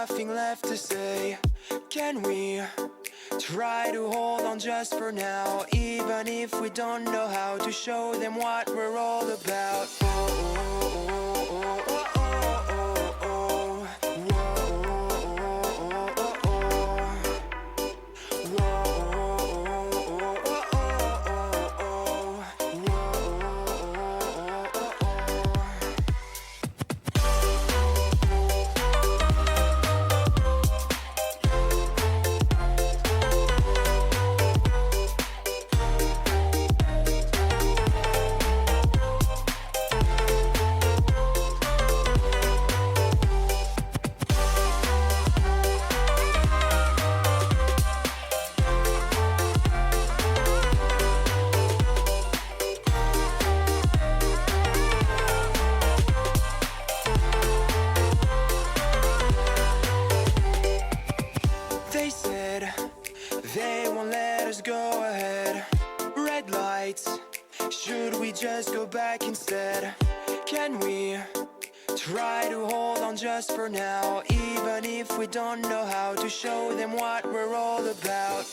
nothing left to say. Can we try to hold on just for now, even if we don't know how to show them what we're all about? They said they won't let us go ahead. Red lights, should we just go back instead? Can we try to hold on just for now, even if we don't know how to show them what we're all about?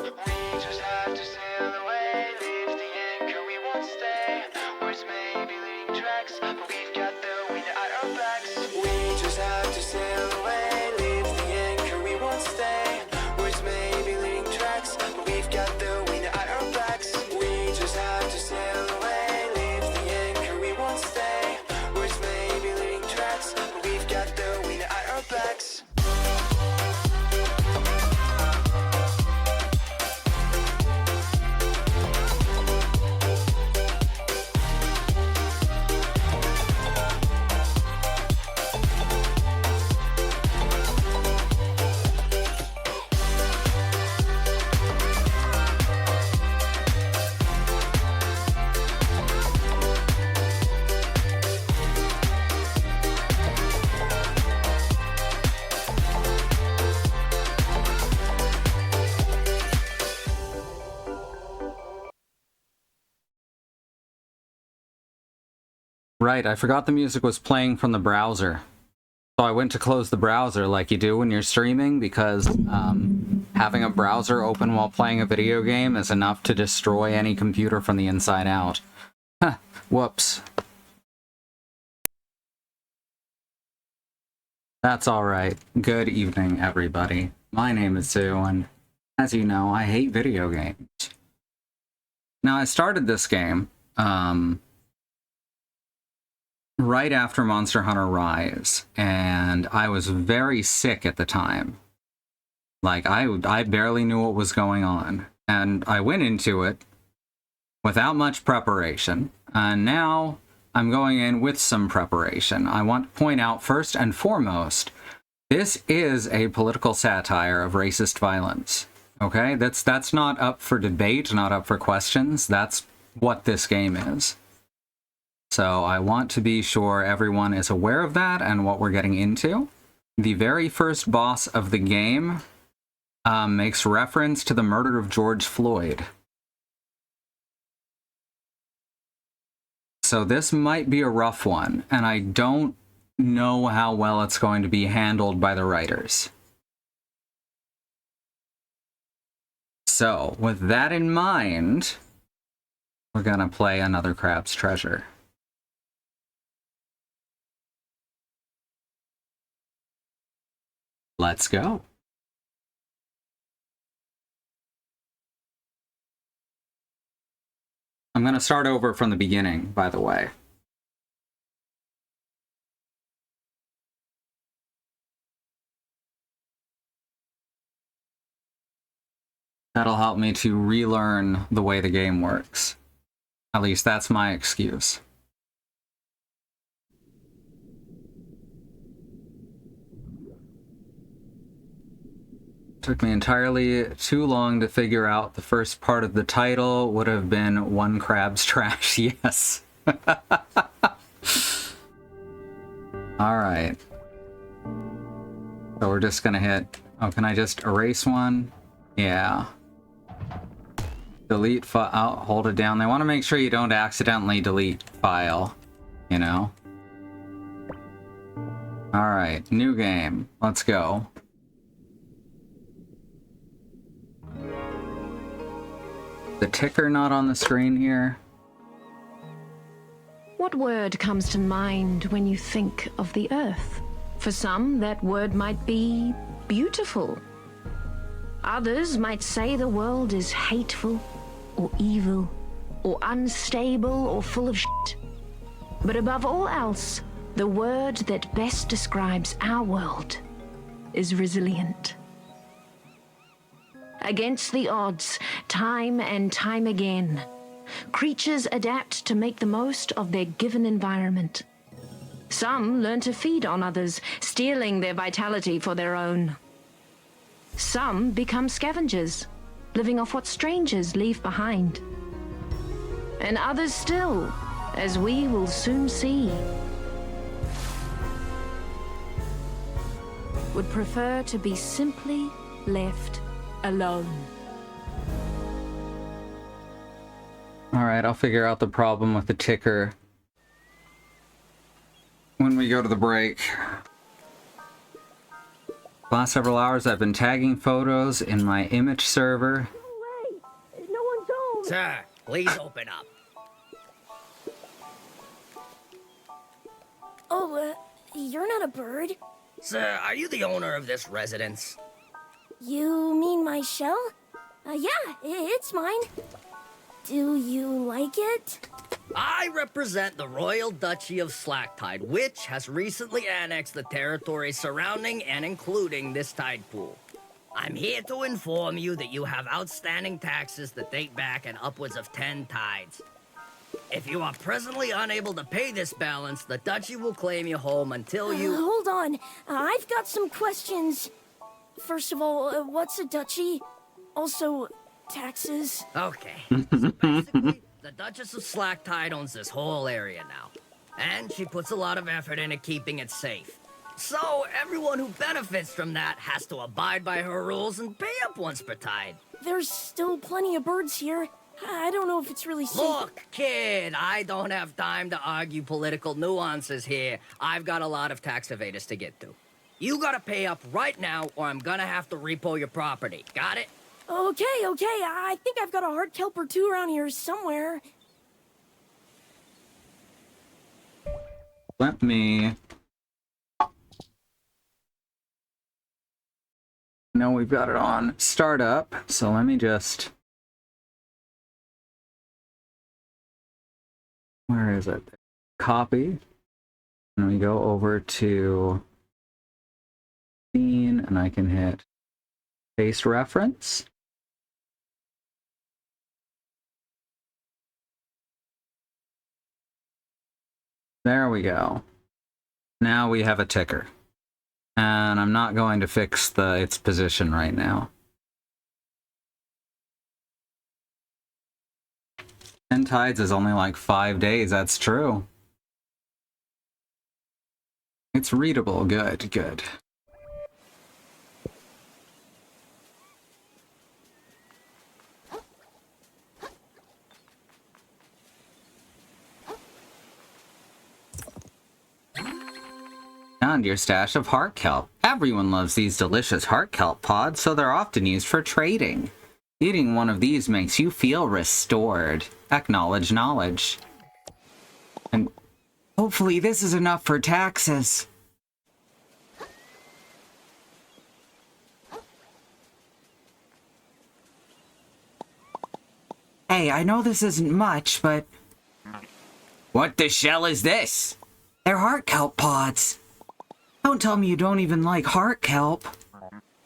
We just have to sail away, leave the anchor, we won't stay. Words may be leading tracks, but we've got the wind at our backs. We just have to sail away, leave the anchor, we won't stay. Words may be leading tracks, but we've got the wind at our backs. We just have to sail away, leave the anchor, we won't stay. Words may be leading tracks, but we've got the wind at our backs. Right, I forgot the music was playing from the browser. So I went to close the browser like you do when you're streaming, because having a browser open while playing a video game is enough to destroy any computer from the inside out. Huh, whoops. That's alright. Good evening, everybody. My name is Sue, and as you know, I hate video games. Now, I started this game, right after Monster Hunter Rise, and I was very sick at the time. Like, I barely knew what was going on, and I went into it without much preparation, and now I'm going in with some preparation. I want to point out, first and foremost, this is a political satire of racist violence, okay? That's not up for debate, not up for questions. That's what this game is. So I want to be sure everyone is aware of that and what we're getting into. The very first boss of the game makes reference to the murder of George Floyd. So this might be a rough one, and I don't know how well it's going to be handled by the writers. So, with that in mind, we're gonna play another Crab's Treasure. Let's go. I'm going to start over from the beginning, by the way. That'll help me to relearn the way the game works. At least that's my excuse. Took me entirely too long to figure out the first part of the title would have been One Crab's Trash. Yes. Alright. So we're just gonna hit... Oh, can I just erase one? Yeah. Delete file. Oh, hold it down. They want to make sure you don't accidentally delete file. You know? Alright, new game. Let's go. The ticker not on the screen here. What word comes to mind when you think of the Earth? For some, that word might be beautiful. Others might say the world is hateful, or evil, or unstable, or full of shit. But above all else, the word that best describes our world is resilient. Against the odds, time and time again, creatures adapt to make the most of their given environment. Some learn to feed on others, stealing their vitality for their own. Some become scavengers, living off what strangers leave behind. And others still, as we will soon see, would prefer to be simply left alone. Alright, I'll figure out the problem with the ticker when we go to the break. Last several hours I've been tagging photos in my image server. No way! No one's home! Sir, please open up. Oh, you're not a bird. Sir, are you the owner of this residence? You mean my shell? Yeah, it's mine. Do you like it? I represent the Royal Duchy of Slacktide, which has recently annexed the territory surrounding and including this tide pool. I'm here to inform you that you have outstanding taxes that date back an upwards of 10 tides. If you are presently unable to pay this balance, the duchy will claim you home until you... Hold on. I've got some questions. First of all, what's a duchy? Also, taxes. Okay, so basically, the Duchess of Slacktide owns this whole area now. And she puts a lot of effort into keeping it safe. So, everyone who benefits from that has to abide by her rules and pay up once per tide. There's still plenty of birds here. I don't know if it's really safe. Look, kid, I don't have time to argue political nuances here. I've got a lot of tax evaders to get to. You gotta pay up right now, or I'm gonna have to repo your property. Got it? Okay. I think I've got a hard kelp or two around here somewhere. Let me... No, we've got it on startup, so let me just... Where is it? Copy. And we go over to scene, and I can hit paste reference. There we go. Now we have a ticker. And I'm not going to fix its position right now. 10 tides is only like 5 days, that's true. It's readable, good. And your stash of heart kelp. Everyone loves these delicious heart kelp pods, so they're often used for trading. Eating one of these makes you feel restored. Acknowledge knowledge. And hopefully this is enough for taxes. Hey, I know this isn't much, but... What the shell is this? they're heart kelp pods. Don't tell me you don't even like heart kelp.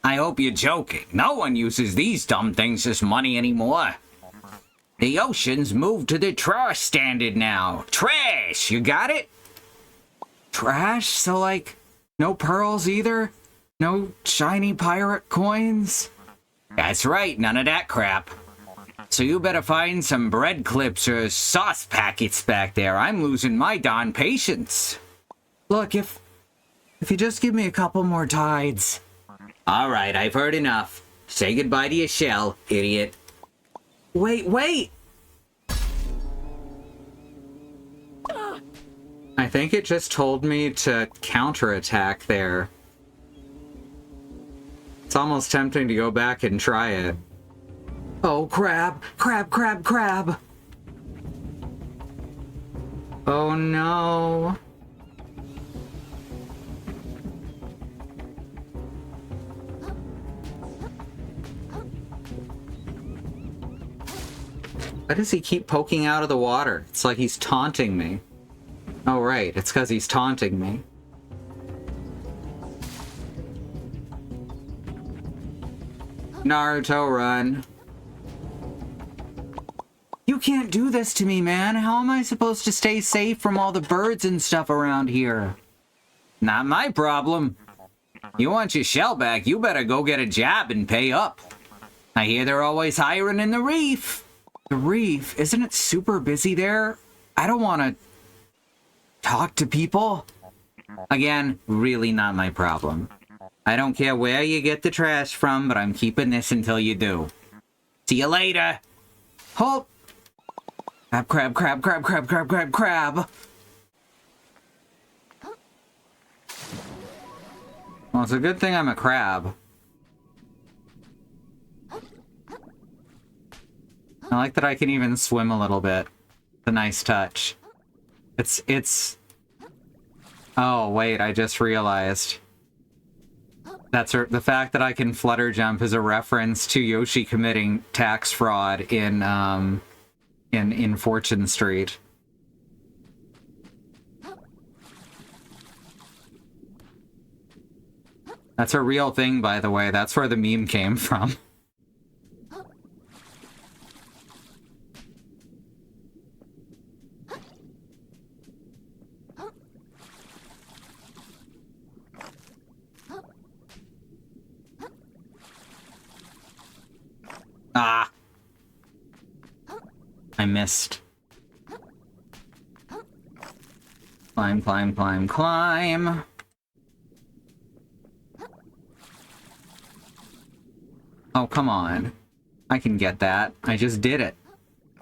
I hope you're joking. No one uses these dumb things as money anymore. The ocean's moved to the trash standard now. Trash, you got it? Trash? So, like, no pearls either? No shiny pirate coins? That's right, none of that crap. So you better find some bread clips or sauce packets back there. I'm losing my darn patience. Look, if you just give me a couple more tides. All right, I've heard enough. Say goodbye to your shell, idiot. Wait! I think it just told me to counterattack there. It's almost tempting to go back and try it. Oh, crab! Crab! Oh no. Why does he keep poking out of the water? It's like he's taunting me. Oh, right. It's because he's taunting me. Naruto, run. You can't do this to me, man. How am I supposed to stay safe from all the birds and stuff around here? Not my problem. You want your shell back, you better go get a job and pay up. I hear they're always hiring in the reef. The reef? Isn't it super busy there? I don't want to talk to people. Again, really not my problem. I don't care where you get the trash from, but I'm keeping this until you do. See you later. Halt! Crab. Well, it's a good thing I'm a crab. I like that I can even swim a little bit. It's a nice touch. It's... Oh, wait, I just realized. The fact that I can flutter jump is a reference to Yoshi committing tax fraud in Fortune Street. That's a real thing, by the way. That's where the meme came from. Ah! I missed. Climb. Oh, come on. I can get that. I just did it.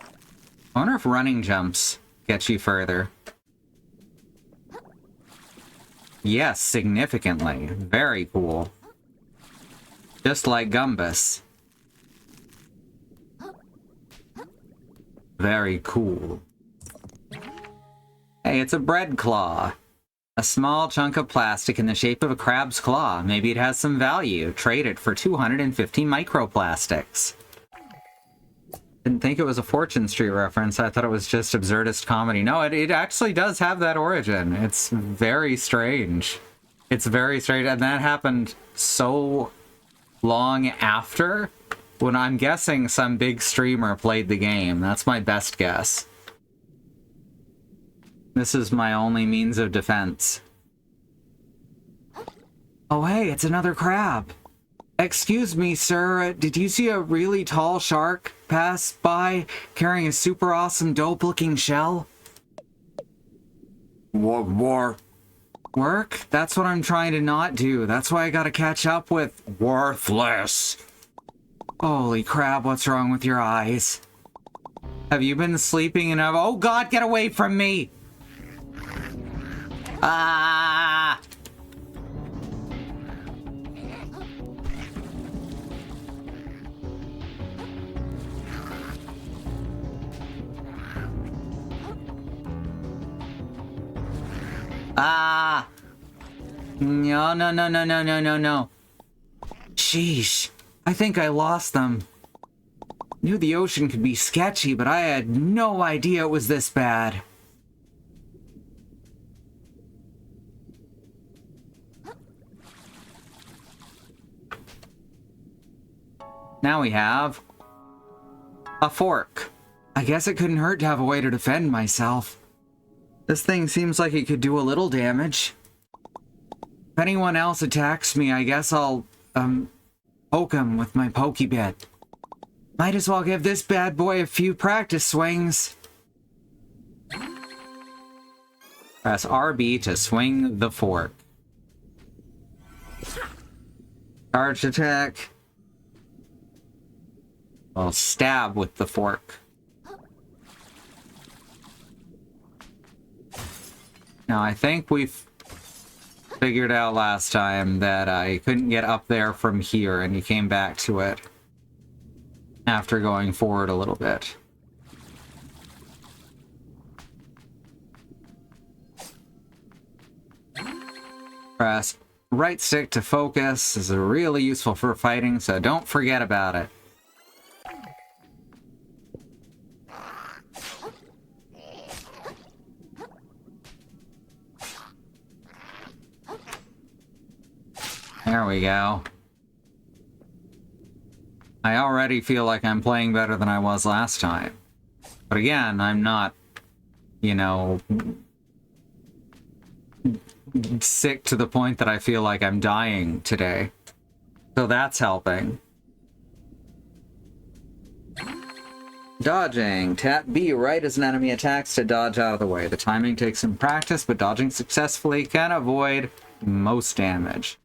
I wonder if running jumps get you further. Yes, significantly. Very cool. Just like Gumbus. Very cool. Hey, it's a bread claw. A small chunk of plastic in the shape of a crab's claw. Maybe it has some value. Trade it for 250 microplastics. Didn't think it was a Fortune Street reference. I thought it was just absurdist comedy. No, it actually does have that origin. It's very strange. It's very strange, and that happened so long after, when I'm guessing some big streamer played the game. That's my best guess. This is my only means of defense. Oh hey, it's another crab. Excuse me, sir, did you see a really tall shark pass by carrying a super awesome dope-looking shell? War. Work? That's what I'm trying to not do. That's why I gotta catch up with... Worthless. Holy crap, what's wrong with your eyes? Have you been sleeping enough? Oh god, get away from me! Ah! Ah! No. Sheesh. I think I lost them. Knew the ocean could be sketchy, but I had no idea it was this bad. Now we have a fork. I guess it couldn't hurt to have a way to defend myself. This thing seems like it could do a little damage. If anyone else attacks me, I guess I'll, poke him with my pokey bit. Might as well give this bad boy a few practice swings. Press RB to swing the fork. Charge attack. I'll stab with the fork. Now, I think we've figured out last time that I couldn't get up there from here, and you came back to it after going forward a little bit. Press right stick to focus. This is really useful for fighting, so don't forget about it. There we go. I already feel like I'm playing better than I was last time. But again, I'm not, you know, sick to the point that I feel like I'm dying today. So that's helping. Dodging. Tap B right as an enemy attacks to dodge out of the way. The timing takes some practice, but dodging successfully can avoid most damage.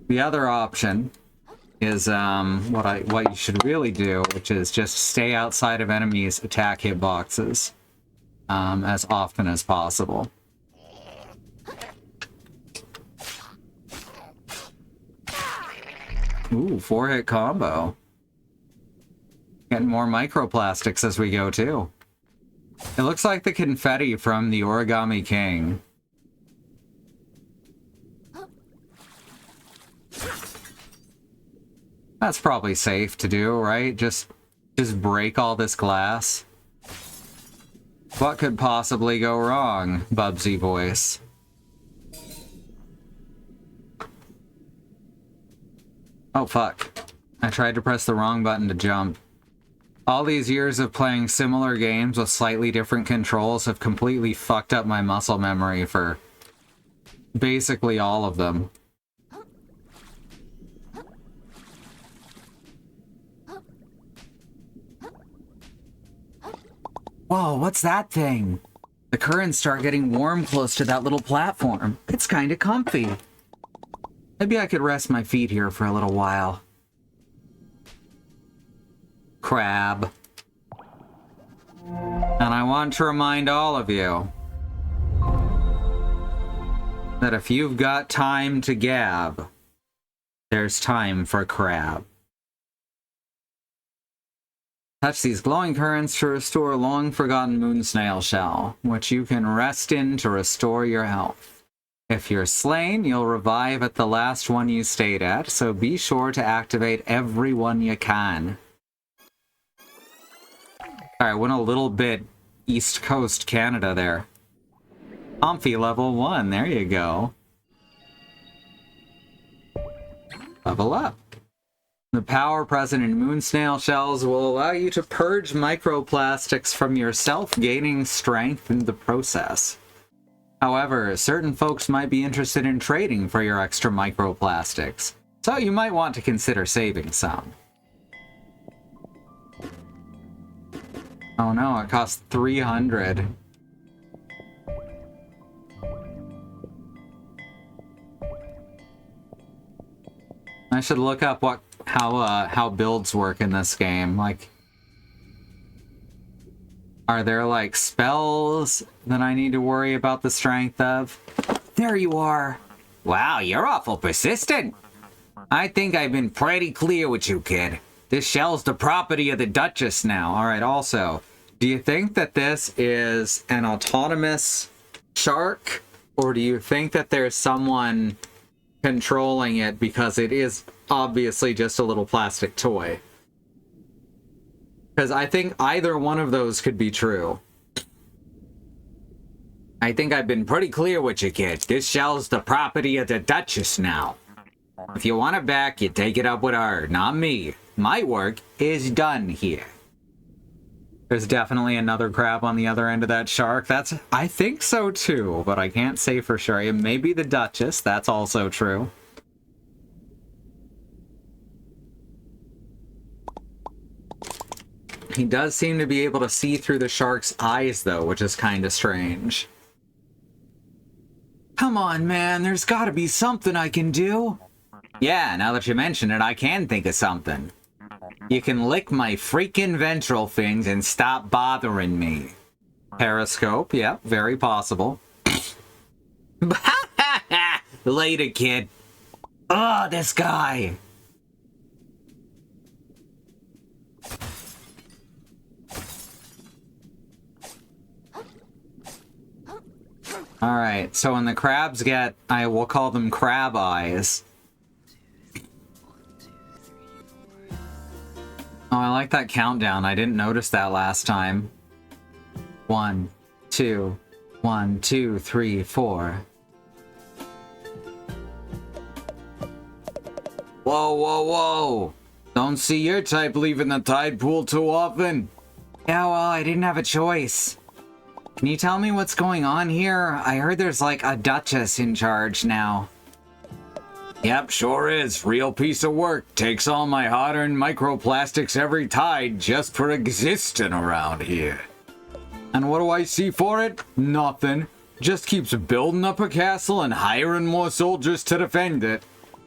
The other option is what you should really do, which is just stay outside of enemies' attack hitboxes as often as possible. Ooh, 4-hit combo. Getting more microplastics as we go too. It looks like the confetti from the Origami King. That's probably safe to do, right? Just break all this glass. What could possibly go wrong, Bubsy voice? Oh, fuck. I tried to press the wrong button to jump. All these years of playing similar games with slightly different controls have completely fucked up my muscle memory for basically all of them. Whoa, what's that thing? The currents start getting warm close to that little platform. It's kinda comfy. Maybe I could rest my feet here for a little while. Crab. And I want to remind all of you that if you've got time to gab, there's time for crab. Touch these glowing currents to restore a long-forgotten moon snail shell, which you can rest in to restore your health. If you're slain, you'll revive at the last one you stayed at, so be sure to activate every one you can. Alright, went a little bit East Coast Canada there. Comfy level 1, there you go. Level up. The power present in moon snail shells will allow you to purge microplastics from yourself, gaining strength in the process. However, certain folks might be interested in trading for your extra microplastics, so you might want to consider saving some. Oh no, it costs 300. I should look up how builds work in this game. Like, are there like spells that I need to worry about the strength of? There you are. Wow, you're awful persistent. I think I've been pretty clear with you, kid. This shell's the property of the Duchess now. All right, also, do you think that this is an autonomous shark, Or do you think that there's someone controlling it because it is obviously just a little plastic toy? Because I think either one of those could be true. I think I've been pretty clear with you, kid. This shell's the property of the Duchess now. If you want it back, you take it up with her, not me. My work is done here. There's definitely another crab on the other end of that shark. I think so too, but I can't say for sure. It may be the Duchess. That's also true. He does seem to be able to see through the shark's eyes, though, which is kind of strange. Come on, man. There's gotta be something I can do. Yeah, now that you mention it, I can think of something. You can lick my freaking ventral fins and stop bothering me. Periscope, yeah, very possible. Later, kid. Oh, this guy. Alright, so when the crabs get, I will call them crab eyes. Oh, I like that countdown. I didn't notice that last time. 1, 2, 1, 2, 3, 4. Whoa, whoa, whoa. Don't see your type leaving the tide pool too often. Yeah, well, I didn't have a choice. Can you tell me what's going on here? I heard there's like a Duchess in charge now. Yep, sure is. Real piece of work. Takes all my hard-earned microplastics every tide just for existing around here. And what do I see for it? Nothing. Just keeps building up a castle and hiring more soldiers to defend it.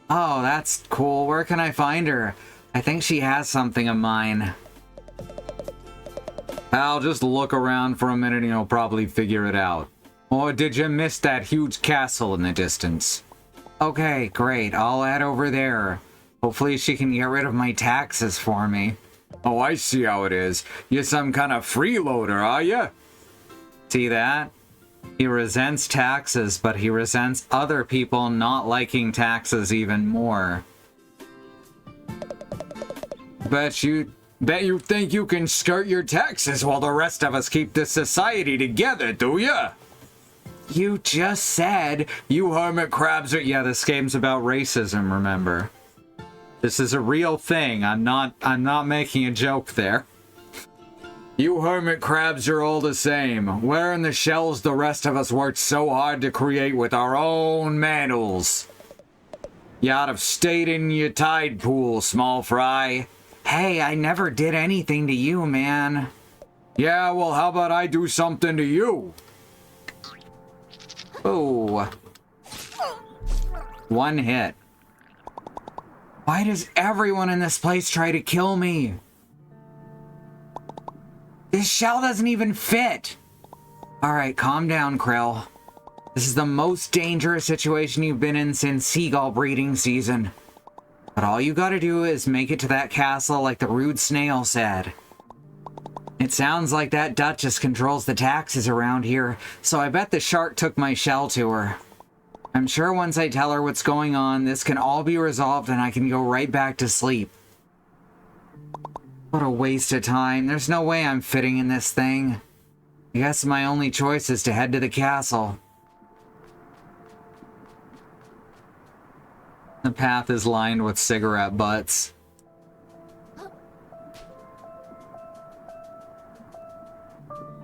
Oh, that's cool. Where can I find her? I think she has something of mine. I'll just look around for a minute and you'll probably figure it out. Or did you miss that huge castle in the distance? Okay, great. I'll head over there. Hopefully she can get rid of my taxes for me. Oh, I see how it is. You're some kind of freeloader, are you? See that? He resents taxes, but he resents other people not liking taxes even more. Bet you think you can skirt your taxes while the rest of us keep this society together, do ya? You just said you hermit crabs are... Yeah, this game's about racism, remember. This is a real thing. I'm not making a joke there. You hermit crabs are all the same. Where in the shells the rest of us worked so hard to create with our own manuals? You ought to have stayed in your tide pool, small fry. Hey, I never did anything to you, man. Yeah, well, how about I do something to you? Oh. One hit. Why does everyone in this place try to kill me? This shell doesn't even fit. Alright, calm down, Krill. This is the most dangerous situation you've been in since seagull breeding season. But all you gotta do is make it to that castle like the rude snail said. It sounds like that Duchess controls the taxes around here, so I bet the shark took my shell to her. I'm sure once I tell her what's going on, this can all be resolved and I can go right back to sleep. What a waste of time. There's no way I'm fitting in this thing. I guess my only choice is to head to the castle. The path is lined with cigarette butts.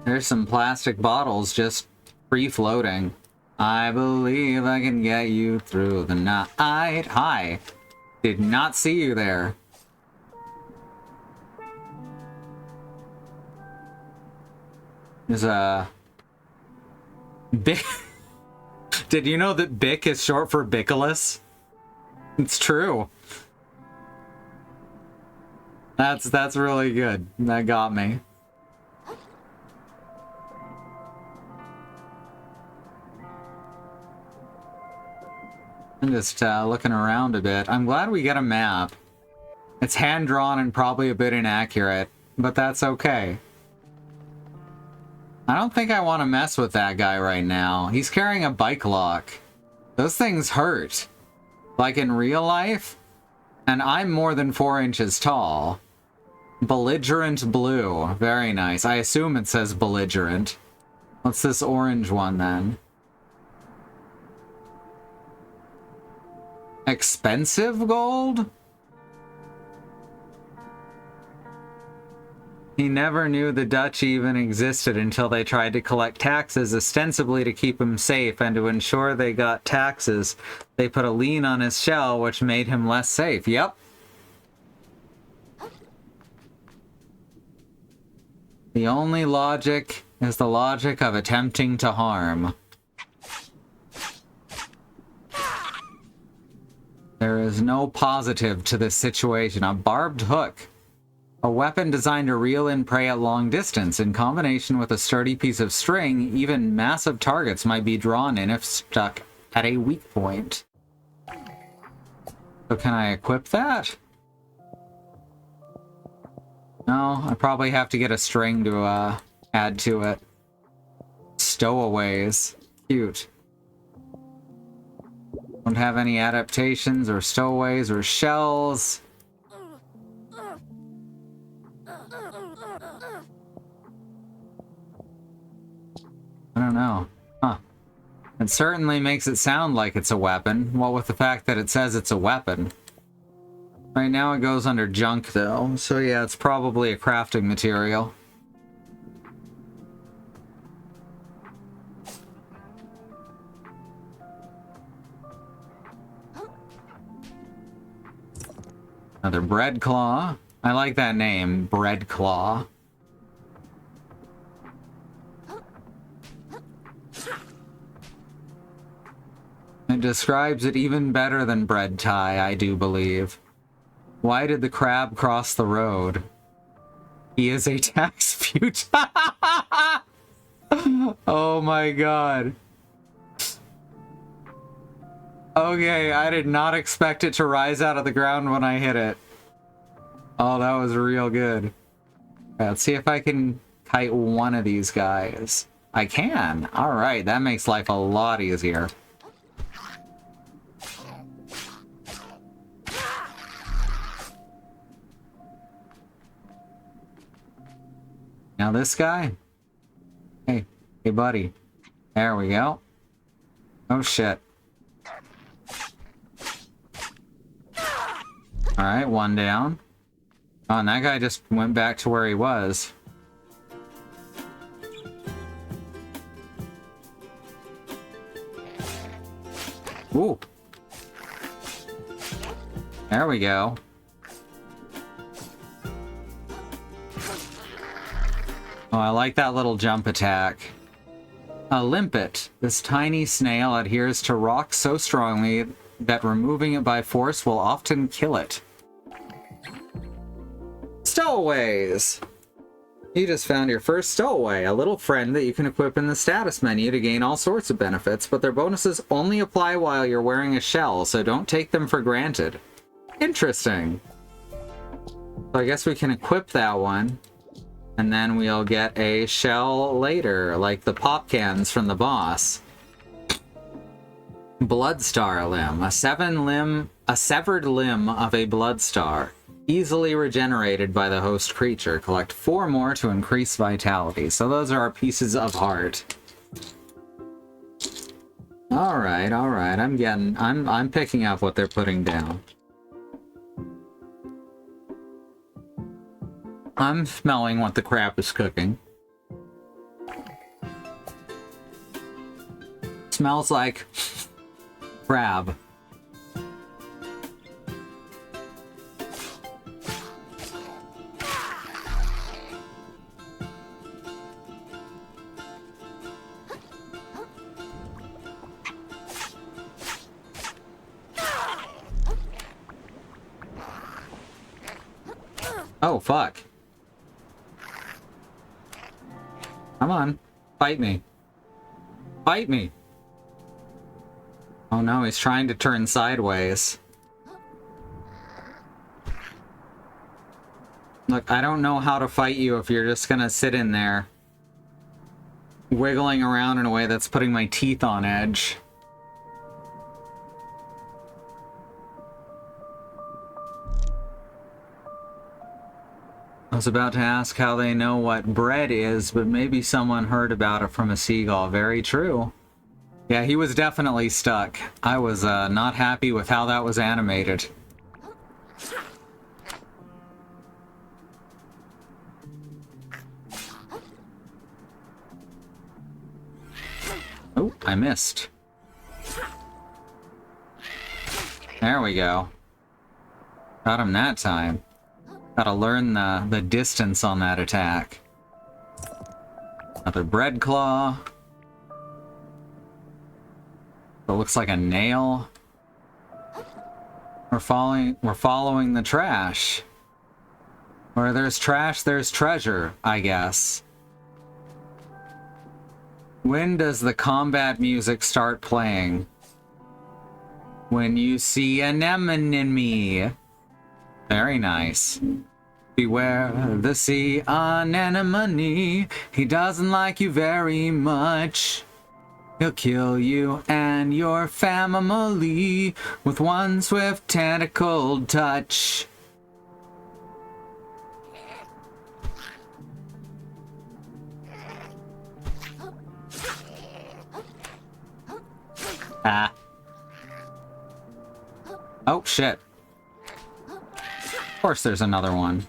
There's some plastic bottles just free-floating. I believe I can get you through the night. Hi. Did not see you there. There's a... Bic... Did you know that Bic is short for Bicolus? It's true. That's really good. That got me. I'm just looking around a bit. I'm glad we get a map. It's hand-drawn and probably a bit inaccurate, but that's okay. I don't think I want to mess with that guy right now. He's carrying a bike lock. Those things hurt. Like in real life. And I'm more than 4 inches tall. Belligerent blue. Very nice. I assume it says belligerent. What's this orange one then? Expensive gold? He never knew the Dutch even existed until they tried to collect taxes, ostensibly to keep him safe, and to ensure they got taxes, they put a lien on his shell, which made him less safe. Yep. The only logic is the logic of attempting to harm. There is no positive to this situation. A barbed hook. A weapon designed to reel in prey at long distance. In combination with a sturdy piece of string, even massive targets might be drawn in if stuck at a weak point. So can I equip that? No, I probably have to get a string to add to it. Stowaways. Cute. Don't have any adaptations or stowaways or shells. I don't know. Huh. It certainly makes it sound like it's a weapon. What with the fact that it says it's a weapon. Right now it goes under junk though, so yeah, it's probably a crafting material. Another bread claw. I like that name, bread claw. It describes it even better than bread tie, I do believe. Why did the crab cross the road? He is a tax fugitive. Oh my god. Okay, I did not expect it to rise out of the ground when I hit it. Oh, that was real good. Okay, let's see if I can kite one of these guys. I can. Alright, that makes life a lot easier. Now this guy? Hey, buddy. There we go. Oh shit. Alright, one down. Oh, and that guy just went back to where he was. Ooh. There we go. Oh, I like that little jump attack. A limpet. This tiny snail adheres to rocks so strongly that removing it by force will often kill it. Stowaways! You just found your first stowaway, a little friend that you can equip in the status menu to gain all sorts of benefits, but their bonuses only apply while you're wearing a shell, so don't take them for granted. Interesting. So I guess we can equip that one. And then we'll get a shell later, like the pop cans from the boss. Bloodstar limb. A severed limb of a bloodstar. Easily regenerated by the host creature. Collect 4 more to increase vitality. So those are our pieces of heart. Alright, alright. I'm picking up what they're putting down. I'm smelling what the crab is cooking. Smells like crab. Oh, fuck. Come on. Fight me. Fight me. Oh no, he's trying to turn sideways. Look, I don't know how to fight you if you're just gonna sit in there. wiggling around in a way that's putting my teeth on edge. I was about to ask how they know what bread is, but maybe someone heard about it from a seagull. Very true. Yeah, he was definitely stuck. I was not happy with how that was animated. Oh, I missed. There we go. Got him that time. Gotta learn the distance on that attack. Another bread claw. It looks like a nail. We're following the trash. Where there's trash, there's treasure, I guess. When does the combat music start playing? When you see an enemy. Very nice. Beware the sea anemone. He doesn't like you very much. He'll kill you and your family with one swift tentacled touch. Ah. Oh, shit. Of course there's another one.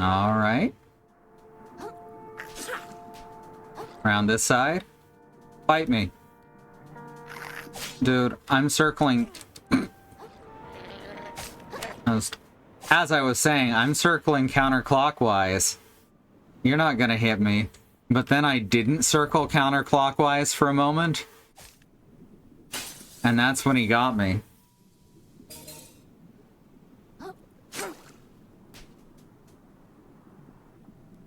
All right. Around this side. Fight me. Dude, I'm circling. As I was saying, I'm circling counterclockwise. You're not gonna hit me. But then I didn't circle counterclockwise for a moment. And that's when he got me.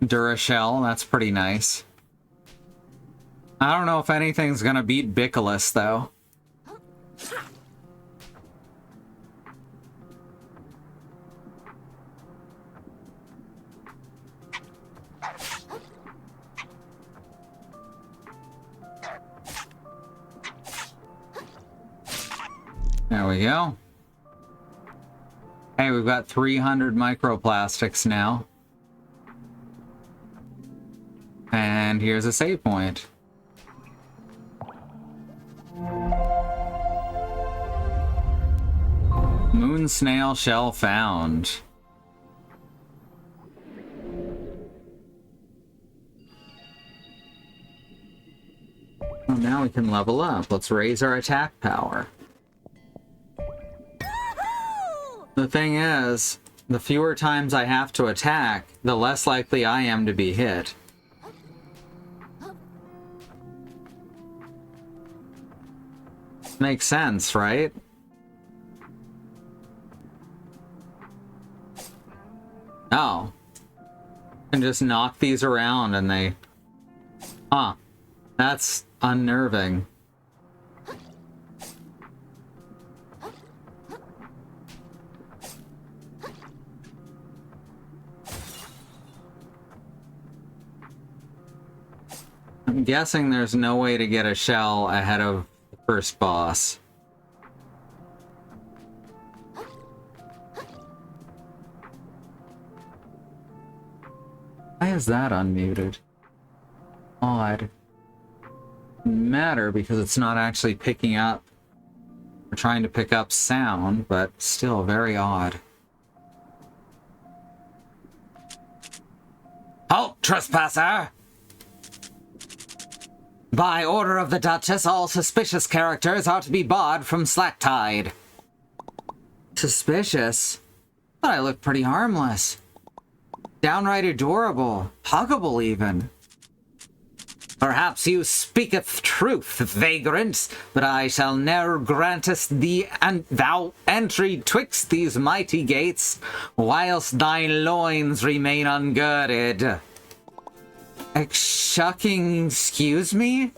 Durashell, that's pretty nice. I don't know if anything's gonna beat Bicolus, though. There we go. Hey, we've got 300 microplastics now. And here's a save point. Moon snail shell found. Well, now we can level up. Let's raise our attack power. The thing is, the fewer times I have to attack, the less likely I am to be hit. Makes sense, right? Oh. And just knock these around and they... Huh. That's unnerving. I'm guessing there's no way to get a shell ahead of the first boss. Why is that unmuted? Odd. Matter because it's not actually picking up. We're trying to pick up sound, but still very odd. Halt, trespasser! By order of the Duchess, all suspicious characters are to be barred from Slacktide. Suspicious? But I look pretty harmless. Downright adorable. Huggable, even. Perhaps you speaketh truth, vagrant, but I shall ne'er grantest thee thou entry twixt these mighty gates, whilst thy loins remain ungirded. Excuse me?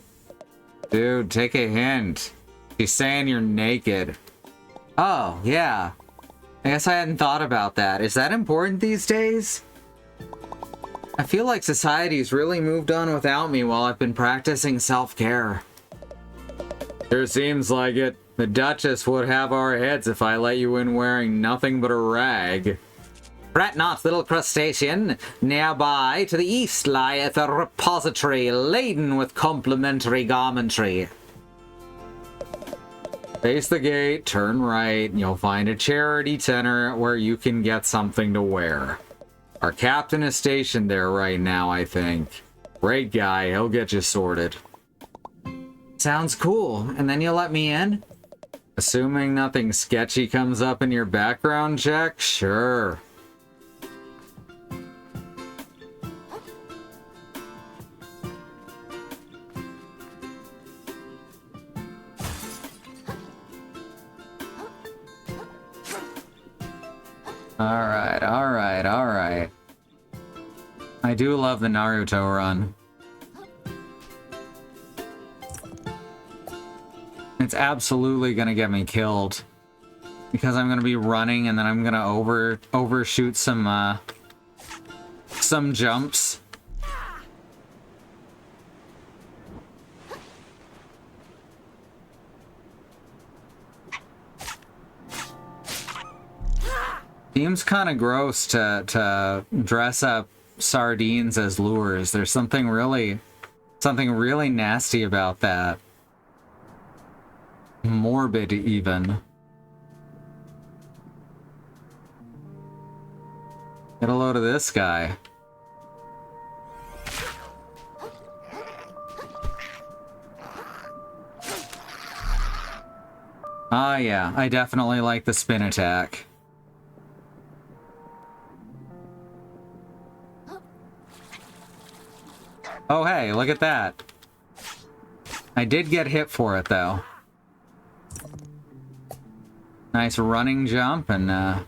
Dude, take a hint. She's saying you're naked. Oh, yeah. I guess I hadn't thought about that. Is that important these days? I feel like society's really moved on without me while I've been practicing self-care. Sure seems like it. The Duchess would have our heads if I let you in wearing nothing but a rag. Fret not, little crustacean. Nearby, to the east, lieth a repository laden with complimentary garmentry. Face the gate, turn right, and you'll find a charity center where you can get something to wear. Our captain is stationed there right now, I think. Great guy, he'll get you sorted. Sounds cool. And then you'll let me in? Assuming nothing sketchy comes up in your background check, sure. Alright, alright, alright. I do love the Naruto run. It's absolutely gonna get me killed. Because I'm gonna be running and then I'm gonna overshoot some jumps. Seems kind of gross to dress up sardines as lures. There's something really nasty about that. Morbid, even. Get a load of this guy. Ah, yeah, I definitely like the spin attack. Oh, hey, look at that. I did get hit for it, though. Nice running jump and,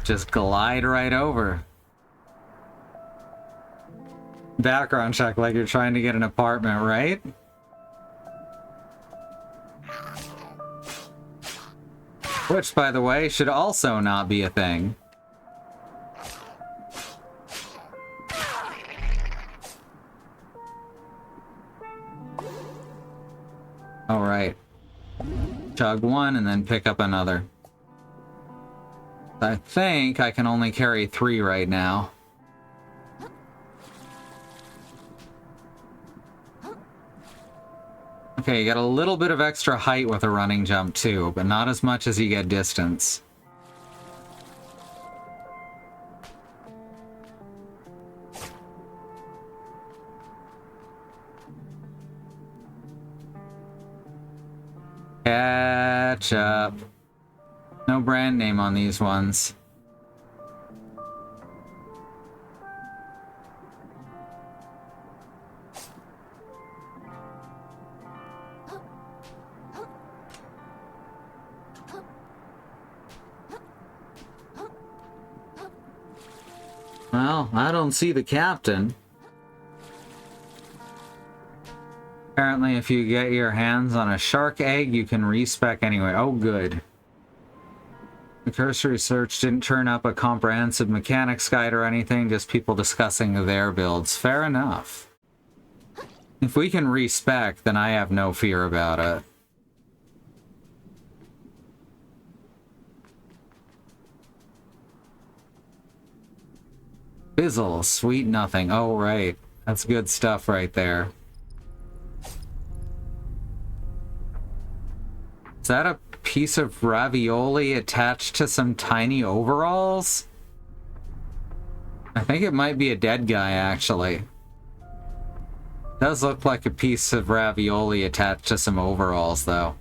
just glide right over. Background check like you're trying to get an apartment, right? Which, by the way, should also not be a thing. Alright. Chug one and then pick up another. I think I can only carry 3 right now. Okay, you get a little bit of extra height with a running jump too, but not as much as you get distance. Ketchup. No brand name on these ones. Well, I don't see the captain. Apparently, if you get your hands on a shark egg, you can respec anyway. Oh, good. The cursory search didn't turn up a comprehensive mechanics guide or anything, just people discussing their builds. Fair enough. If we can respec, then I have no fear about it. Fizzle, sweet nothing. Oh, right. That's good stuff right there. Is that a piece of ravioli attached to some tiny overalls? I think it might be a dead guy, actually. Does look like a piece of ravioli attached to some overalls, though.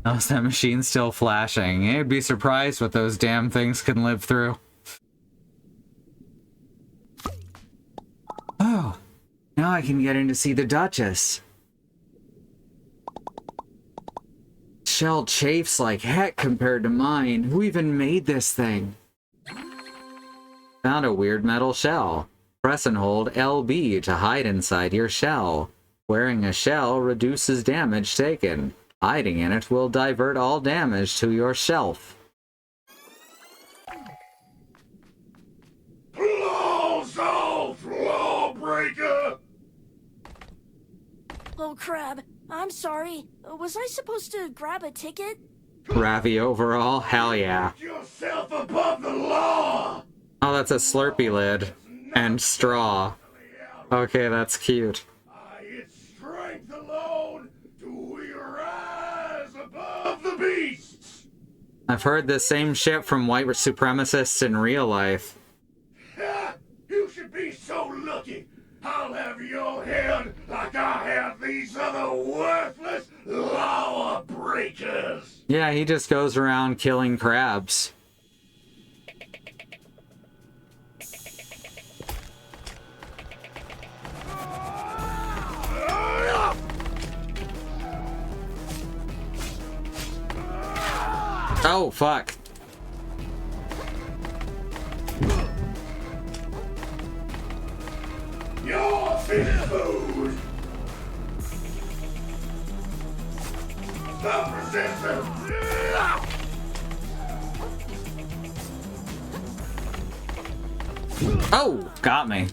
Oh, is that machine still flashing? You'd be surprised what those damn things can live through. Oh, now I can get in to see the Duchess. Shell chafes like heck compared to mine. Who even made this thing? Found a weird metal shell. Press and hold LB to hide inside your shell. Wearing a shell reduces damage taken. Hiding in it will divert all damage to your shelf. Close off, lawbreaker! Oh, crab. I'm sorry. Was I supposed to grab a ticket? Ravi overall? Hell yeah. Put yourself above the law! Oh, that's a Slurpee lid. And straw. Okay, that's cute. Its strength alone to rise above the beasts! I've heard the same shit from white supremacists in real life. Ha! You should be so lucky! I'll have your head like I have these other worthless law breakers! Yeah, he just goes around killing crabs. Oh, fuck. Your fish food! Stop resisting! Oh, got me.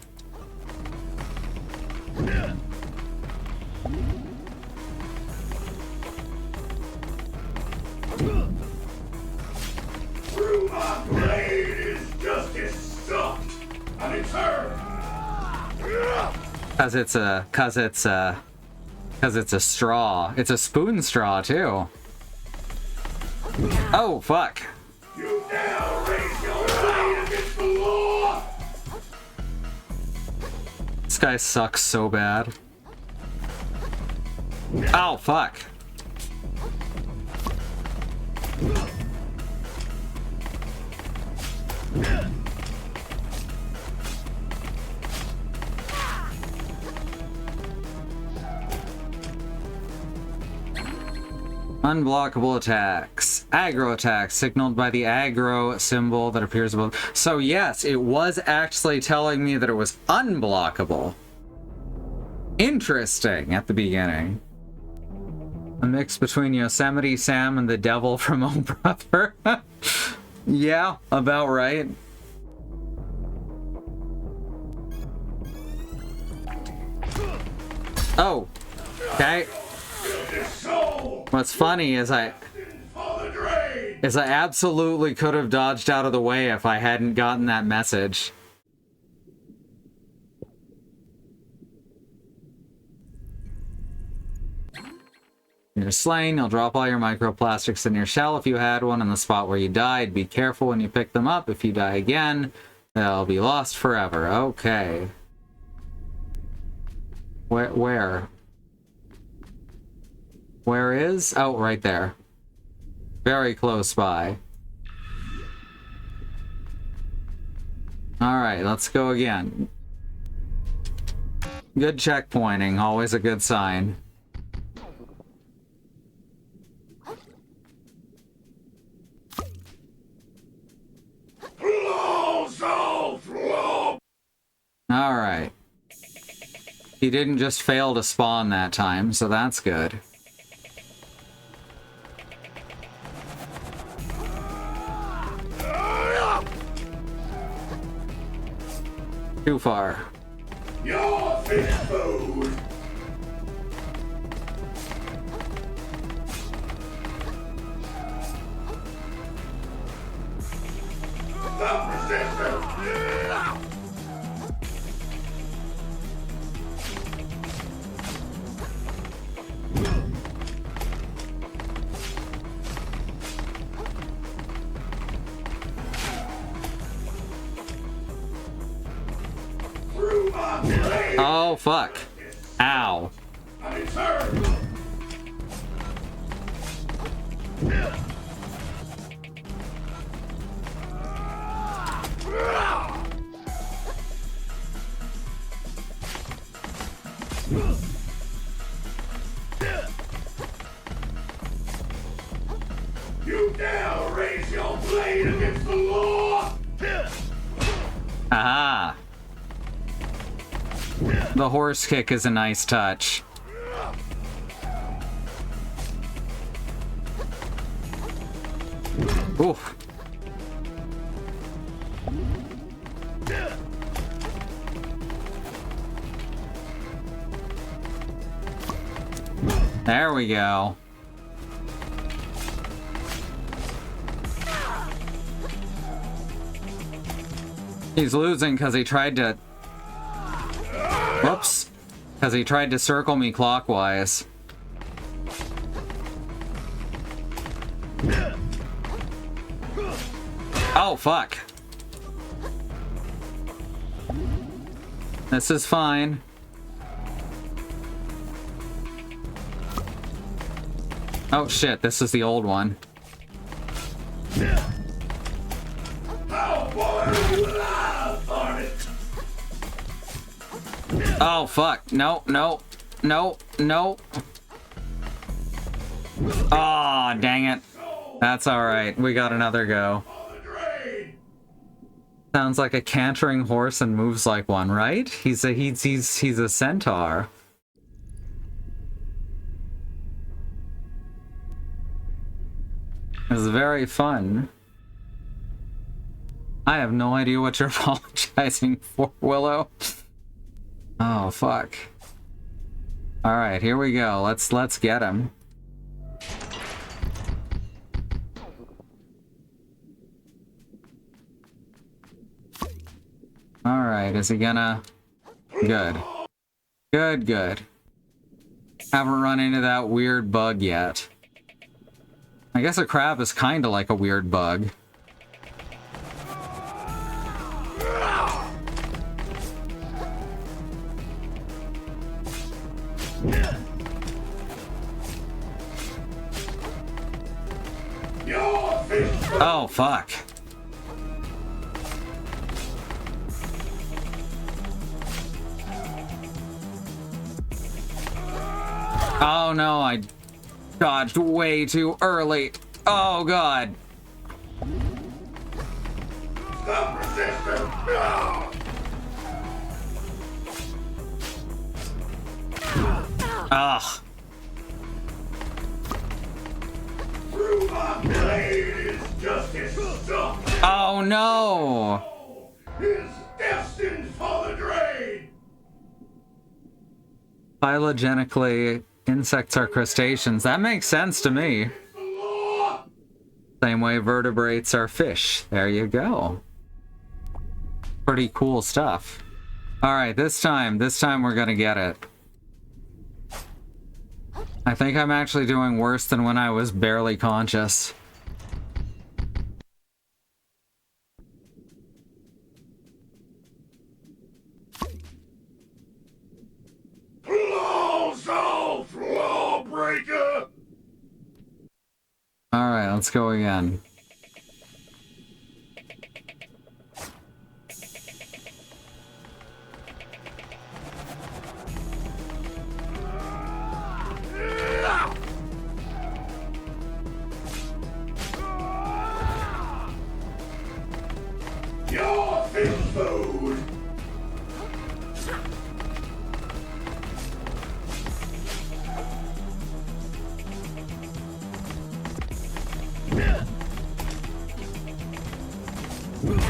Through my blade is justice sucked, and it's her! Cause it's a straw. It's a spoon straw too. Oh, fuck. You now raise your blade against the law! This guy sucks so bad. Oh, fuck. Unblockable attacks. Aggro attacks, signaled by the aggro symbol that appears above. So yes, it was actually telling me that it was unblockable. Interesting at the beginning. A mix between Yosemite Sam and the devil from Oh Brother. Yeah, about right. Oh, okay. What's funny is I absolutely could have dodged out of the way if I hadn't gotten that message. You're slain, you'll drop all your microplastics in your shell if you had one in the spot where you died. Be careful when you pick them up. If you die again, they'll be lost forever. Okay. Where? Where is? Oh, right there. Very close by. Alright, let's go again. Good checkpointing, always a good sign. Alright. He didn't just fail to spawn that time, so that's good. Too far. Your fish food! Stop resisting! Oh, fuck. Ow. You dare raise your blade against the law! Aha. the horse kick is a nice touch. Oof. There we go. He's losing because he tried to... Whoops. Because he tried to circle me clockwise. Oh, fuck. This is fine. Oh shit, this is the old one. Oh fuck, no, no, no, no. Aw, dang it. That's alright, we got another go. Sounds like a cantering horse and moves like one, right? He's a centaur. It's very fun. I have no idea what you're apologizing for, Willow. Oh fuck. All right, here we go. Let's get him. All right, is he gonna? Good. Good, good. Haven't run into that weird bug yet. I guess a crab is kind of like a weird bug. Oh, fuck. Oh no, I dodged way too early. Oh god. Stop resisting! Ugh. Through my blade is justice sucked. Oh no. Is destined for the drain. Phylogenetically, insects are crustaceans. That makes sense to me. The law. Same way vertebrates are fish. There you go. Pretty cool stuff. All right, this time we're gonna get it. I think I'm actually doing worse than when I was barely conscious. Claws off, lawbreaker. All right, let's go again. Your fish food.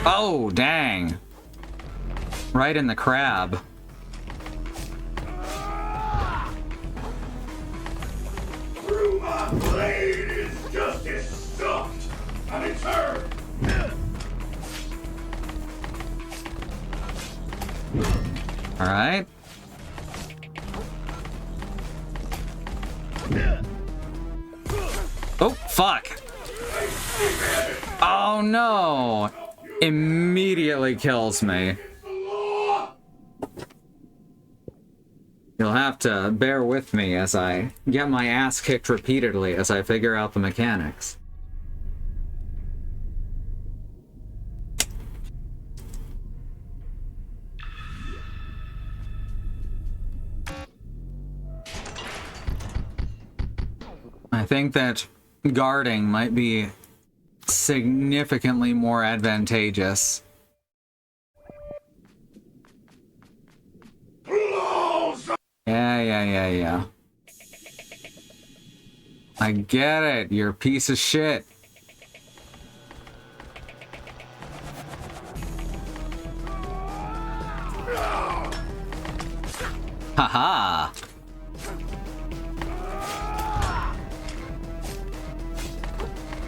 Oh, dang. Right in the crab. Through my blade is justice stuffed. And it's her. All right. Oh, fuck. Oh, no. Immediately kills me. The law. You'll have to bear with me as I get my ass kicked repeatedly as I figure out the mechanics. I think that guarding might be significantly more advantageous. Claws Yeah. I get it. You're a piece of shit. Haha.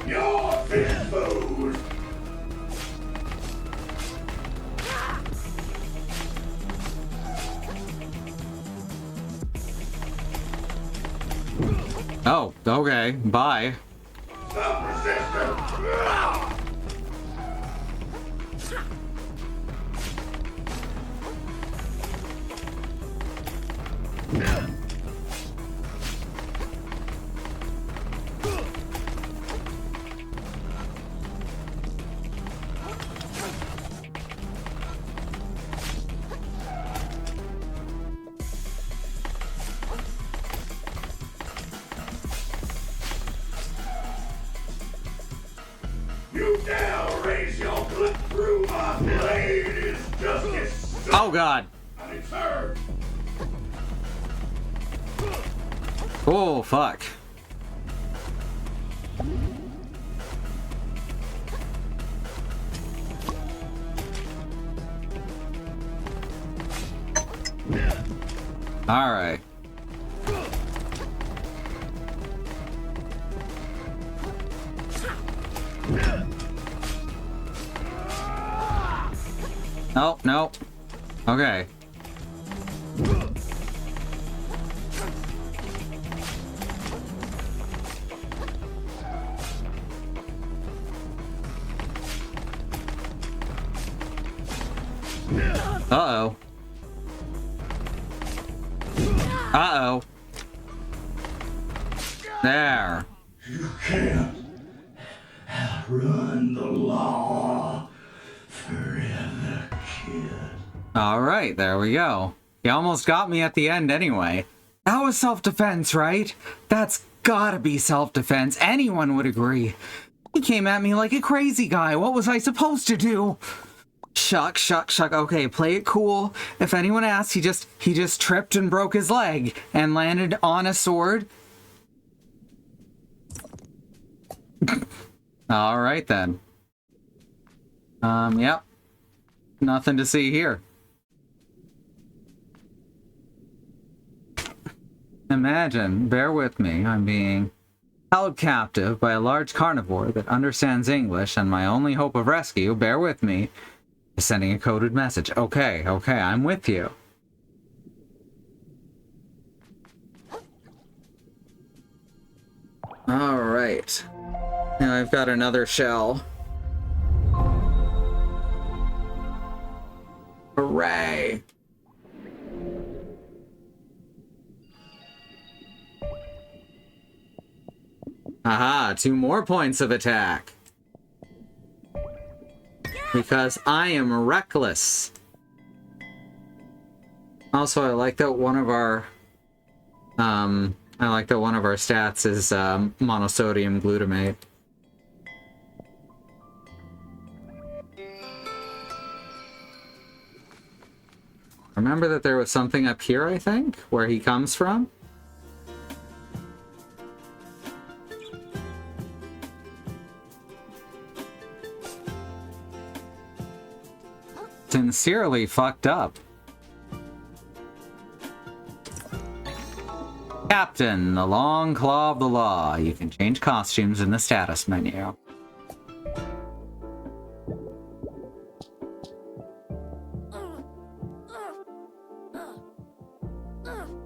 Your fish food! Oh, okay. Bye. Stop resisting! You dare raise your foot through my blade is justice! Oh god. And it's her! Oh fuck. All right. Oh, no. Okay. Uh-oh. Uh-oh. There. You can't outrun the law forever, kid. All right, there we go. He almost got me at the end anyway. That was self-defense, right? That's gotta be self-defense. Anyone would agree. He came at me like a crazy guy. What was I supposed to do? Shuck. Okay, play it cool. If anyone asks, he just tripped and broke his leg and landed on a sword. All right then. Yep. Nothing to see here. Imagine, bear with me, I'm being held captive by a large carnivore that understands English, and my only hope of rescue, bear with me, is sending a coded message. Okay, I'm with you. Alright. Now I've got another shell. Hooray! Aha, 2 more points of attack. Because I am reckless. Also, I like that one of our stats is monosodium glutamate. Remember that there was something up here, I think, where he comes from? Sincerely fucked up. Captain, the long claw of the law. You can change costumes in the status menu.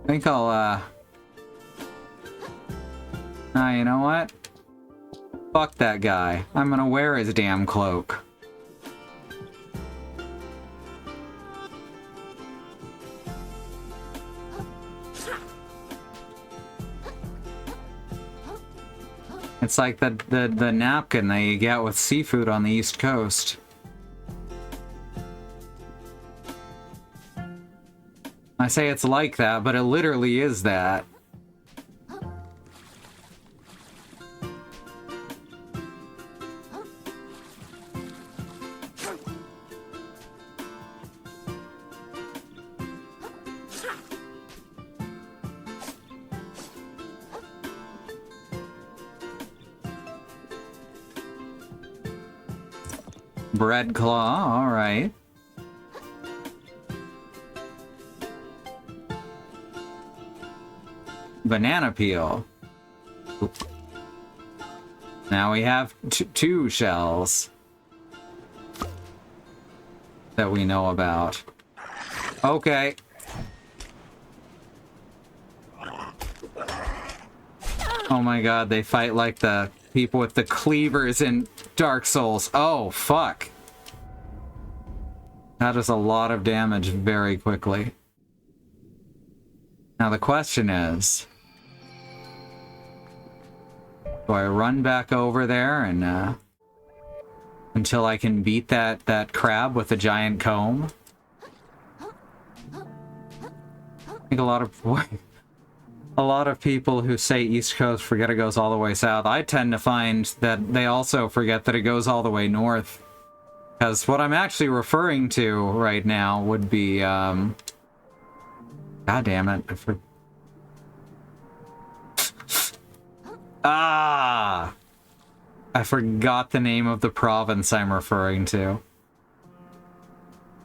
I think I'll, you know what? Fuck that guy. I'm gonna wear his damn cloak. It's like the napkin that you get with seafood on the East Coast. I say it's like that, but it literally is that. Bread claw, alright. Banana peel. Oop. Now we have two shells that we know about. Okay. Oh my god, they fight like the people with the cleavers in Dark Souls. Oh, fuck. That is a lot of damage very quickly. Now the question is, do I run back over there and until I can beat that crab with a giant comb? I think a lot of people who say East Coast forget it goes all the way south. I tend to find that they also forget that it goes all the way north. Because what I'm actually referring to right now would be, God damn it. I forgot the name of the province I'm referring to.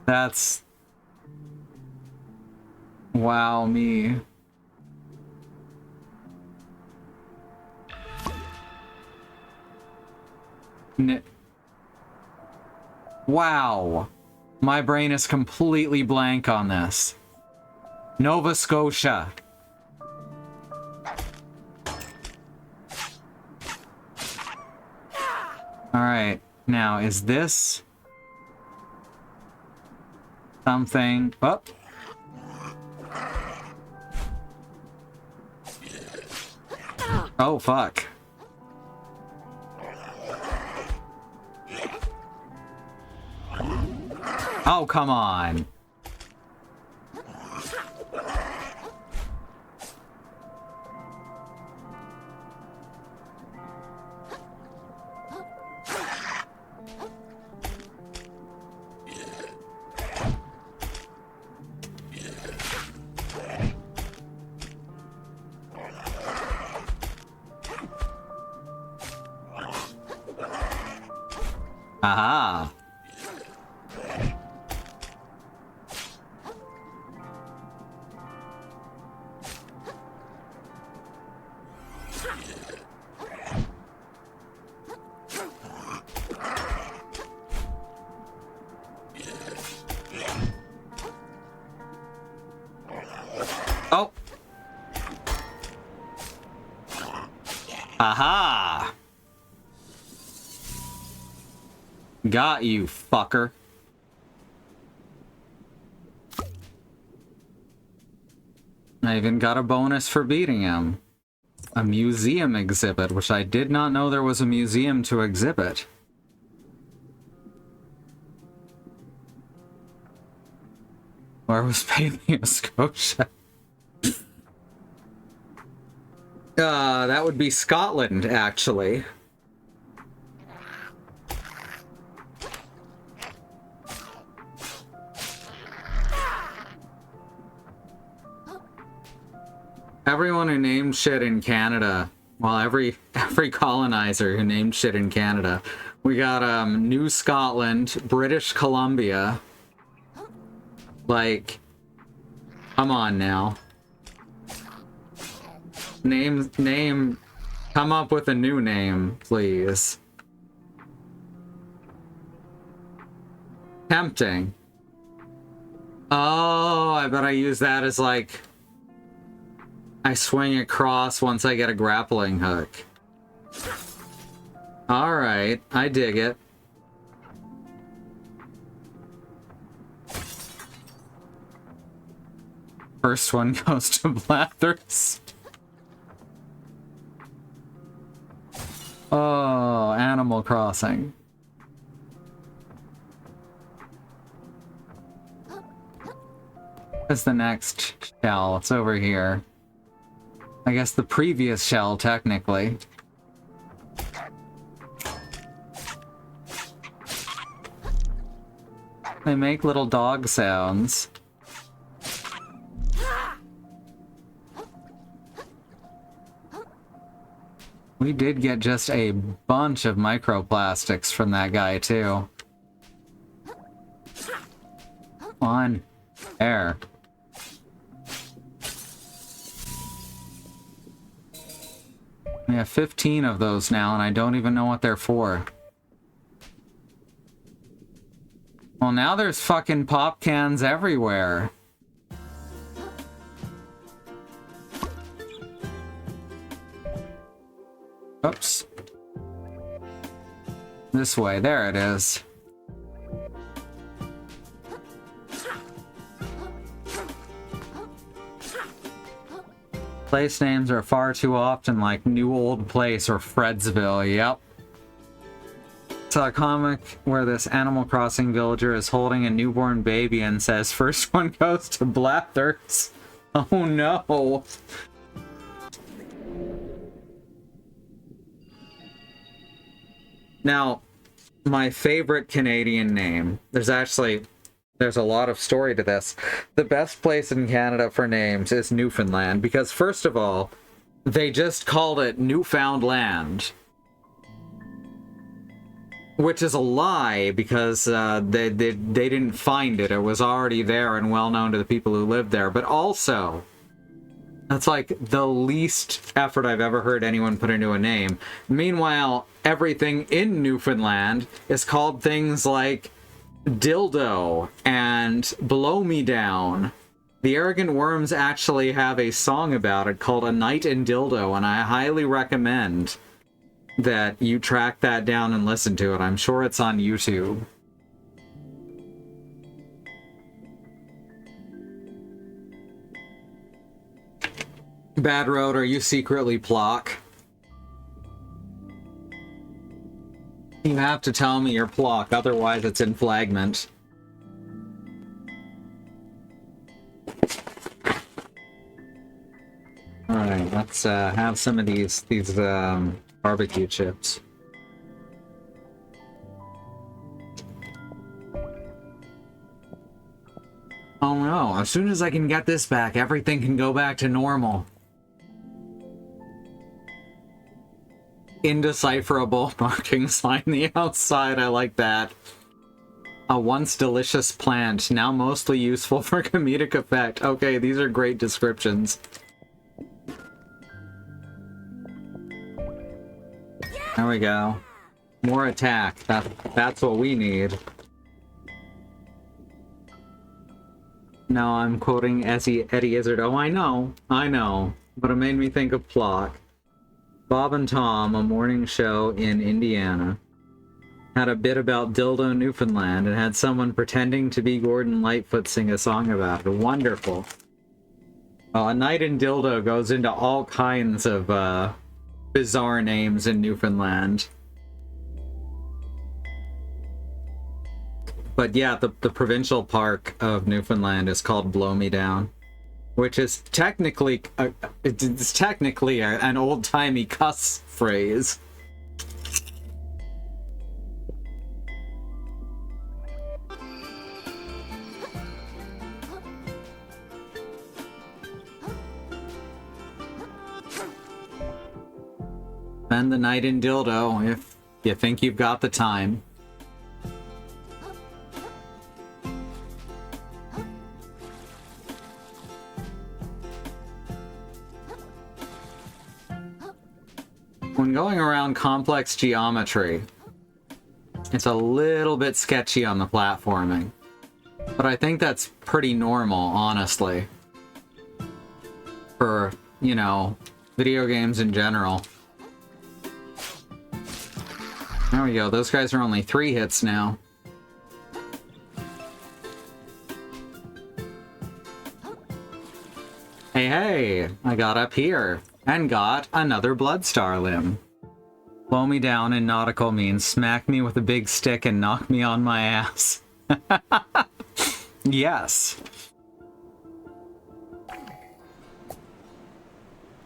That's... Wow, me. Wow. My brain is completely blank on this. Nova Scotia. Alright, now is this something... Oh. Oh, fuck. Oh, come on. Aha. Oh. Aha. Got you, fucker. I even got a bonus for beating him. A museum exhibit, which I did not know there was a museum to exhibit. Where was Paleoscotia? That would be Scotland, actually. Everyone who named shit in Canada, well, every colonizer who named shit in Canada. We got New Scotland, British Columbia. Like, come on now. Name, come up with a new name, please. Tempting. Oh, I bet I use that as like... I swing across once I get a grappling hook. Alright, I dig it. First one goes to Blathers. Oh, Animal Crossing. What's the next shell? It's over here. I guess the previous shell, technically. They make little dog sounds. We did get just a bunch of microplastics from that guy, too. on. There. We have 15 of those now, and I don't even know what they're for. Well, now there's fucking pop cans everywhere. Oops. This way. There it is. Place names are far too often like New Old Place or Fredsville. Yep. Saw a comic where this Animal Crossing villager is holding a newborn baby and says, "First one goes to Blathers." Oh no. Now, my favorite Canadian name. There's a lot of story to this. The best place in Canada for names is Newfoundland, because first of all, they just called it Newfoundland. Which is a lie, because they didn't find it. It was already there and well known to the people who lived there. But also, that's like the least effort I've ever heard anyone put into a name. Meanwhile, everything in Newfoundland is called things like Dildo and Blow Me Down. The Arrogant Worms actually have a song about it called A Night in Dildo, and I highly recommend that you track that down and listen to it. I'm sure it's on YouTube. Bad Road, are you secretly Plock? You have to tell me you're Plock, otherwise it's in Flagment. Alright, let's have some of these barbecue chips. Oh no, as soon as I can get this back, everything can go back to normal. Indecipherable markings line the outside, I like that. A once delicious plant, now mostly useful for comedic effect. Okay, these are great descriptions. There we go. More attack. That's what we need. No, I'm quoting Eddie Izzard. Oh, I know. But it made me think of Plock. Bob and Tom, a morning show in Indiana, had a bit about Dildo, Newfoundland, and had someone pretending to be Gordon Lightfoot sing a song about it. Wonderful. Well, A Night in Dildo goes into all kinds of bizarre names in Newfoundland. But yeah, the provincial park of Newfoundland is called Blow Me Down, which is technically an old-timey cuss phrase. Spend the night in Dildo if you think you've got the time. When going around complex geometry, it's a little bit sketchy on the platforming. But I think that's pretty normal, honestly. For, you know, video games in general. There we go, those guys are only 3 hits now. Hey, I got up here. And got another Bloodstar limb. Blow me down in nautical means smack me with a big stick and knock me on my ass. Yes.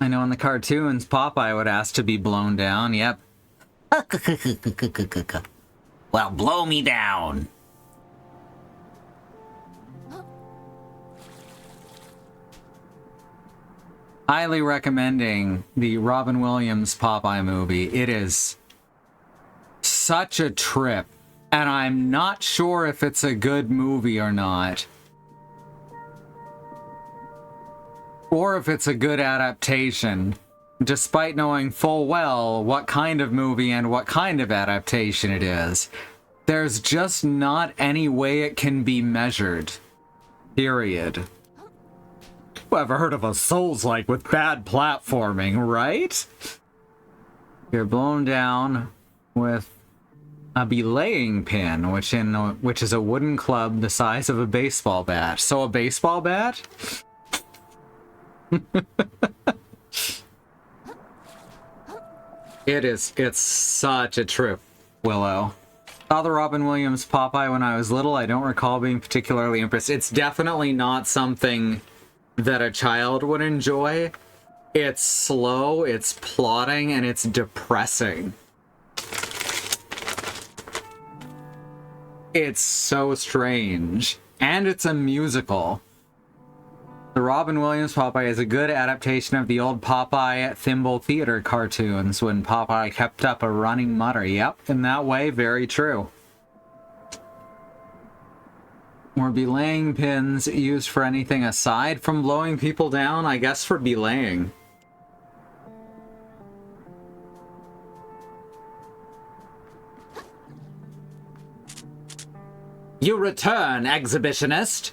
I know in the cartoons, Popeye would ask to be blown down, yep. Well, blow me down. Highly recommending the Robin Williams Popeye movie. It is such a trip, and I'm not sure if it's a good movie or not. or if it's a good adaptation, despite knowing full well what kind of movie and what kind of adaptation it is. There's just not any way it can be measured. Period. Who ever heard of a Souls-like with bad platforming, right? You're blown down with a belaying pin, which is a wooden club the size of a baseball bat. So a baseball bat? It's such a trip, Willow. Saw the Robin Williams Popeye when I was little. I don't recall being particularly impressed. It's definitely not something that a child would enjoy. It's slow, it's plotting, and it's depressing. It's so strange. And it's a musical. The Robin Williams Popeye is a good adaptation of the old Popeye Thimble Theater cartoons when Popeye kept up a running mutter. Yep, in that way, very true. Were belaying pins used for anything aside from blowing people down? I guess for belaying. You return, exhibitionist.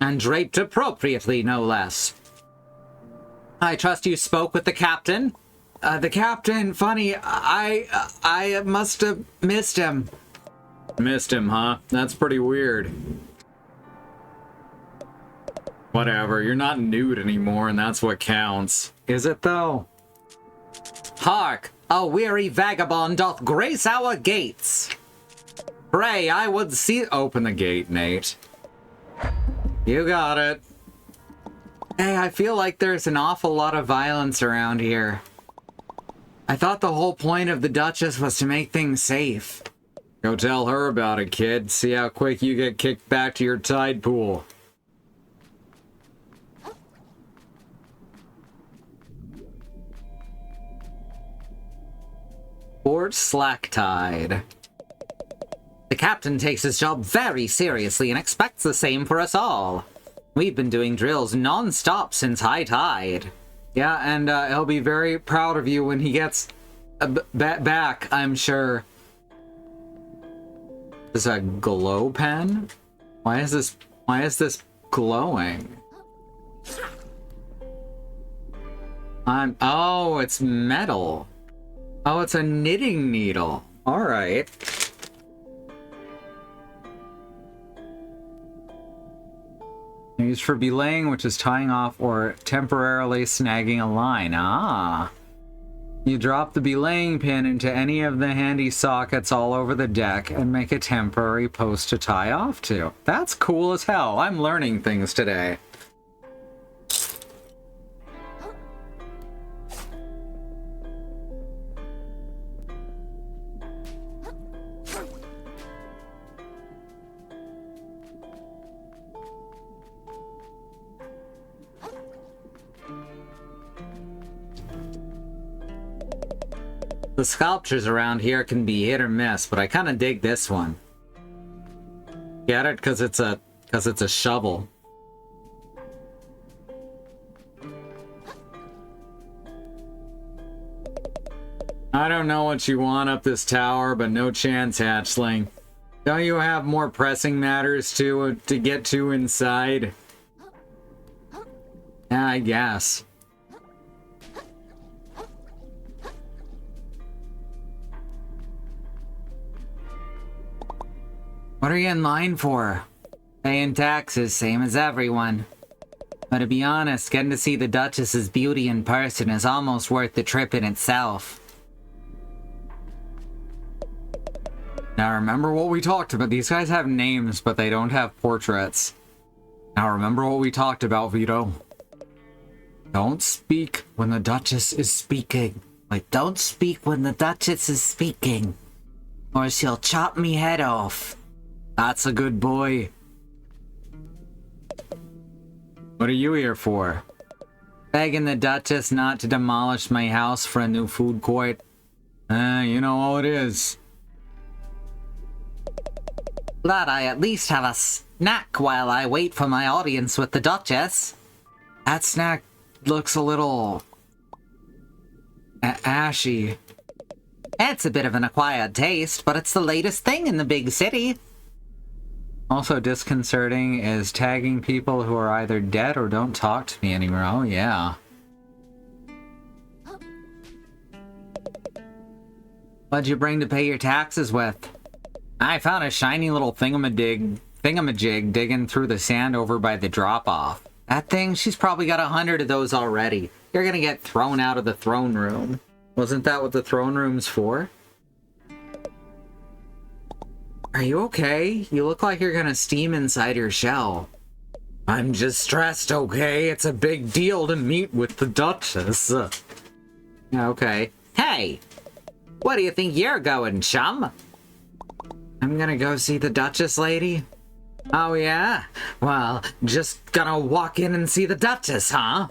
And draped appropriately, no less. I trust you spoke with the captain? The captain, funny, I must have missed him. Missed him, huh? That's pretty weird. Whatever, you're not nude anymore, and that's what counts. Is it, though? Hark! A weary vagabond doth grace our gates. Pray, I would see... Open the gate, Nate. You got it. Hey, I feel like there's an awful lot of violence around here. I thought the whole point of the Duchess was to make things safe. Go tell her about it, kid. See how quick you get kicked back to your tide pool. Fort Slacktide. The captain takes his job very seriously and expects the same for us all. We've been doing drills non-stop since high tide. Yeah, and he'll be very proud of you when he gets back, I'm sure. Is that a glow pen? Why is this glowing? Oh, it's metal. Oh, it's a knitting needle. All right. Used for belaying, which is tying off or temporarily snagging a line. Ah. You drop the belaying pin into any of the handy sockets all over the deck and make a temporary post to tie off to. That's cool as hell. I'm learning things today. The sculptures around here can be hit or miss, but I kind of dig this one. Get it? Because it's a shovel. I don't know what you want up this tower, but no chance, hatchling. Don't you have more pressing matters to get to inside? Yeah, I guess. What are you in line for? Paying taxes, same as everyone. But to be honest, getting to see the Duchess's beauty in person is almost worth the trip in itself. Now remember what we talked about. These guys have names, but they don't have portraits. Now remember what we talked about, Vito. Don't speak when the Duchess is speaking. Like, don't speak when the Duchess is speaking, or she'll chop me head off. That's a good boy. What are you here for? Begging the Duchess not to demolish my house for a new food court. You know how it is. Glad I at least have a snack while I wait for my audience with the Duchess. That snack looks a little ashy. It's a bit of an acquired taste, but it's the latest thing in the big city. Also disconcerting is tagging people who are either dead or don't talk to me anymore. Oh, yeah. What'd you bring to pay your taxes with? I found a shiny little thingamajig digging through the sand over by the drop-off. That thing, she's probably got 100 of those already. You're gonna get thrown out of the throne room. Wasn't that what the throne room's for? Are you okay? You look like you're gonna steam inside your shell. I'm just stressed, okay? It's a big deal to meet with the Duchess. Yeah, okay. Hey! Where do you think you're going, chum? I'm gonna go see the Duchess lady. Oh yeah? Well, just gonna walk in and see the Duchess, huh?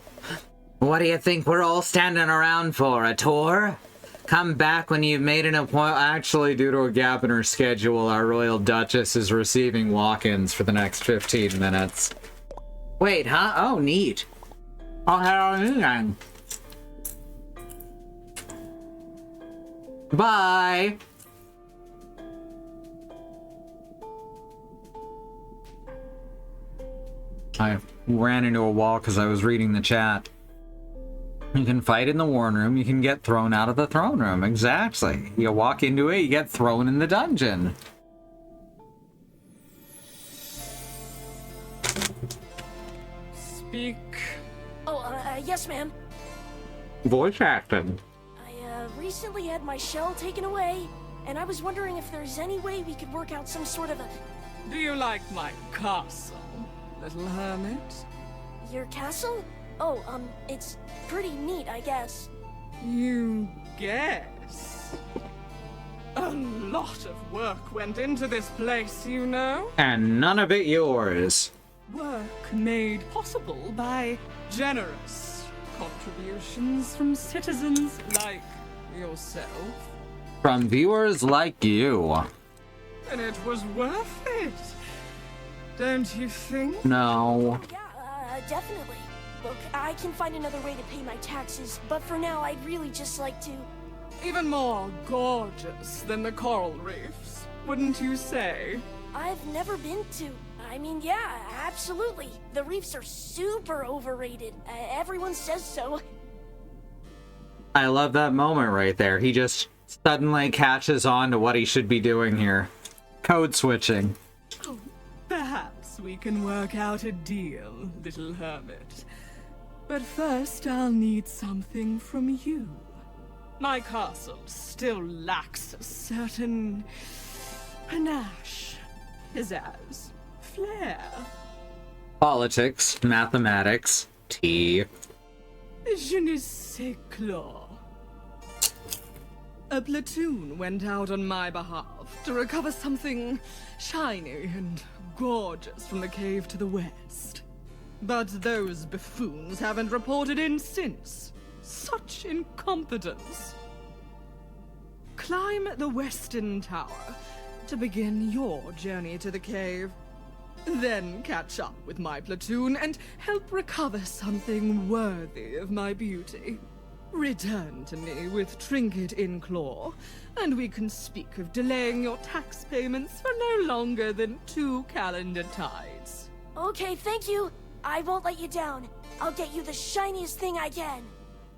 What do you think we're all standing around for, a tour? Come back when you've made an appointment. Actually, due to a gap in her schedule, our Royal Duchess is receiving walk-ins for the next 15 minutes. Wait, huh? Oh, neat. Oh, hell yeah. Bye! I ran into a wall because I was reading the chat. You can fight in the Warren Room, you can get thrown out of the throne room. Exactly. You walk into it, you get thrown in the dungeon. Speak. Oh, yes, ma'am. Voice acting. I recently had my shell taken away, and I was wondering if there's any way we could work out some sort of a... Do you like my castle, little hermit? Your castle? Oh, it's pretty neat, I guess. You guess? A lot of work went into this place, you know? And none of it yours. Work made possible by generous contributions from citizens like yourself. From viewers like you. And it was worth it. Don't you think? No. Yeah, definitely. Look, I can find another way to pay my taxes, but for now, I'd really just like to... Even more gorgeous than the coral reefs, wouldn't you say? I've never been to... I mean, yeah, absolutely. The reefs are super overrated. Everyone says so. I love that moment right there. He just suddenly catches on to what he should be doing here. Code switching. Perhaps we can work out a deal, little hermit. But first, I'll need something from you. My castle still lacks a certain panache, pizzazz, flair. Politics, mathematics, tea. Je ne sais quoi. A platoon went out on my behalf to recover something shiny and gorgeous from the cave to the west. But those buffoons haven't reported in since. Such incompetence. Climb the western tower to begin your journey to the cave. Then catch up with my platoon and help recover something worthy of my beauty. Return to me with trinket in claw, and we can speak of delaying your tax payments for no longer than 2 calendar tides. Okay, thank you. I won't let you down. I'll get you the shiniest thing I can.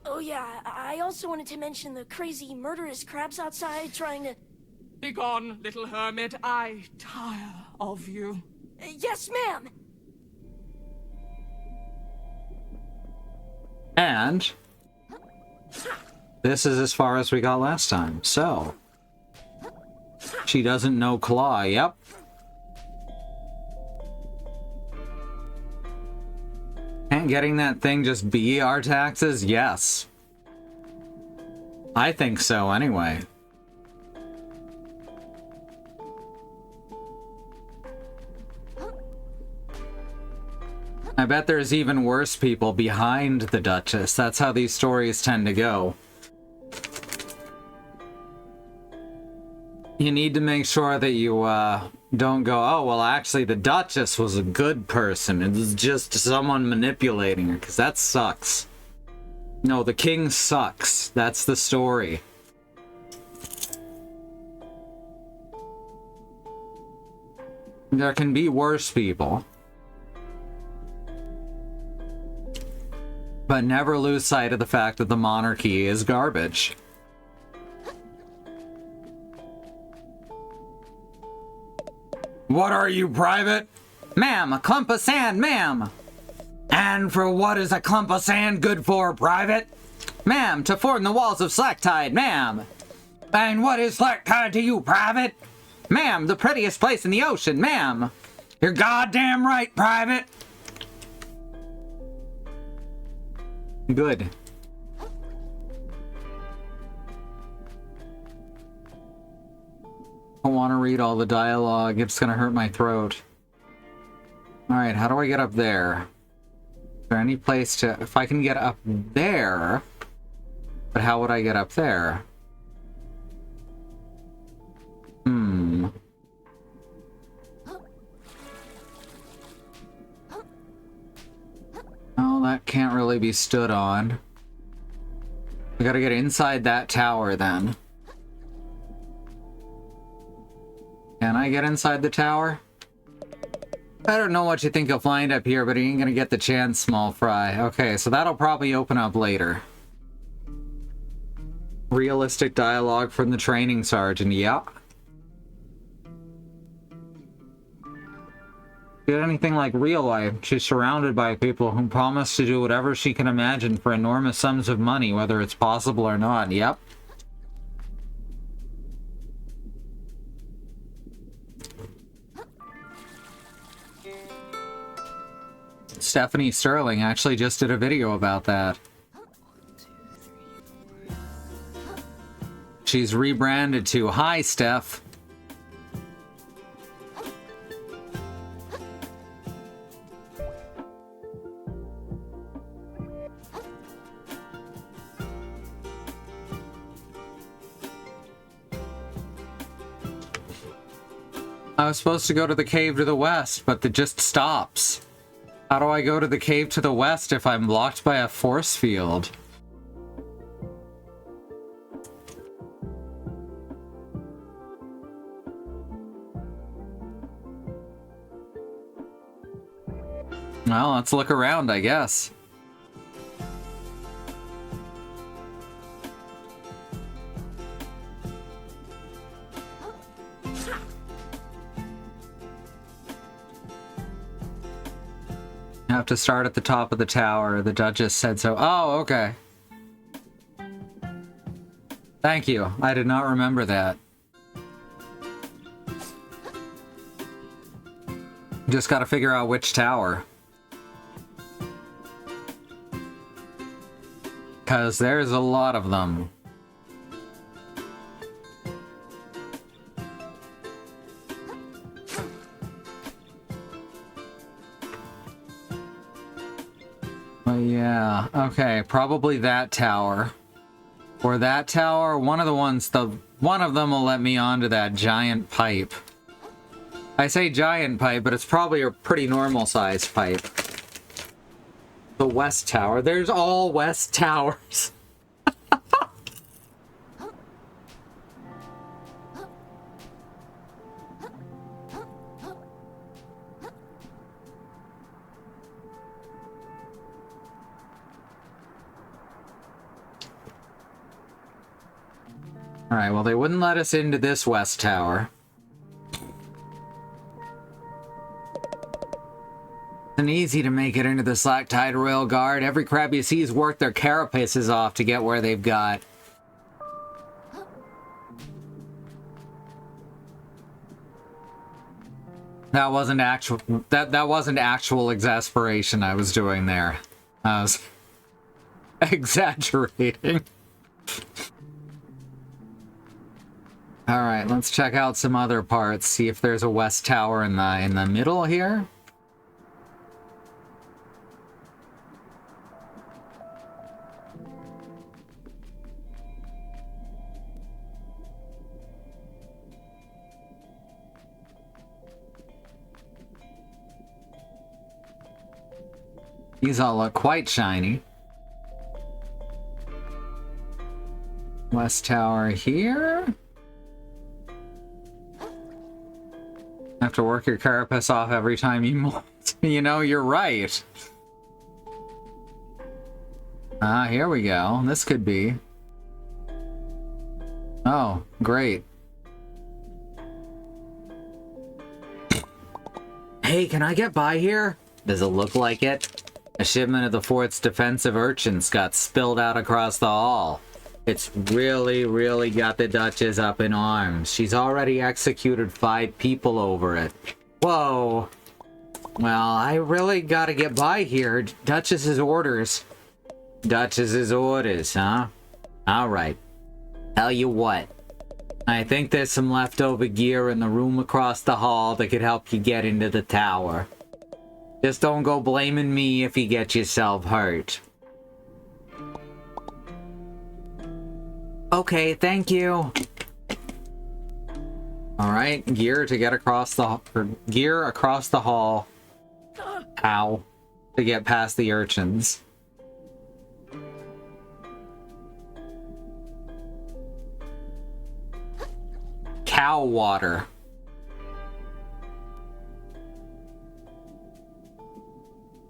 Oh yeah, I also wanted to mention the crazy murderous crabs outside trying to... Begone, little hermit. I tire of you. Yes, ma'am! And this is as far as we got last time. So she doesn't know Claw. Yep. Can't getting that thing just be our taxes? Yes. I think so anyway. I bet there's even worse people behind the Duchess. That's how these stories tend to go. You need to make sure that you don't go, oh, well, actually, the Duchess was a good person. It was just someone manipulating her, because that sucks. No, the king sucks. That's the story. There can be worse people. But never lose sight of the fact that the monarchy is garbage. What are you, Private? Ma'am, a clump of sand, ma'am! And for what is a clump of sand good for, Private? Ma'am, to form the walls of Slacktide, ma'am! And what is Slacktide to you, Private? Ma'am, the prettiest place in the ocean, ma'am! You're goddamn right, Private! Good. I want to read all the dialogue. It's gonna hurt my throat. Alright, how do I get up there? Is there any place to... If I can get up there... But how would I get up there? Oh, that can't really be stood on. We gotta get inside that tower, then. Can I get inside the tower? I don't know what you think you'll find up here, but you ain't gonna get the chance, small fry. Okay, so that'll probably open up later. Realistic dialogue from the training sergeant, yeah. Get anything like real life, she's surrounded by people who promise to do whatever she can imagine for enormous sums of money, whether it's possible or not, yep. Stephanie Sterling actually just did a video about that. She's rebranded to Hi, Steph. I was supposed to go to the cave to the west, but it just stops. How do I go to the cave to the west if I'm blocked by a force field? Well, let's look around, I guess. Have to start at the top of the tower. The Duchess said so. Oh, okay. Thank you. I did not remember that. Just gotta figure out which tower. Because there's a lot of them. Yeah, okay, probably that tower. Or that tower, one of them will let me onto that giant pipe. I say giant pipe, but it's probably a pretty normal sized pipe. The west tower. There's all west towers. Alright, well, they wouldn't let us into this west tower. It's easy to make it into the Slacktide Royal Guard. Every crab you see's worked their carapaces off to get where they've got. That wasn't actual. That wasn't actual exasperation I was doing there. I was exaggerating. All right, let's check out some other parts. See if there's a west tower in the middle here. These all look quite shiny. West Tower here. Have to work your carapace off every time you molt. You know, you're right. Ah, here we go. This could be. Oh, great. Hey, can I get by here? Does it look like it? A shipment of the fort's defensive urchins got spilled out across the hall. It's really got the Duchess up in arms. She's already executed 5 people over it. Whoa. Well, I really gotta get by here. Duchess's orders. Duchess's orders, huh? Alright. Tell you what. I think there's some leftover gear in the room across the hall that could help you get into the tower. Just don't go blaming me if you get yourself hurt. Okay, thank you. Alright, gear to get across the... gear across the hall. Ow. To get past the urchins. Cow water.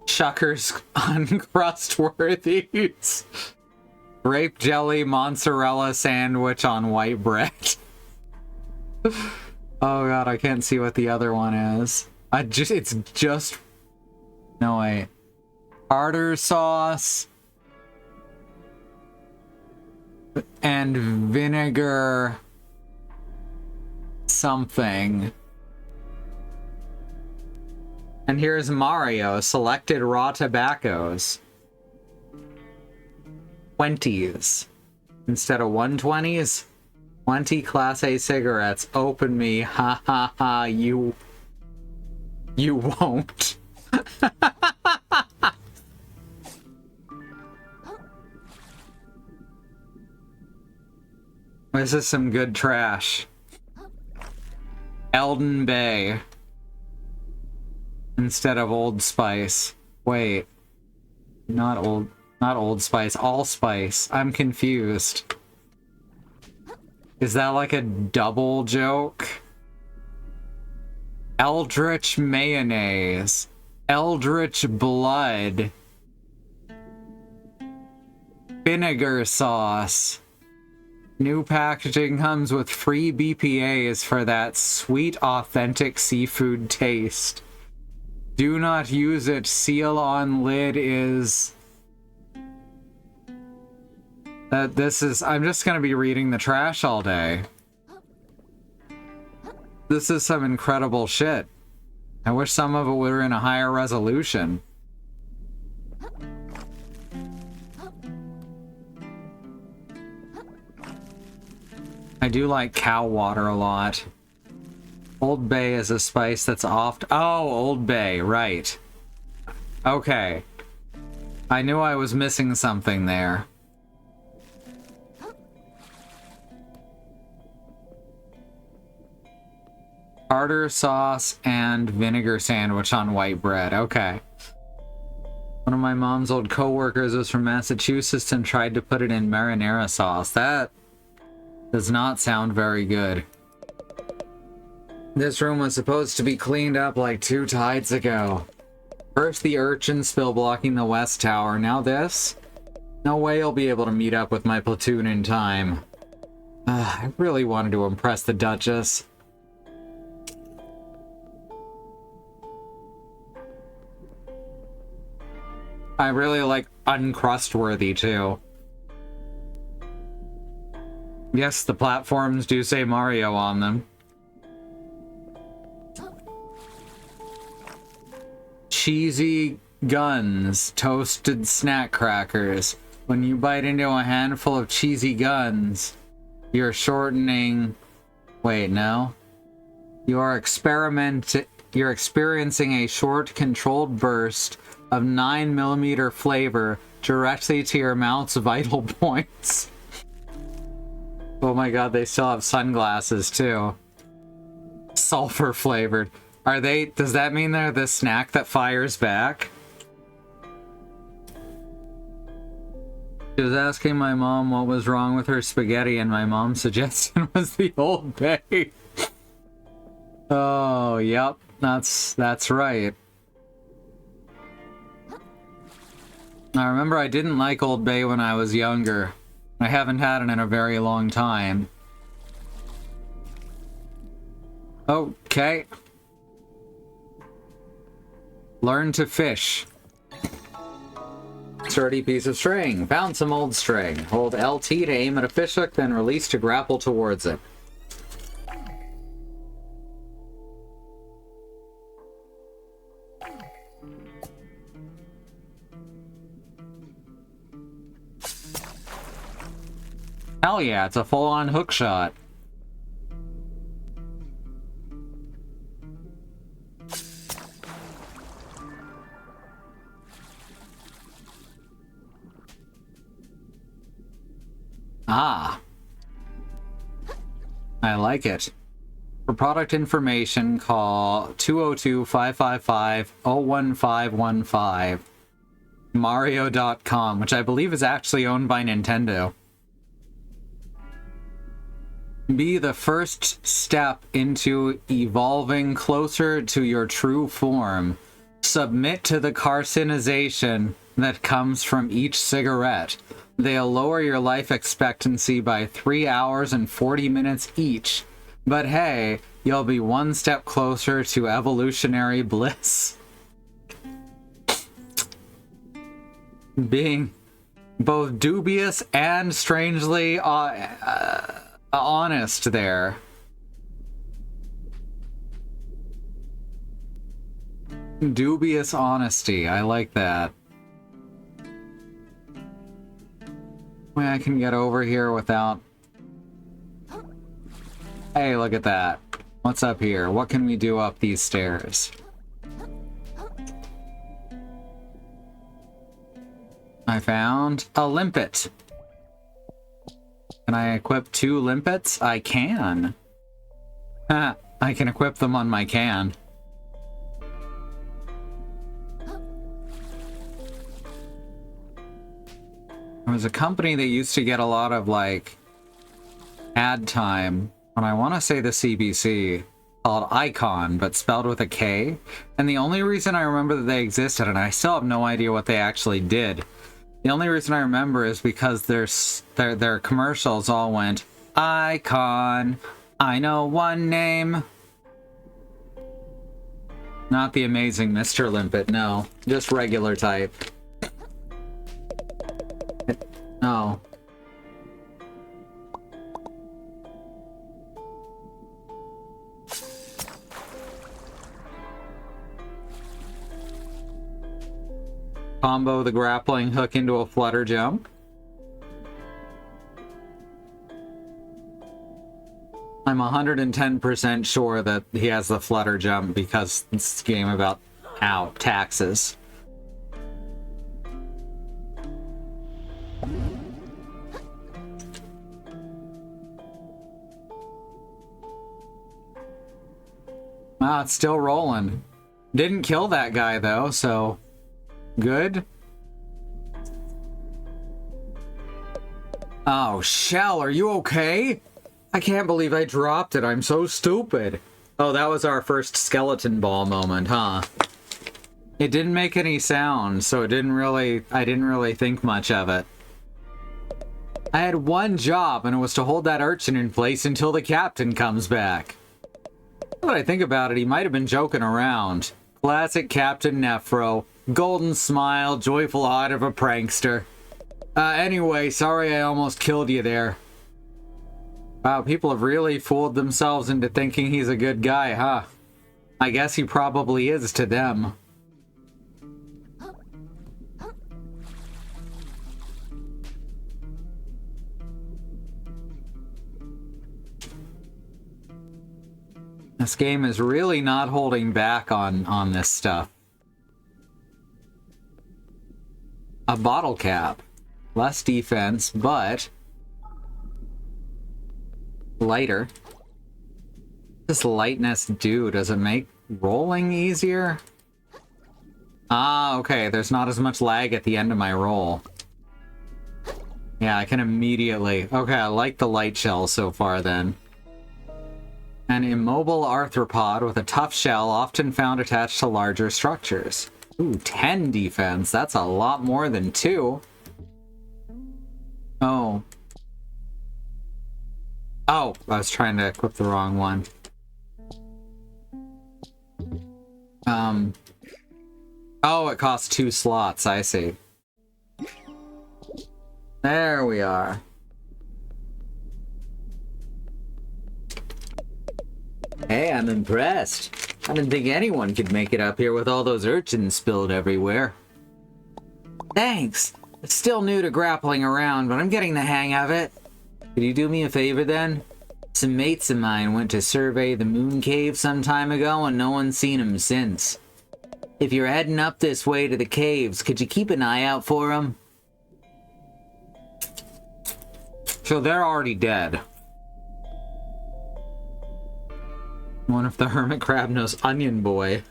Shucker's uncrustworthies. Grape jelly mozzarella sandwich on white bread. Oh god, I can't see what the other one is. It's just... No, wait. Tartar sauce. And vinegar... something. And here's Mario, selected raw tobaccos. 20s. Instead of 120s? 20 Class A cigarettes. Open me. Ha ha ha. You won't. This is some good trash. Elden Bay. Instead of Old Spice. Wait. Not Old Spice. Allspice. I'm confused. Is that like a double joke? Eldritch Mayonnaise. Eldritch Blood. Vinegar sauce. New packaging comes with free BPAs for that sweet, authentic seafood taste. Do not use it. Seal on lid is... This is... I'm just gonna be reading the trash all day. This is some incredible shit. I wish some of it were in a higher resolution. I do like cow water a lot. Old Bay is a spice that's oft... Oh, Old Bay, right. Okay. I knew I was missing something there. Tartar sauce and vinegar sandwich on white bread. Okay. One of my mom's old co-workers was from Massachusetts and tried to put it in marinara sauce. That does not sound very good. This room was supposed to be cleaned up like 2 tides ago. First the urchin spill blocking the west tower, now this? No way I'll be able to meet up with my platoon in time. I really wanted to impress the Duchess. I really like uncrustworthy too. Yes, the platforms do say Mario on them. Cheesy guns, toasted snack crackers. When you bite into a handful of cheesy guns, you're shortening... Wait, no? You're experiencing a short, controlled burst of 9mm flavor directly to your mouth's vital points. Oh my god, they still have sunglasses too. Sulfur flavored. Are they... Does that mean they're the snack that fires back? She was asking my mom what was wrong with her spaghetti, and my mom's suggestion was the Old Bay. Oh, yep, that's right. I remember I didn't like Old Bay when I was younger. I haven't had it in a very long time. Okay. Learn to fish. Sturdy piece of string. Found some old string. Hold LT to aim at a fish hook, then release to grapple towards it. Hell yeah, it's a full-on hook shot. Ah. I like it. For product information, call 202-555-01515 Mario.com, which I believe is actually owned by Nintendo. Be the first step into evolving closer to your true form. Submit to the carcinization that comes from each cigarette. They'll lower your life expectancy by 3 hours and 40 minutes each. But hey, you'll be one step closer to evolutionary bliss. Being both dubious and strangely honest there. Dubious honesty. I like that. Way I can get over here without... Hey, look at that. What's up here? What can we do up these stairs? I found a limpet. Can I equip 2 limpets? I can. I can equip them on my can. There was a company that used to get a lot of, like, ad time, and I want to say the CBC, called Icon, but spelled with a K. And the only reason I remember that they existed, and I still have no idea what they actually did, the only reason I remember is because their commercials all went, Icon, I know one name. Not the amazing Mr. Limpet, no. Just regular type. No. Combo the grappling hook into a flutter jump. I'm 110% sure that he has the flutter jump because it's a game about taxes. Ah, it's still rolling. Didn't kill that guy though, so good. Oh, Shell, are you okay? I can't believe I dropped it. I'm so stupid. Oh, that was our first skeleton ball moment, huh? It didn't make any sound, so I didn't really think much of it. I had one job, and it was to hold that urchin in place until the captain comes back. Now that I think about it, he might have been joking around. Classic Captain Nephro. Golden smile, joyful heart of a prankster. Anyway, sorry I almost killed you there. Wow, people have really fooled themselves into thinking he's a good guy, huh? I guess he probably is to them. This game is really not holding back on this stuff. A bottle cap. Less defense, but lighter. This lightness do? Does it make rolling easier? Ah, okay. There's not as much lag at the end of my roll. Yeah, I can immediately... Okay, I like the light shell so far then. An immobile arthropod with a tough shell often found attached to larger structures. Ooh, 10 defense. That's a lot more than 2. Oh. Oh, I was trying to equip the wrong one. Oh, it costs 2 slots, I see. There we are. Hey, I'm impressed. I didn't think anyone could make it up here with all those urchins spilled everywhere. Thanks. It's still new to grappling around, but I'm getting the hang of it. Could you do me a favor then? Some mates of mine went to survey the moon cave some time ago and no one's seen them since. If you're heading up this way to the caves, could you keep an eye out for them? So they're already dead. I wonder if the hermit crab knows Onion Boy.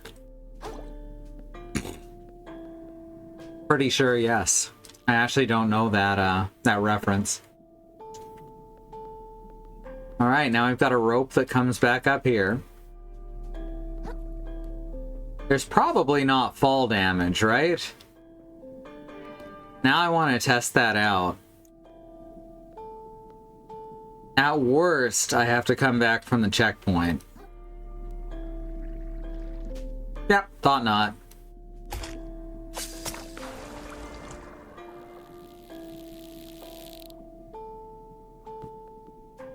Pretty sure yes. I actually don't know that that reference. Alright, now I've got a rope that comes back up here. There's probably not fall damage, right? Now I want to test that out. At worst, I have to come back from the checkpoint. Yep, thought not.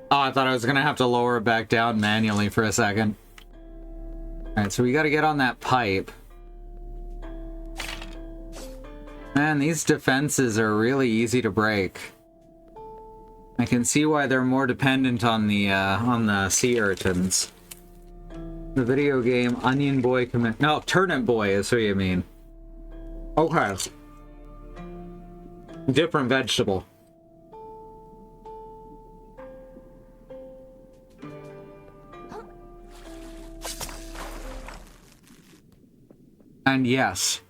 Oh, I thought I was gonna have to lower it back down manually for a second. Alright, so we gotta get on that pipe. Man, these defenses are really easy to break. I can see why they're more dependent on the sea urchins. The video game Onion Boy commit. No, Turnip Boy is what you mean. Okay. Different vegetable. And yes.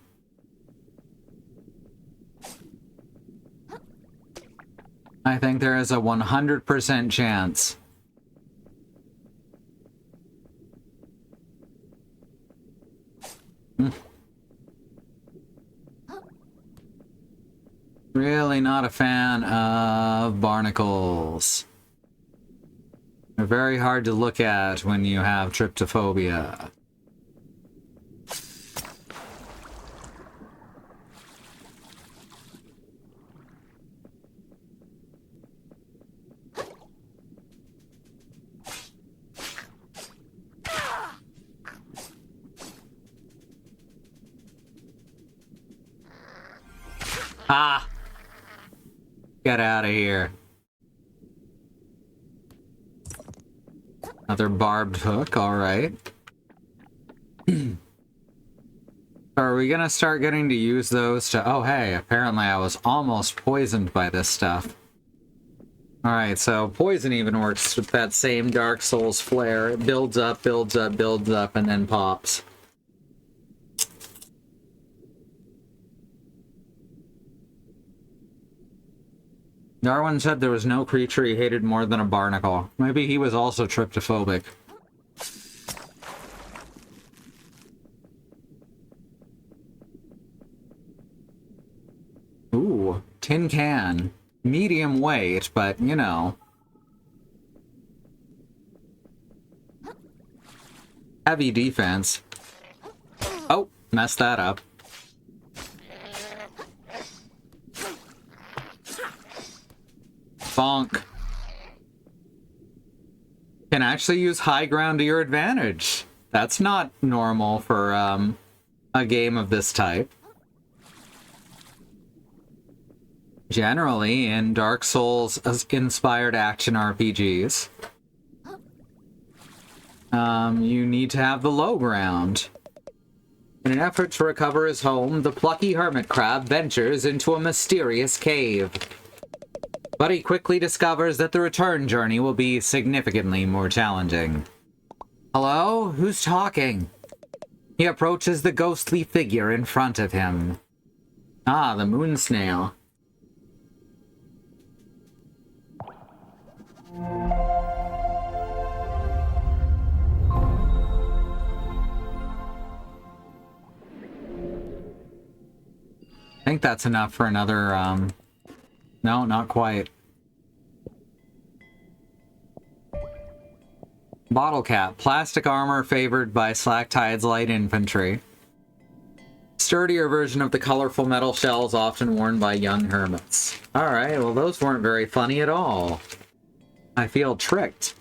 I think there is a 100% chance. Really not a fan of barnacles. They're very hard to look at when you have tryptophobia. Ah! Get out of here. Another barbed hook, alright. Are we gonna start getting to use those to... Oh, hey, apparently I was almost poisoned by this stuff. Alright, so poison even works with that same Dark Souls flare. It builds up, builds up, builds up, and then pops. Darwin said there was no creature he hated more than a barnacle. Maybe he was also tryptophobic. Ooh, tin can. Medium weight, but, you know. Heavy defense. Oh, messed that up. Bonk. Can actually use high ground to your advantage. That's not normal for a game of this type. Generally, in Dark Souls-inspired action RPGs, you need to have the low ground. In an effort to recover his home, the plucky hermit crab ventures into a mysterious cave. But he quickly discovers that the return journey will be significantly more challenging. Hello? Who's talking? He approaches the ghostly figure in front of him. Ah, the moon snail. I think that's enough for another, no, not quite. Bottle cap. Plastic armor favored by Slacktide's light infantry. Sturdier version of the colorful metal shells often worn by young hermits. Alright, well those weren't very funny at all. I feel tricked.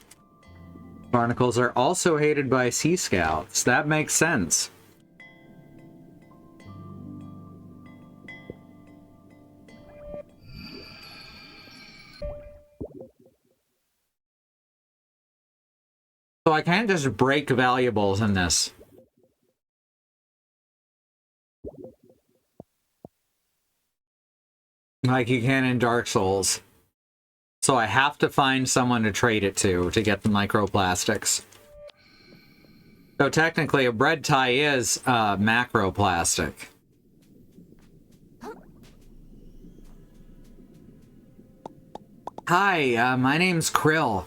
Barnacles are also hated by Sea Scouts. That makes sense. So I can't just break valuables in this. Like you can in Dark Souls. So I have to find someone to trade it to get the microplastics. So technically a bread tie is macroplastic. Hi, my name's Krill.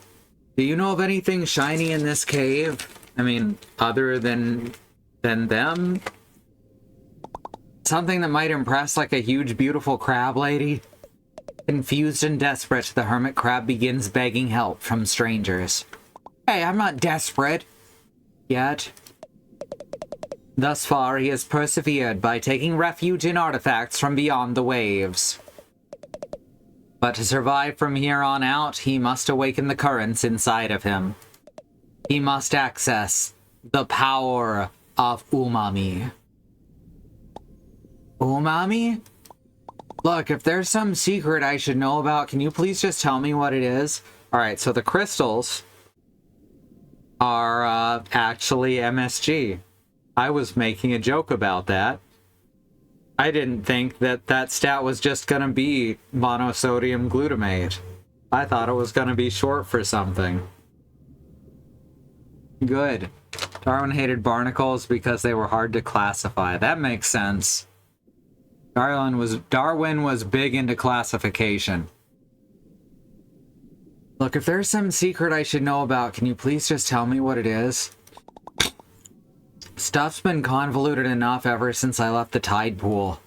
Do you know of anything shiny in this cave? I mean, other than them? Something that might impress, like a huge, beautiful crab lady? Confused and desperate, the hermit crab begins begging help from strangers. Hey, I'm not desperate. Yet. Thus far, he has persevered by taking refuge in artifacts from beyond the waves. But to survive from here on out, he must awaken the currents inside of him. He must access the power of umami. Umami? Look, if there's some secret I should know about, can you please just tell me what it is? Alright, so the crystals are actually MSG. I was making a joke about that. I didn't think that that stat was just gonna be monosodium glutamate. I thought it was gonna be short for something. Good. Darwin hated barnacles because they were hard to classify. That makes sense. Darwin was big into classification. Look, if there's some secret I should know about, can you please just tell me what it is? Stuff's been convoluted enough ever since I left the tide pool.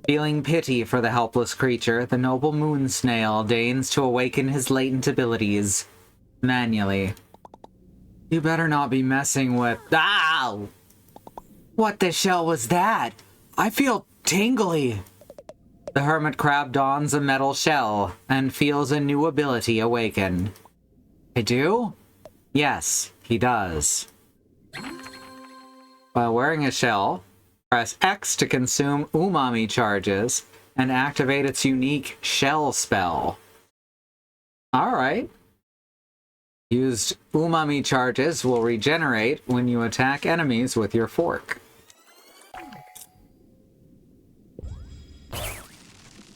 Feeling pity for the helpless creature, the noble moon snail deigns to awaken his latent abilities manually. You better not be messing with— Ow! What the shell was that? I feel tingly. The hermit crab dons a metal shell and feels a new ability awaken. I do? Yes, he does. While wearing a shell, press X to consume umami charges and activate its unique shell spell. Alright. Used umami charges will regenerate when you attack enemies with your fork.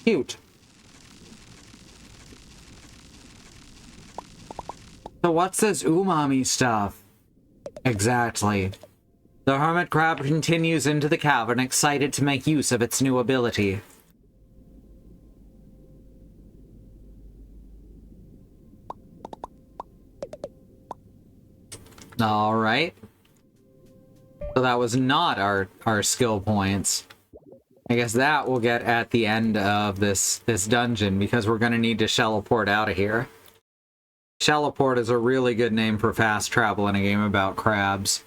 Cute. So what's this umami stuff? Exactly. The hermit crab continues into the cavern, excited to make use of its new ability. Alright. So that was not our skill points. I guess that we'll get at the end of this dungeon, because we're going to need to shelleport out of here. Shelleport is a really good name for fast travel in a game about crabs.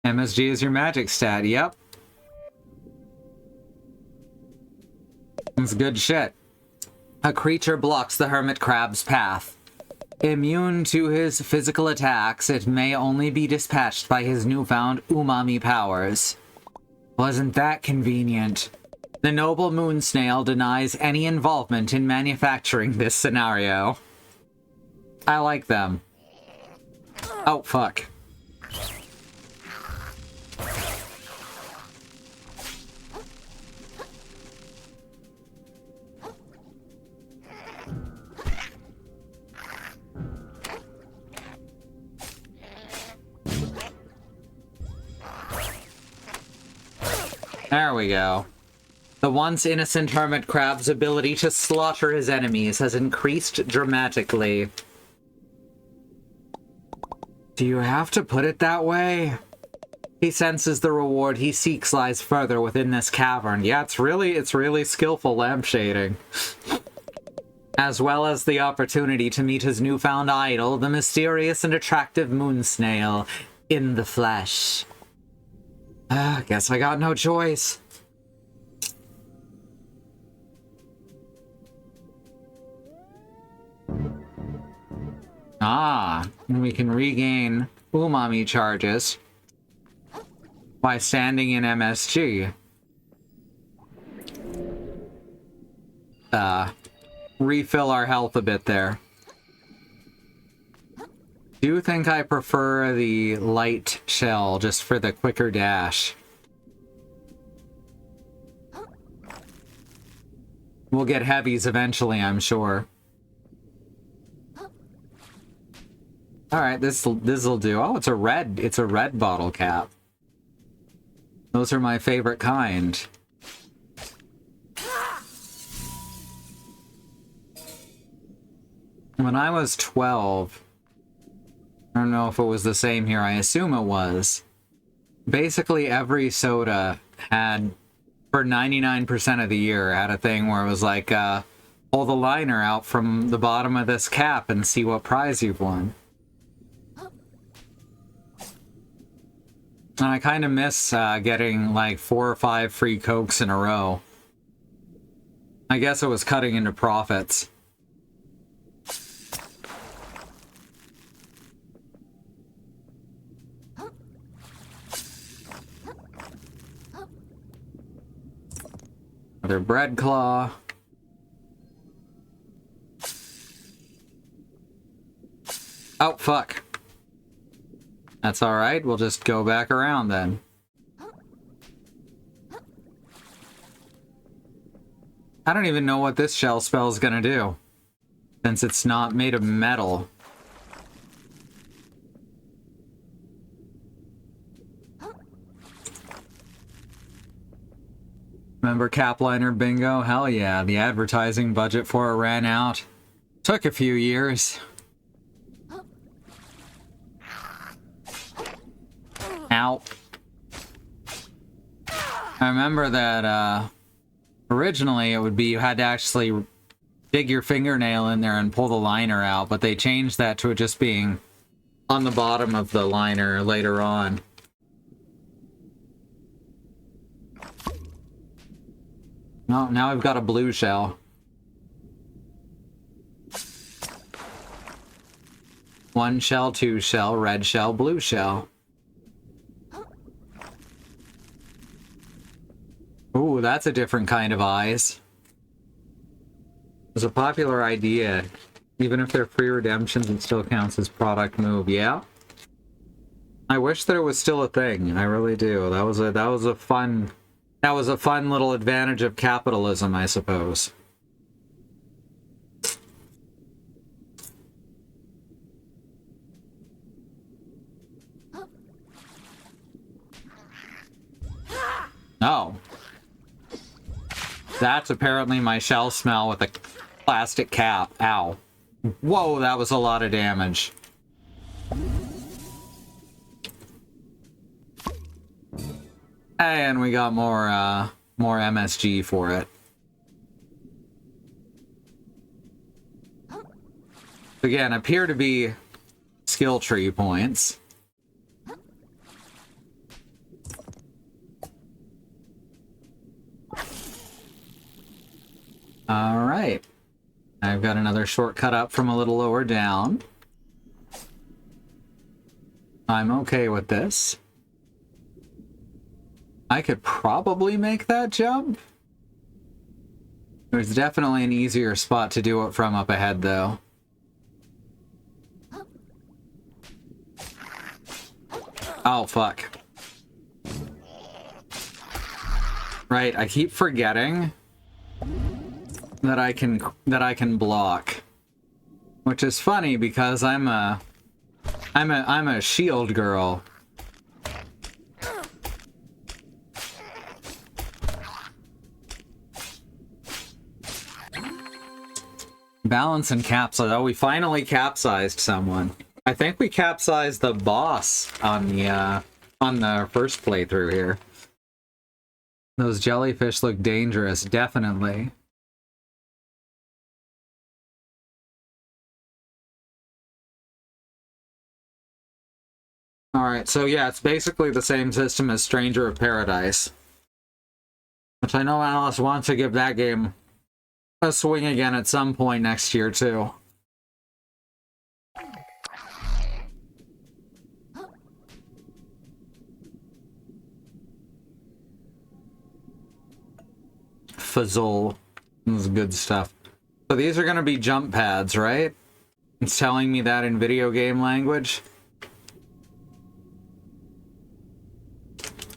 MSG is your magic stat, yep. It's good shit. A creature blocks the hermit crab's path. Immune to his physical attacks, it may only be dispatched by his newfound umami powers. Wasn't that convenient? The noble moon snail denies any involvement in manufacturing this scenario. I like them. Oh, fuck. There we go. The once innocent hermit crab's ability to slaughter his enemies has increased dramatically. Do you have to put it that way? He senses the reward he seeks lies further within this cavern. Yeah, it's really skillful lamp shading. As well as the opportunity to meet his newfound idol, the mysterious and attractive moon snail, in the flesh. Guess I got no choice. Ah, and we can regain umami charges by standing in MSG. Refill our health a bit there. Do you think I prefer the light shell just for the quicker dash? We'll get heavies eventually, I'm sure. Alright, this'll do. Oh, it's a red bottle cap. Those are my favorite kind. When I was 12, I don't know if it was the same here, I assume it was. Basically every soda had, for 99% of the year, had a thing where it was like, pull the liner out from the bottom of this cap and see what prize you've won. And I kind of miss getting like 4 or 5 free Cokes in a row. I guess it was cutting into profits. Another bread claw. Oh, fuck. That's alright, we'll just go back around then. I don't even know what this shell spell is gonna do, since it's not made of metal. Remember Capliner Bingo? Hell yeah, the advertising budget for it ran out. Took a few years. Ow. I remember that, originally it would be you had to actually dig your fingernail in there and pull the liner out, but they changed that to it just being on the bottom of the liner later on. Oh, now we've got a blue shell. One shell, two shell, red shell, blue shell. Ooh, that's a different kind of eyes. It's a popular idea. Even if they're free redemptions, it still counts as product move, yeah? I wish that it was still a thing. I really do. That was a fun little advantage of capitalism, I suppose. Oh. That's apparently my shell smell with a plastic cap. Ow. Whoa, that was a lot of damage. And we got more MSG for it. Again, appear to be skill tree points. Alright. I've got another shortcut up from a little lower down. I'm okay with this. I could probably make that jump. There's definitely an easier spot to do it from up ahead, though. Oh, fuck. Right, I keep forgetting that I can block, which is funny because I'm a shield girl. Balance and capsize. Oh, we finally capsized someone. I think we capsized the boss on the first playthrough here. Those jellyfish look dangerous, definitely. Alright, so yeah, it's basically the same system as Stranger of Paradise. Which I know Alice wants to give that game a swing again at some point next year, too. Fizzle. This is good stuff. So these are going to be jump pads, right? It's telling me that in video game language.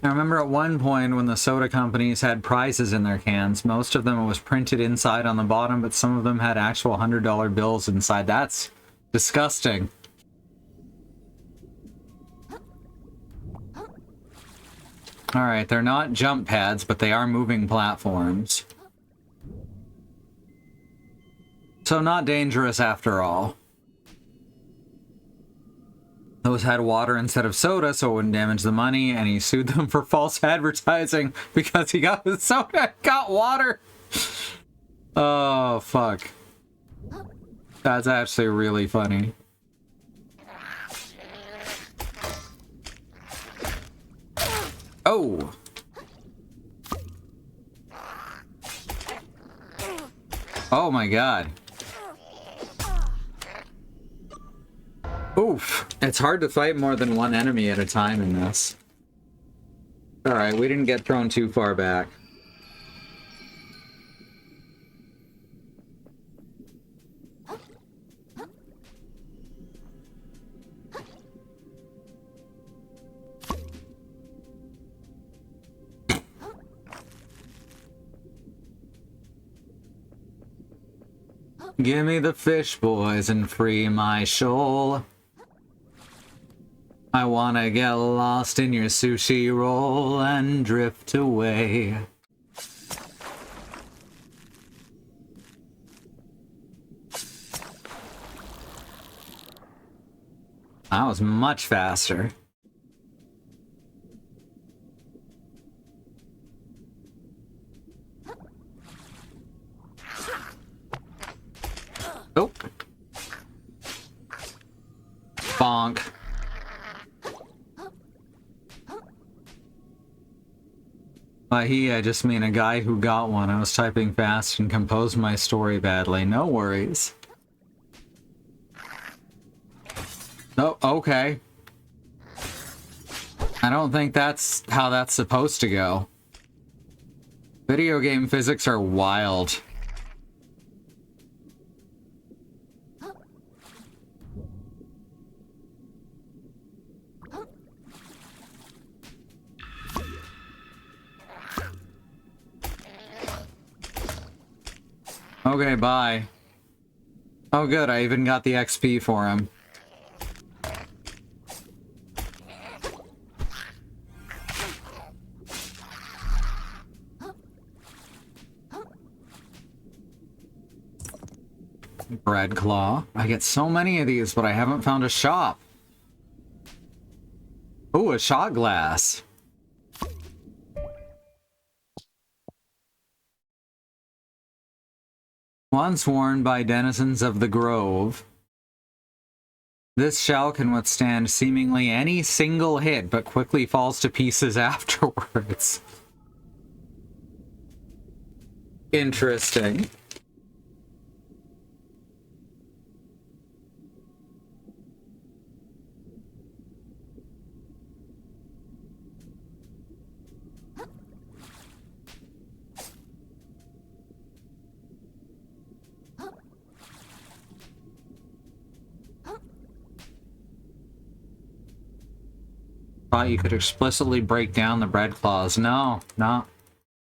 I remember at one point when the soda companies had prizes in their cans, most of them was printed inside on the bottom, but some of them had actual $100 bills inside. That's disgusting. Alright, they're not jump pads, but they are moving platforms. So not dangerous after all. Those had water instead of soda, so it wouldn't damage the money, and he sued them for false advertising because he got the soda, got water. Oh, fuck. That's actually really funny. Oh! Oh my god. Oof. It's hard to fight more than one enemy at a time in this. Alright, we didn't get thrown too far back. Give me the fish, boys, and free my shoal. I wanna get lost in your sushi roll and drift away. That was much faster. Oh. Bonk. By he, I just mean a guy who got one. I was typing fast and composed my story badly. No worries. Oh, okay. I don't think that's how that's supposed to go. Video game physics are wild. Okay, bye. Oh good, I even got the XP for him. Bread claw. I get so many of these, but I haven't found a shop. Ooh, a shot glass. Once worn by denizens of the Grove, this shell can withstand seemingly any single hit, but quickly falls to pieces afterwards. Interesting. Thought you could explicitly break down the bread claws. No,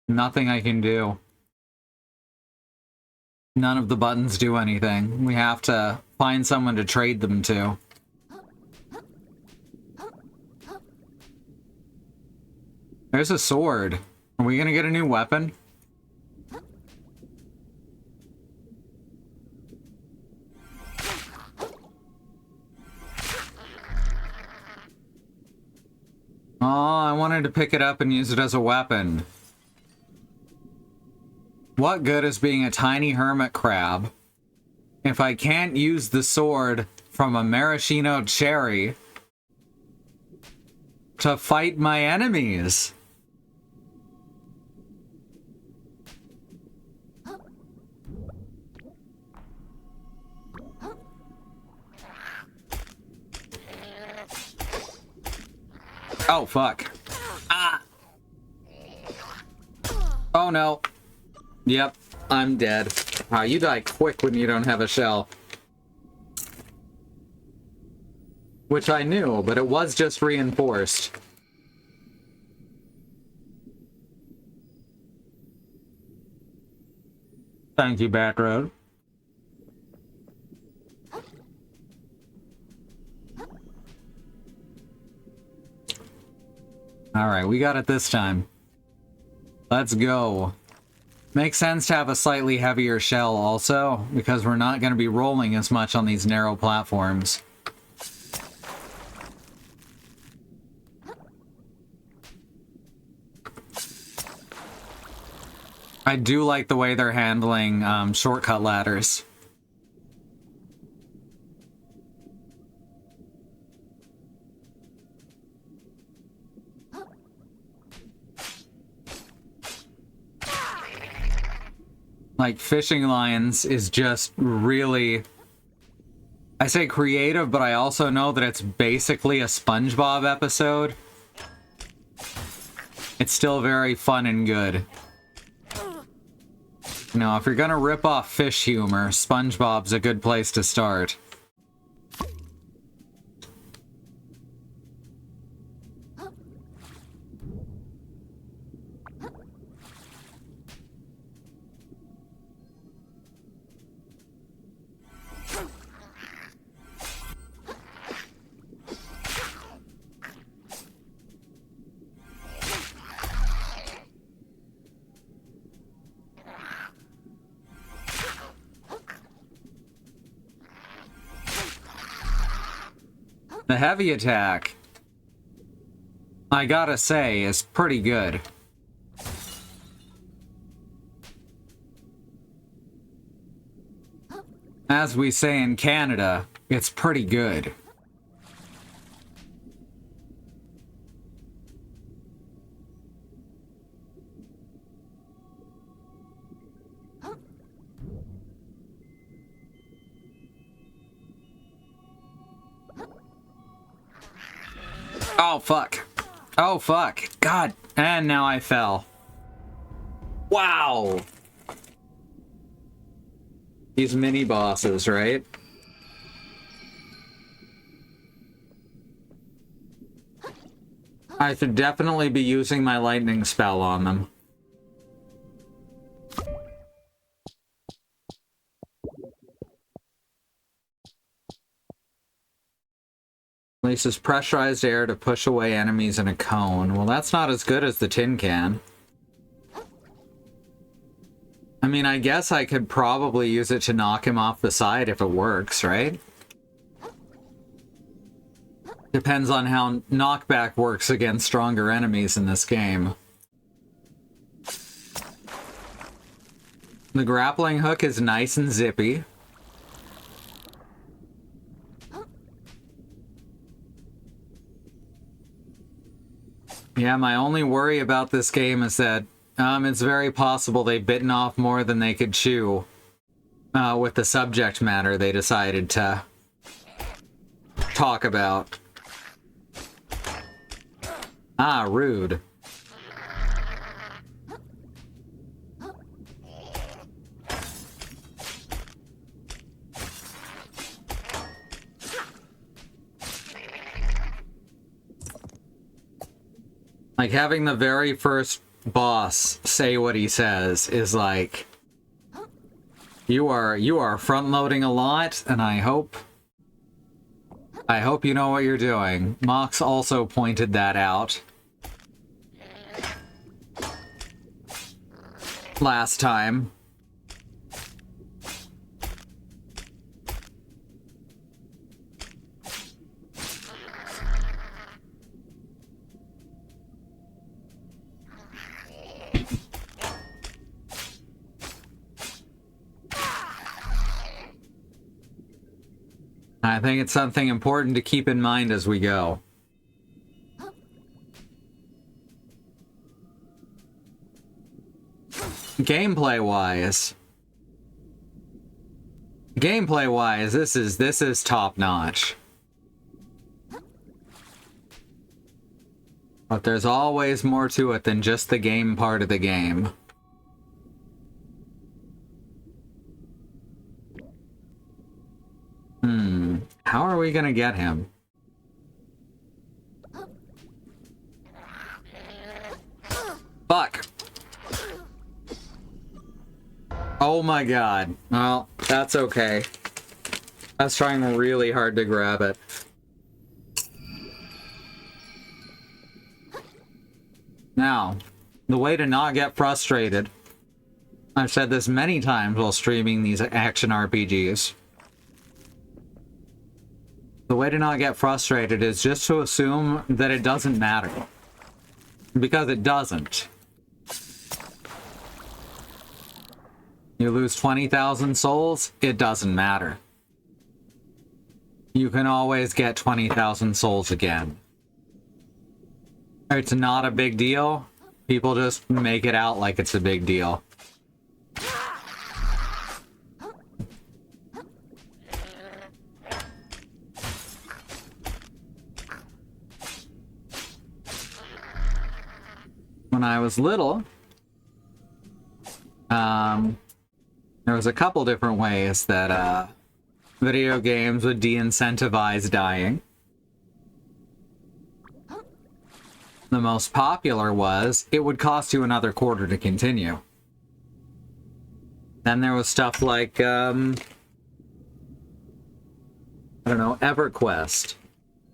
nothing I can do. None of the buttons do anything. We have to find someone to trade them to. There's a sword. Are we gonna get a new weapon? Oh, I wanted to pick it up and use it as a weapon. What good is being a tiny hermit crab if I can't use the sword from a maraschino cherry to fight my enemies? Oh, fuck. Ah! Oh, no. Yep, I'm dead. Wow, you die quick when you don't have a shell. Which I knew, but it was just reinforced. Thank you, Batroad. Alright, we got it this time. Let's go. Makes sense to have a slightly heavier shell also, because we're not going to be rolling as much on these narrow platforms. I do like the way they're handling shortcut ladders. Like, fishing lines is just really... I say creative, but I also know that it's basically a SpongeBob episode. It's still very fun and good. You know, if you're gonna rip off fish humor, SpongeBob's a good place to start. The heavy attack, I gotta say, is pretty good. As we say in Canada, it's pretty good. Oh, fuck. Oh, fuck. God. And now I fell. Wow. These mini bosses, right? I should definitely be using my lightning spell on them. Releases pressurized air to push away enemies in a cone. Well, that's not as good as the tin can. I mean, I guess I could probably use it to knock him off the side if it works, right? Depends on how knockback works against stronger enemies in this game. The grappling hook is nice and zippy. Yeah, my only worry about this game is that it's very possible they've bitten off more than they could chew with the subject matter they decided to talk about. Ah, rude. Like, having the very first boss say what he says is like, you are front-loading a lot, and I hope you know what you're doing. Mox also pointed that out last time. I think it's something important to keep in mind as we go. Gameplay-wise, this is top-notch. But there's always more to it than just the game part of the game. How are we gonna get him? Fuck! Oh my god. Well, that's okay. I was trying really hard to grab it. Now, the way to not get frustrated, I've said this many times while streaming these action RPGs, the way to not get frustrated is just to assume that it doesn't matter. Because it doesn't. You lose 20,000 souls, it doesn't matter. You can always get 20,000 souls again. It's not a big deal. People just make it out like it's a big deal. When I was little, there was a couple different ways that video games would de-incentivize dying. The most popular was, it would cost you another quarter to continue. Then there was stuff like, I don't know, EverQuest,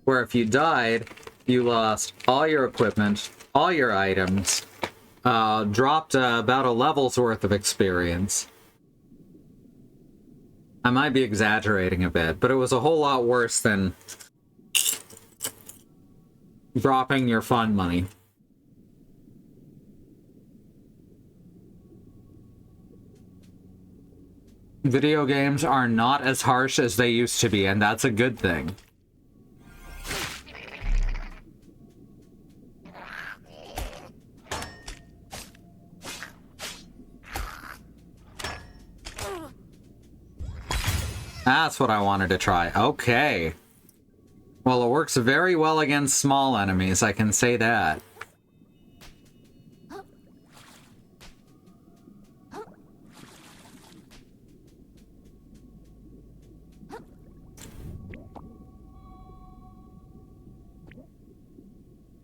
where if you died, you lost all your equipment, all your items, dropped about a level's worth of experience. I might be exaggerating a bit, but it was a whole lot worse than dropping your fun money. Video games are not as harsh as they used to be, and that's a good thing. That's what I wanted to try. Okay. Well, it works very well against small enemies, I can say that.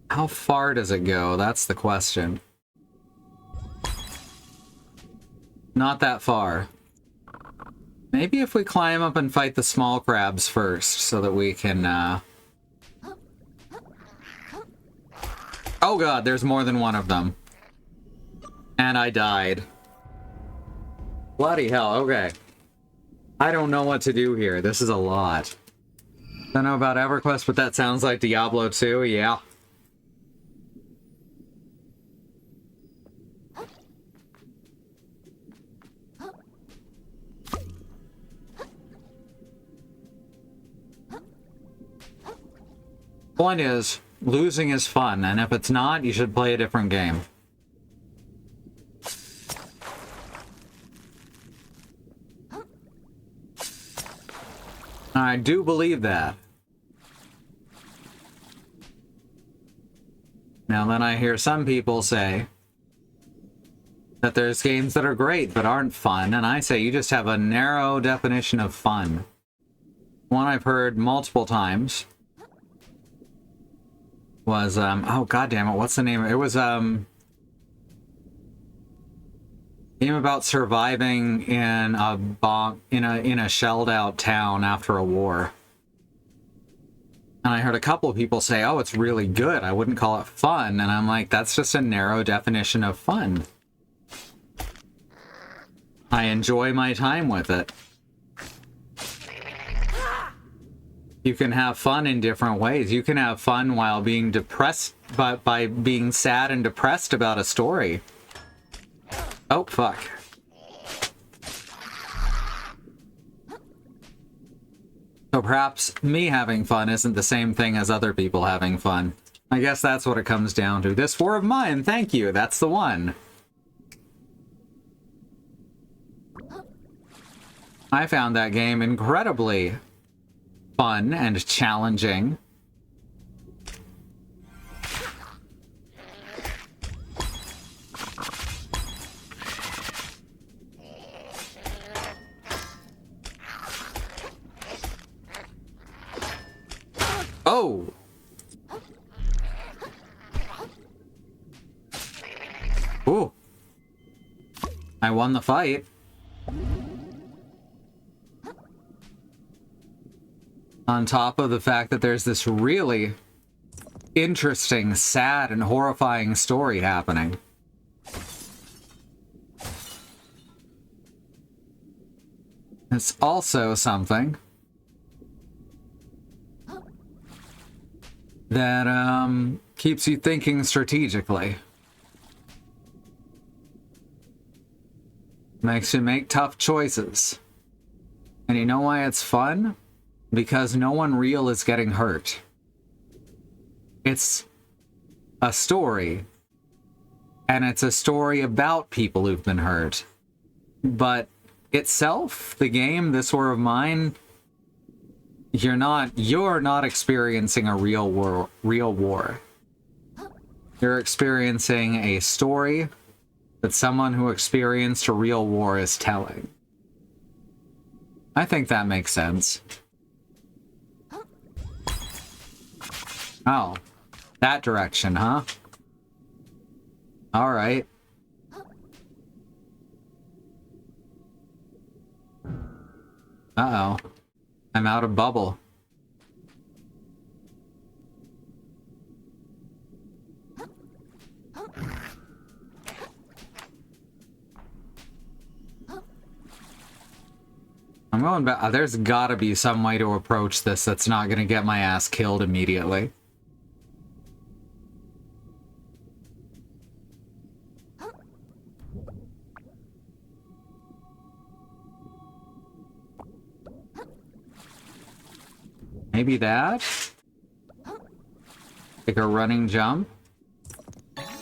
How far does it go? That's the question. Not that far. Maybe if we climb up and fight the small crabs first, so that we can, Oh god, there's more than one of them. And I died. Bloody hell, okay. I don't know what to do here. This is a lot. Don't know about EverQuest, but that sounds like Diablo 2, yeah. Point is, losing is fun, and if it's not, you should play a different game. I do believe that. Now then I hear some people say that there's games that are great but aren't fun, and I say you just have a narrow definition of fun. One I've heard multiple times was, oh goddammit, what's the name? It was, game about surviving in a bomb, in a shelled out town after a war. And I heard a couple of people say, oh, it's really good. I wouldn't call it fun. And I'm like, that's just a narrow definition of fun. I enjoy my time with it. You can have fun in different ways. You can have fun while being depressed, but by being sad and depressed about a story. Oh, fuck. So perhaps me having fun isn't the same thing as other people having fun. I guess that's what it comes down to. This war of mine, thank you, that's the one. I found that game incredibly fun and challenging. Oh! Ooh. I won the fight. On top of the fact that there's this really interesting, sad, and horrifying story happening. It's also something that keeps you thinking strategically. Makes you make tough choices. And you know why it's fun? Because no one real is getting hurt. It's a story. And it's a story about people who've been hurt. But itself, the game, This War of Mine, you're not experiencing a real war. You're experiencing a story that someone who experienced a real war is telling. I think that makes sense. Oh, that direction, huh? All right. Uh-oh. I'm out of bubble. I'm going back. There's gotta be some way to approach this that's not gonna get my ass killed immediately. Maybe that? Take a running jump.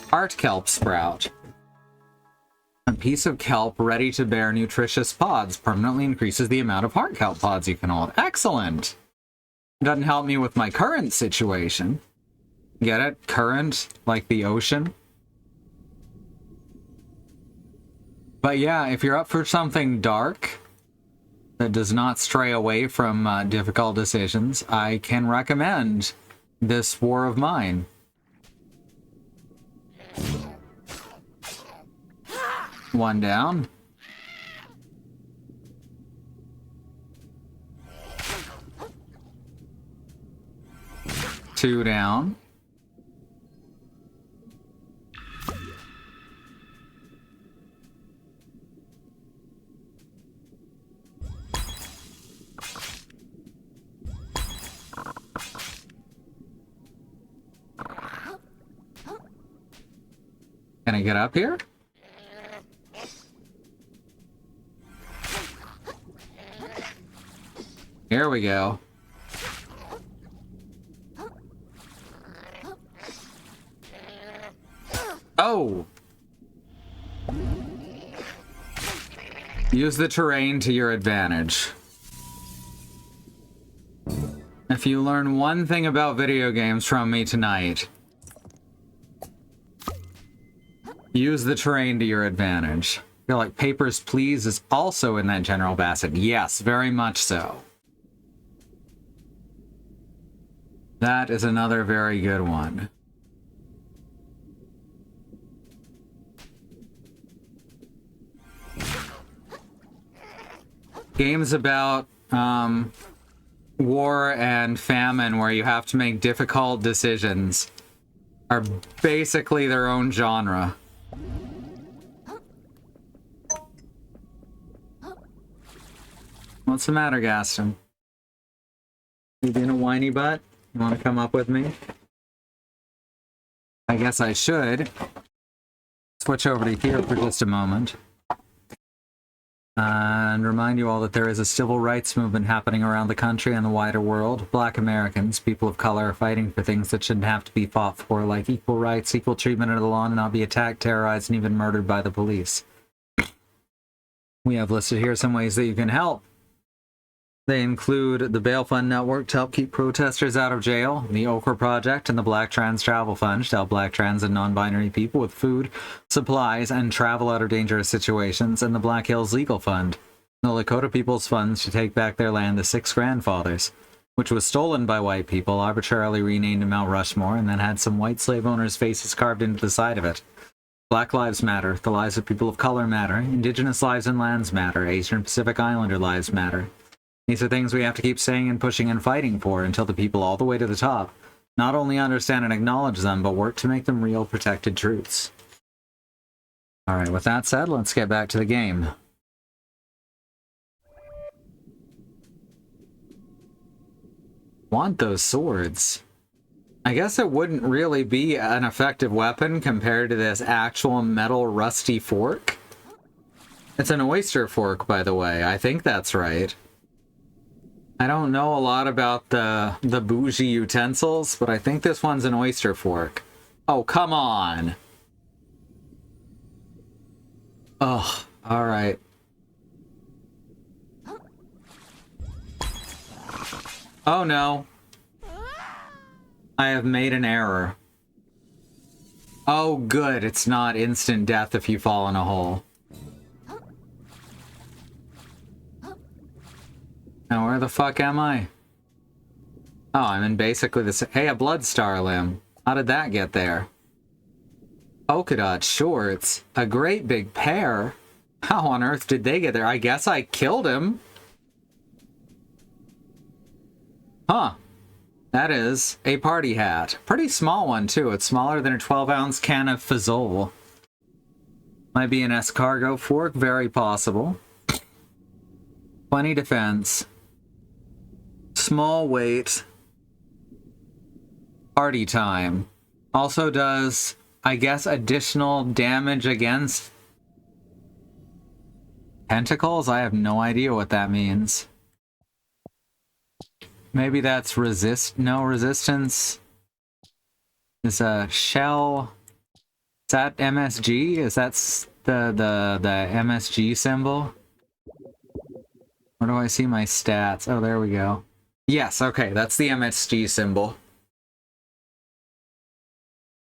Heart kelp sprout. A piece of kelp ready to bear nutritious pods permanently increases the amount of heart kelp pods you can hold. Excellent! Doesn't help me with my current situation. Get it? Current, like the ocean. But yeah, if you're up for something dark that does not stray away from difficult decisions, I can recommend This War of Mine. One down. Two down. Can I get up here? Here we go. Oh! Use the terrain to your advantage. If you learn one thing about video games from me tonight, use the terrain to your advantage. I feel like Papers, Please is also in that general basket. Yes, very much so. That is another very good one. Games about war and famine where you have to make difficult decisions are basically their own genre. What's the matter, Gaston? You being a whiny butt? You want to come up with me? I guess I should switch over to here for just a moment. And remind you all that there is a civil rights movement happening around the country and the wider world. Black Americans, people of color, are fighting for things that shouldn't have to be fought for, like equal rights, equal treatment under the law, and not be attacked, terrorized, and even murdered by the police. We have listed here some ways that you can help. They include the Bail Fund Network to help keep protesters out of jail, the Okra Project, and the Black Trans Travel Fund to help black trans and non-binary people with food, supplies, and travel out of dangerous situations, and the Black Hills Legal Fund, the Lakota People's Funds to take back their land, the Six Grandfathers, which was stolen by white people, arbitrarily renamed to Mount Rushmore, and then had some white slave owners' faces carved into the side of it. Black Lives Matter, the lives of people of color matter, Indigenous lives and lands matter, Asian Pacific Islander lives matter. These are things we have to keep saying and pushing and fighting for until the people all the way to the top not only understand and acknowledge them, but work to make them real protected truths. Alright, with that said, let's get back to the game. Want those swords. I guess it wouldn't really be an effective weapon compared to this actual metal rusty fork. It's an oyster fork, by the way. I think that's right. I don't know a lot about the bougie utensils, but I think this one's an oyster fork. Oh, come on! Ugh, alright. Oh no. I have made an error. Oh good, it's not instant death if you fall in a hole. Now where the fuck am I? Oh, I'm in basically the same... Hey, a blood star limb. How did that get there? Polka dot shorts. A great big pair. How on earth did they get there? I guess I killed him. Huh. That is a party hat. Pretty small one, too. It's smaller than a 12-ounce can of Fizzole. Might be an escargot fork. Very possible. Plenty defense. Small weight. Party time. Also does, I guess, additional damage against tentacles? I have no idea what that means. Maybe that's no resistance. Is a shell. Is that MSG? Is that the MSG symbol? Where do I see my stats? Oh, there we go. Yes, okay, that's the MSG symbol.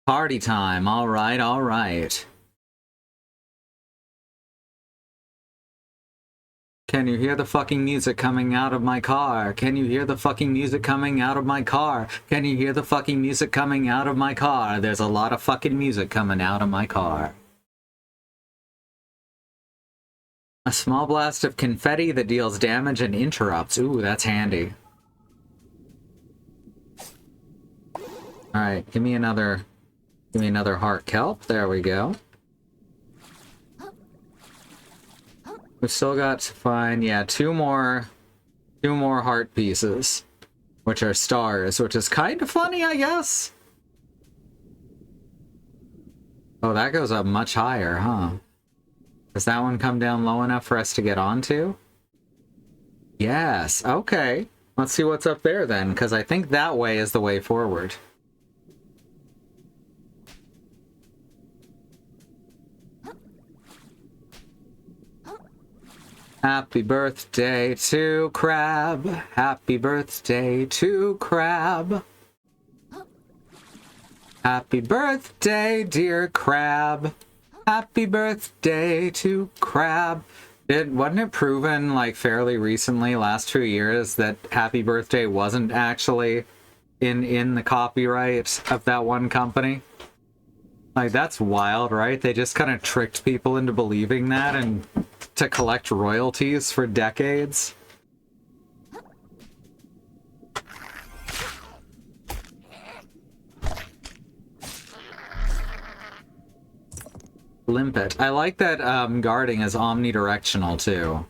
Party time, alright, alright. Can you hear the fucking music coming out of my car? Can you hear the fucking music coming out of my car? Can you hear the fucking music coming out of my car? There's a lot of fucking music coming out of my car. A small blast of confetti that deals damage and interrupts. Ooh, that's handy. Alright, give me another heart kelp. There we go. We've still got to find, yeah, two more heart pieces, which are stars, which is kind of funny, I guess. Oh, that goes up much higher, huh? Does that one come down low enough for us to get onto? Yes, okay. Let's see what's up there then, because I think that way is the way forward. Happy birthday to Crab. Happy birthday to Crab. Happy birthday, dear Crab. Happy birthday to Crab. Wasn't it proven, like, fairly recently, last 2 years, that Happy Birthday wasn't actually in the copyright of that one company? Like, that's wild, right? They just kind of tricked people into believing that and to collect royalties for decades. Limpet. I like that guarding is omnidirectional, too.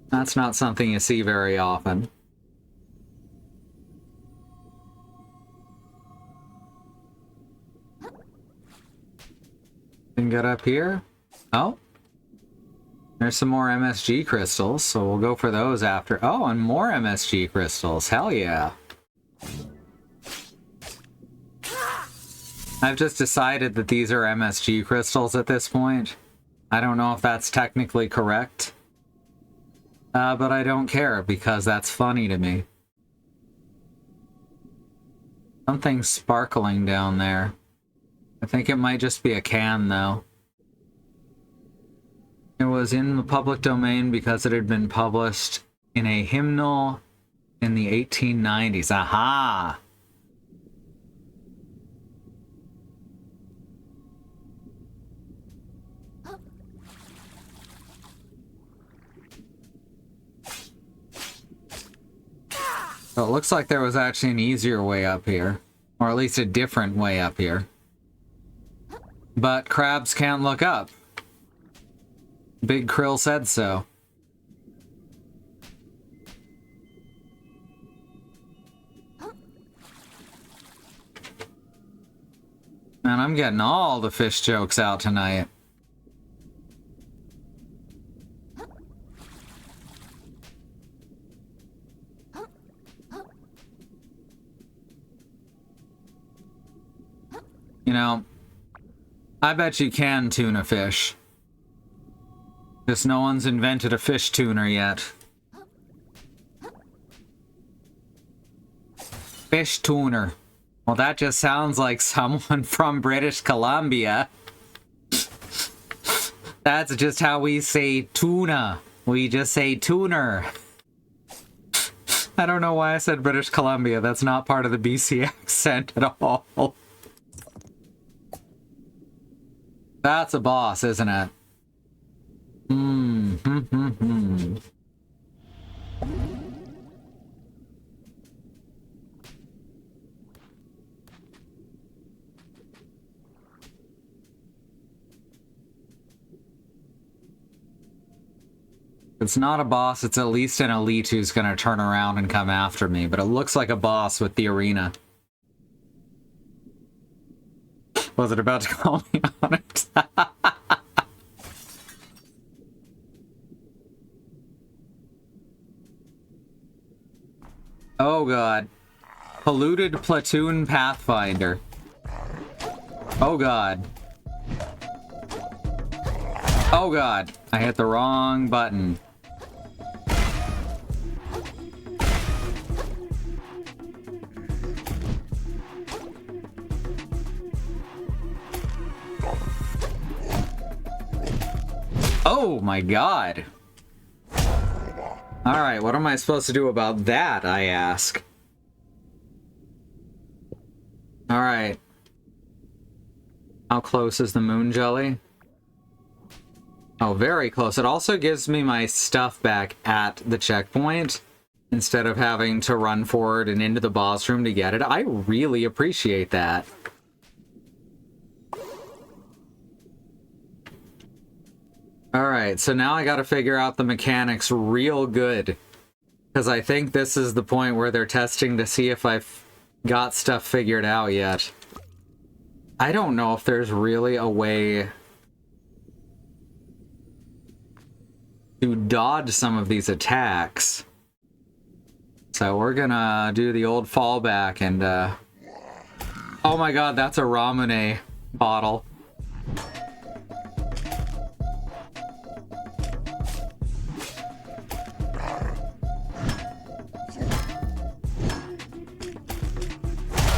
That's not something you see very often. Can get up here. Oh. There's some more MSG crystals, so we'll go for those after. Oh, and more MSG crystals. Hell yeah. I've just decided that these are MSG crystals at this point. I don't know if that's technically correct. But I don't care because that's funny to me. Something sparkling down there. I think it might just be a can, though. It was in the public domain because it had been published in a hymnal in the 1890s. Aha! So it looks like there was actually an easier way up here. Or at least a different way up here. But crabs can't look up. Big Krill said so. Man, I'm getting all the fish jokes out tonight. You know, I bet you can tune a fish. Just no one's invented a fish tuner yet. Fish tuner. Well, that just sounds like someone from British Columbia. That's just how we say tuna. We just say tuner. I don't know why I said British Columbia. That's not part of the BC accent at all. That's a boss, isn't it? It's not a boss, it's at least an elite who's gonna turn around and come after me, but it looks like a boss with the arena. Was it about to call me on it? Oh god. Polluted Platoon Pathfinder. Oh god. Oh god. I hit the wrong button. Oh my god. Alright, what am I supposed to do about that, I ask? Alright. How close is the moon jelly? Oh, very close. It also gives me my stuff back at the checkpoint instead of having to run forward and into the boss room to get it. I really appreciate that. Alright, so now I gotta figure out the mechanics real good. Because I think this is the point where they're testing to see if I've got stuff figured out yet. I don't know if there's really a way to dodge some of these attacks. So we're gonna do the old fallback and, oh my god, that's a Ramune bottle.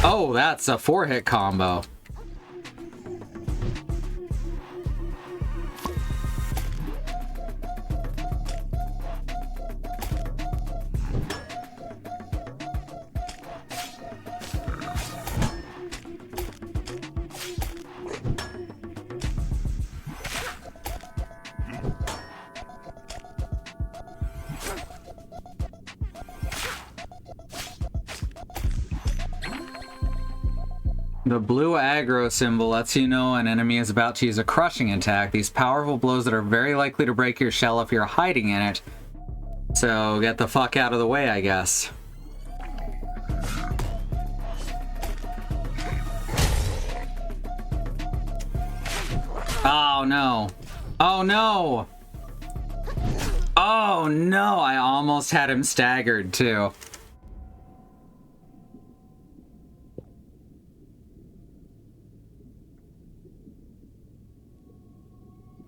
Oh, that's a 4-hit combo. The blue aggro symbol lets you know an enemy is about to use a crushing attack. These powerful blows that are very likely to break your shell if you're hiding in it. So get the fuck out of the way, I guess. Oh no. Oh no! Oh no! I almost had him staggered too.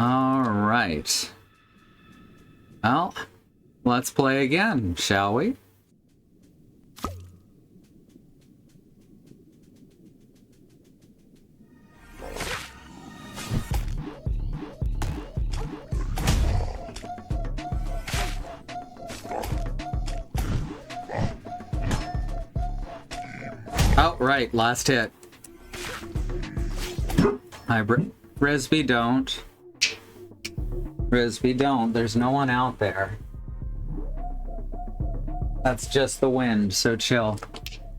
Alright. Well, let's play again, shall we? Oh, right, last hit. Hi, Risby, don't. Risby, don't. There's no one out there. That's just the wind, so chill.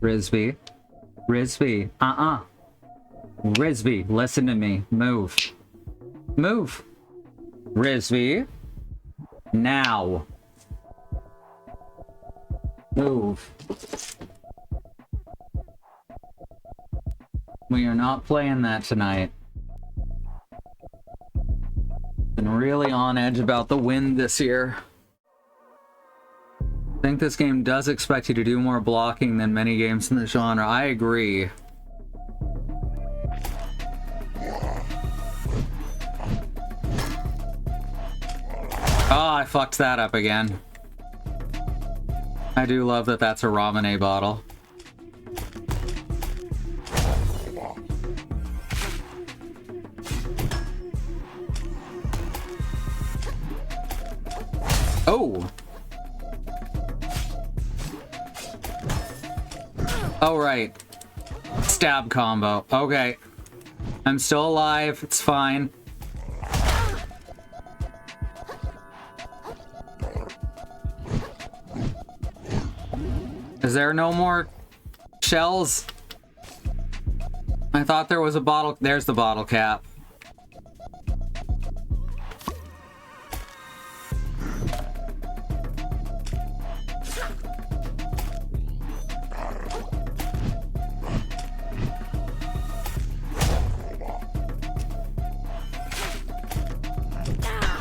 Risby. Risby, Risby, listen to me. Move. Move. Risby. Now. Move. We are not playing that tonight. Been really on edge about the wind this year. I think this game does expect you to do more blocking than many games in the genre. I agree. Oh, I fucked that up again. I do love that that's a Ramune bottle. Oh! Oh, right. Stab combo. Okay. I'm still alive. It's fine. Is there no more shells? I thought there was a bottle. There's the bottle cap.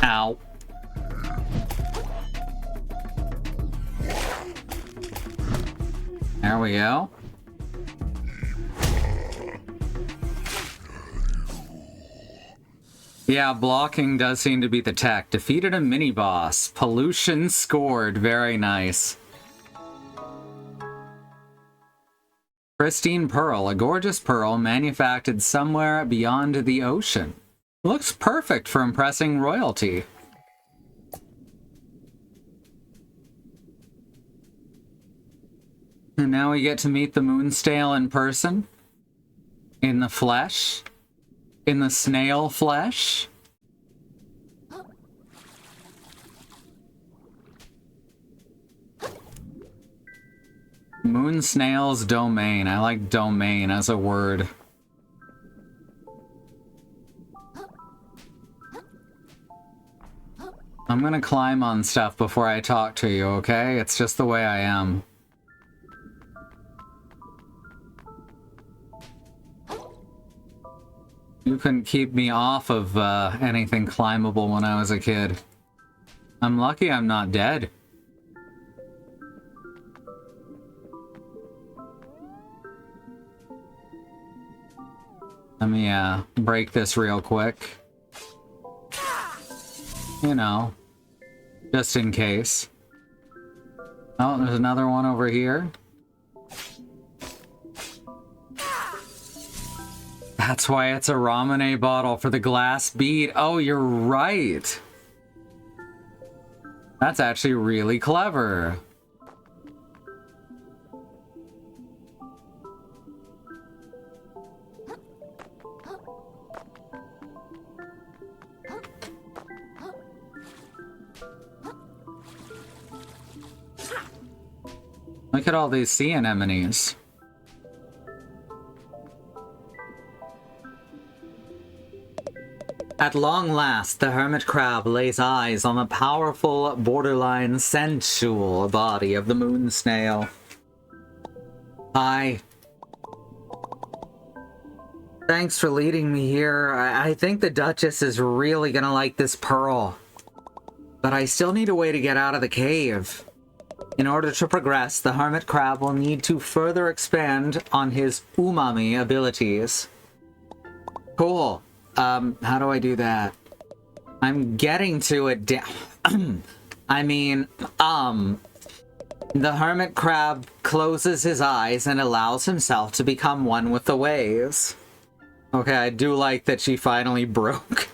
Ow. There we go. Yeah, blocking does seem to be the tech. Defeated a mini-boss. Pollution scored. Very nice. Pristine pearl. A gorgeous pearl manufactured somewhere beyond the ocean. Looks perfect for impressing royalty. And now we get to meet the Moonsnail in person. In the flesh. In the snail flesh. Moonsnail's domain. I like domain as a word. I'm gonna climb on stuff before I talk to you, okay? It's just the way I am. You couldn't keep me off of anything climbable when I was a kid. I'm lucky I'm not dead. Let me break this real quick. You know, just in case. Oh, there's another one over here. That's why it's a Ramune bottle for the glass bead. Oh, you're right. That's actually really clever. Look at all these sea anemones. At long last, the hermit crab lays eyes on the powerful, borderline sensual body of the moon snail. Hi. Thanks for leading me here. I think the Duchess is really gonna like this pearl. But I still need a way to get out of the cave. In order to progress, the hermit crab will need to further expand on his umami abilities. Cool. How do I do that? I'm getting to it I mean, the hermit crab closes his eyes and allows himself to become one with the waves. Okay, I do like that she finally broke.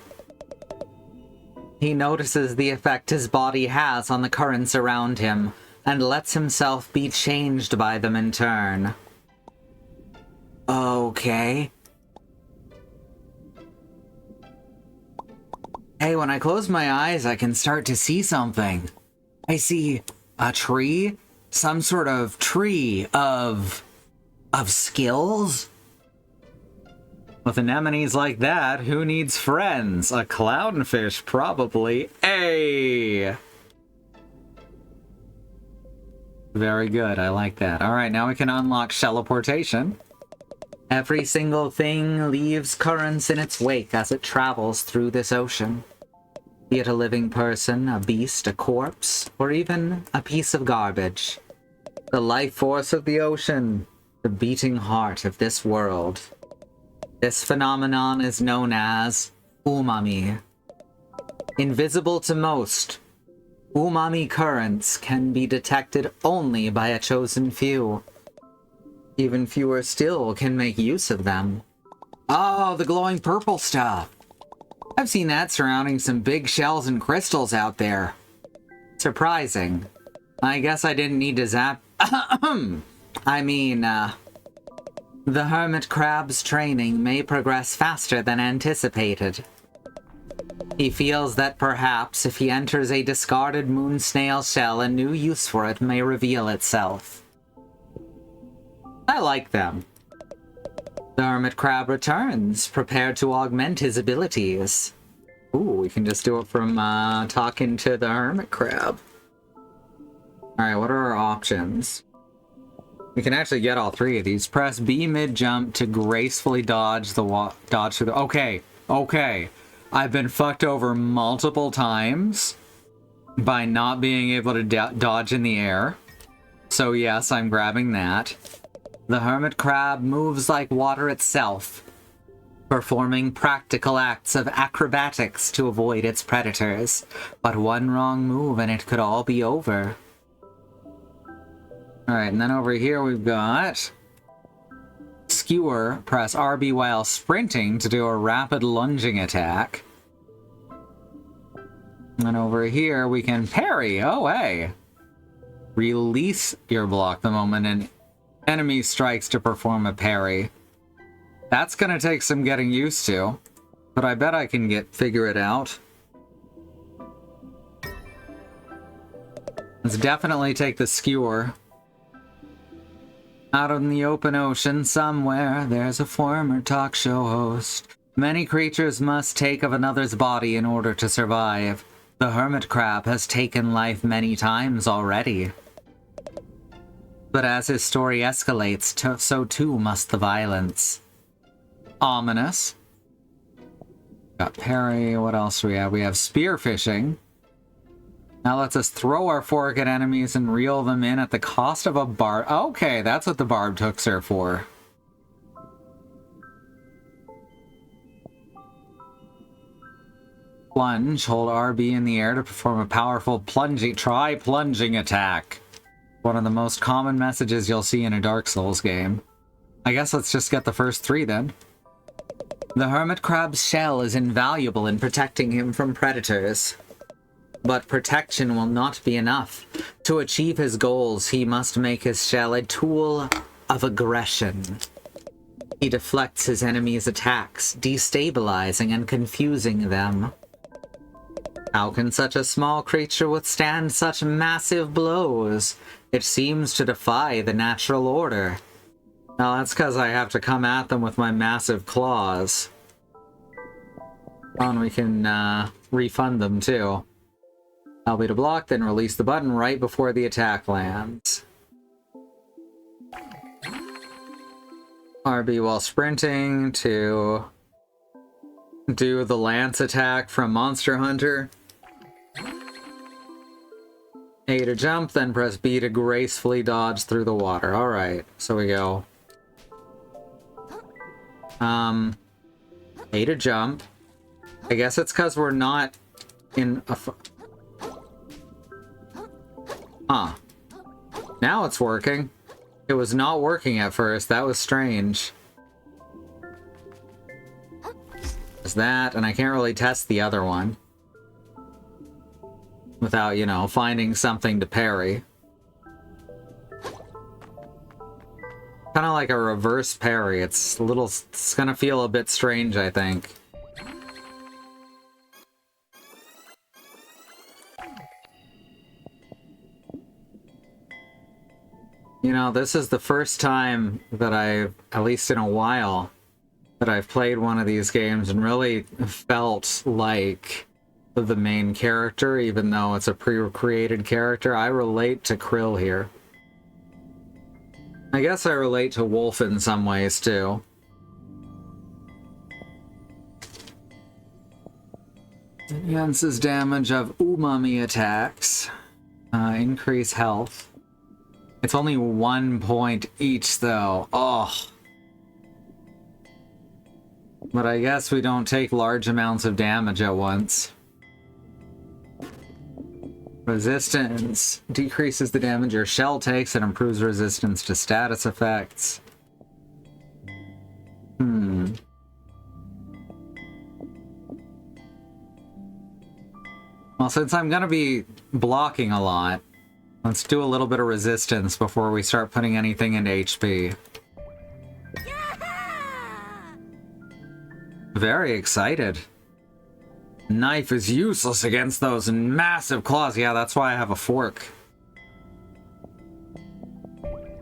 He notices the effect his body has on the currents around him, and lets himself be changed by them in turn. Okay. Hey, when I close my eyes, I can start to see something. I see a tree, some sort of tree of skills. With anemones like that, who needs friends? A clownfish, probably. Hey! Very good, I like that. Alright, now we can unlock teleportation. Every single thing leaves currents in its wake as it travels through this ocean. Be it a living person, a beast, a corpse, or even a piece of garbage. The life force of the ocean, the beating heart of this world. This phenomenon is known as umami. Invisible to most, umami currents can be detected only by a chosen few. Even fewer still can make use of them. Oh, the glowing purple stuff! I've seen that surrounding some big shells and crystals out there. Surprising. I guess I didn't need to zap... I mean, the hermit crab's training may progress faster than anticipated. He feels that perhaps if he enters a discarded moon snail shell, a new use for it may reveal itself. I like them. The hermit crab returns, prepared to augment his abilities. Ooh, we can just do it from talking to the hermit crab. Alright, what are our options? We can actually get all three of these. Press B mid-jump to gracefully dodge dodge through the... Okay, okay. I've been fucked over multiple times by not being able to dodge in the air. So yes, I'm grabbing that. The hermit crab moves like water itself, performing practical acts of acrobatics to avoid its predators. But one wrong move and it could all be over. Alright, and then over here we've got... Skewer, press RB while sprinting to do a rapid lunging attack. And over here we can parry. Oh, hey! Release your block the moment an enemy strikes to perform a parry. That's gonna take some getting used to, but I bet I can figure it out. Let's definitely take the skewer. Out in the open ocean somewhere, there's a former talk show host. Many creatures must take of another's body in order to survive. The hermit crab has taken life many times already. But as his story escalates, so too must the violence. Ominous. Got parry, what else do we have? We have spearfishing. Now lets us throw our fork at enemies and reel them in at the cost of a barb. Okay, that's what the barbed hooks are for. Plunge. Hold RB in the air to perform a powerful plunging attack. One of the most common messages you'll see in a Dark Souls game. I guess let's just get the first three then. The hermit crab's shell is invaluable in protecting him from predators. But protection will not be enough. To achieve his goals, he must make his shell a tool of aggression. He deflects his enemies' attacks, destabilizing and confusing them. How can such a small creature withstand such massive blows? It seems to defy the natural order. Now that's because I have to come at them with my massive claws. And we can refund them too. LB to block, then release the button right before the attack lands. RB while sprinting to do the lance attack from Monster Hunter. A to jump, then press B to gracefully dodge through the water. Alright, so we go. A to jump. I guess it's because we're not in a... Huh. Now it's working. It was not working at first. That was strange. There's that, and I can't really test the other one without, you know, finding something to parry. Kind of like a reverse parry. It's gonna feel a bit strange, I think. You know, this is the first time that I've, at least in a while, that I've played one of these games and really felt like the main character, even though it's a pre-created character. I relate to Krill here. I guess I relate to Wolf in some ways, too. Enhances damage of umami attacks. Increase health. It's only 1 point each, though. Oh. But I guess we don't take large amounts of damage at once. Resistance decreases the damage your shell takes and improves resistance to status effects. Well, since I'm gonna be blocking a lot, let's do a little bit of resistance before we start putting anything into HP. Very excited. Knife is useless against those massive claws. Yeah, that's why I have a fork.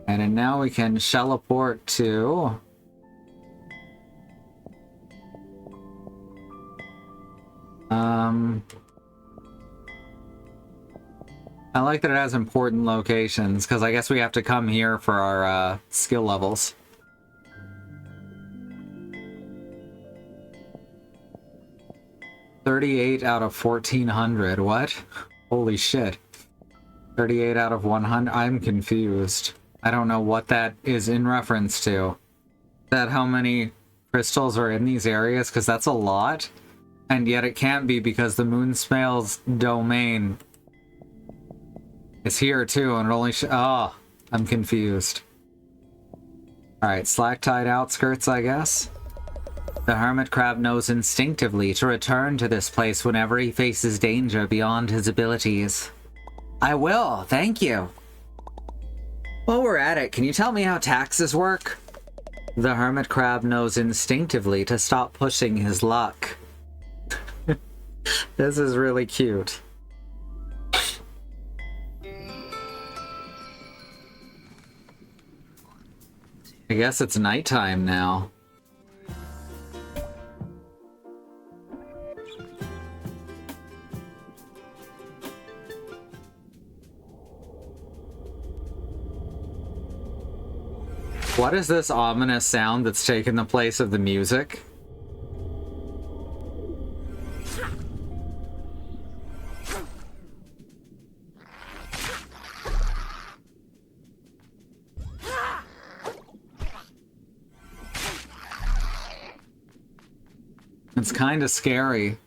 And then now we can teleport to... I like that it has important locations, because I guess we have to come here for our skill levels. $38 out of 1,400. What? Holy shit. 38 out of 100. I'm confused. I don't know what that is in reference to. Is that how many crystals are in these areas? Because that's a lot. And yet it can't be, because the Moonsmale's domain is here too, and it only oh, I'm confused. Alright, Slack-Tide outskirts, I guess. The hermit crab knows instinctively to return to this place whenever he faces danger beyond his abilities. I will, thank you. While we're at it, can you tell me how taxes work? The hermit crab knows instinctively to stop pushing his luck. This is really cute. I guess it's nighttime now. What is this ominous sound that's taken the place of the music? It's kind of scary.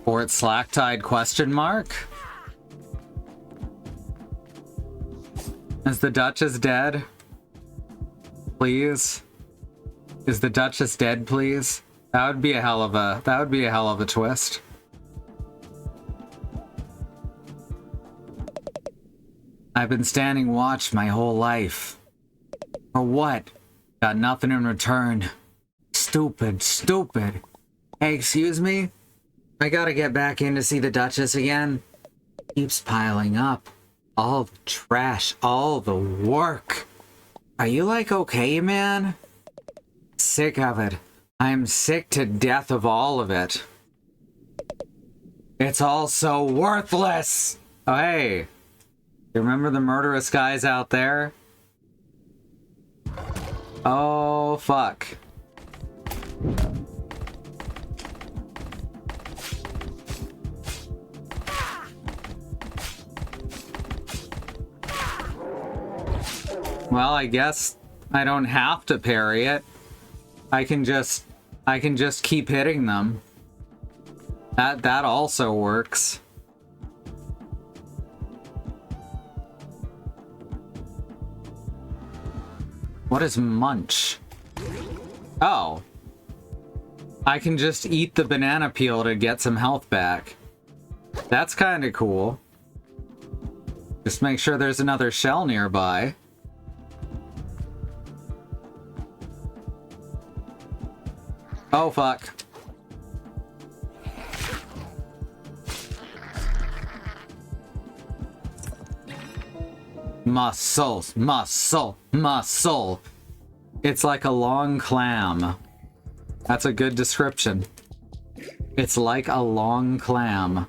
Fort Slack-Tide question mark? Is the Duchess dead? Please? Is the Duchess dead, please? That would be a hell of a twist. I've been standing watch my whole life. For what? Got nothing in return. Stupid, stupid. Hey, excuse me? I gotta get back in to see the Duchess again. Keeps piling up. All the trash, all the work. Are you like okay, man? Sick of it. I'm sick to death of all of it. It's all so worthless! Oh, hey. You remember the murderous guys out there? Oh, fuck. Well, I guess I don't have to parry it. I can just keep hitting them. That also works. What is munch? Oh. I can just eat the banana peel to get some health back. That's kind of cool. Just make sure there's another shell nearby. Oh, fuck. Muscles, muscle, muscle. It's like a long clam. That's a good description. It's like a long clam.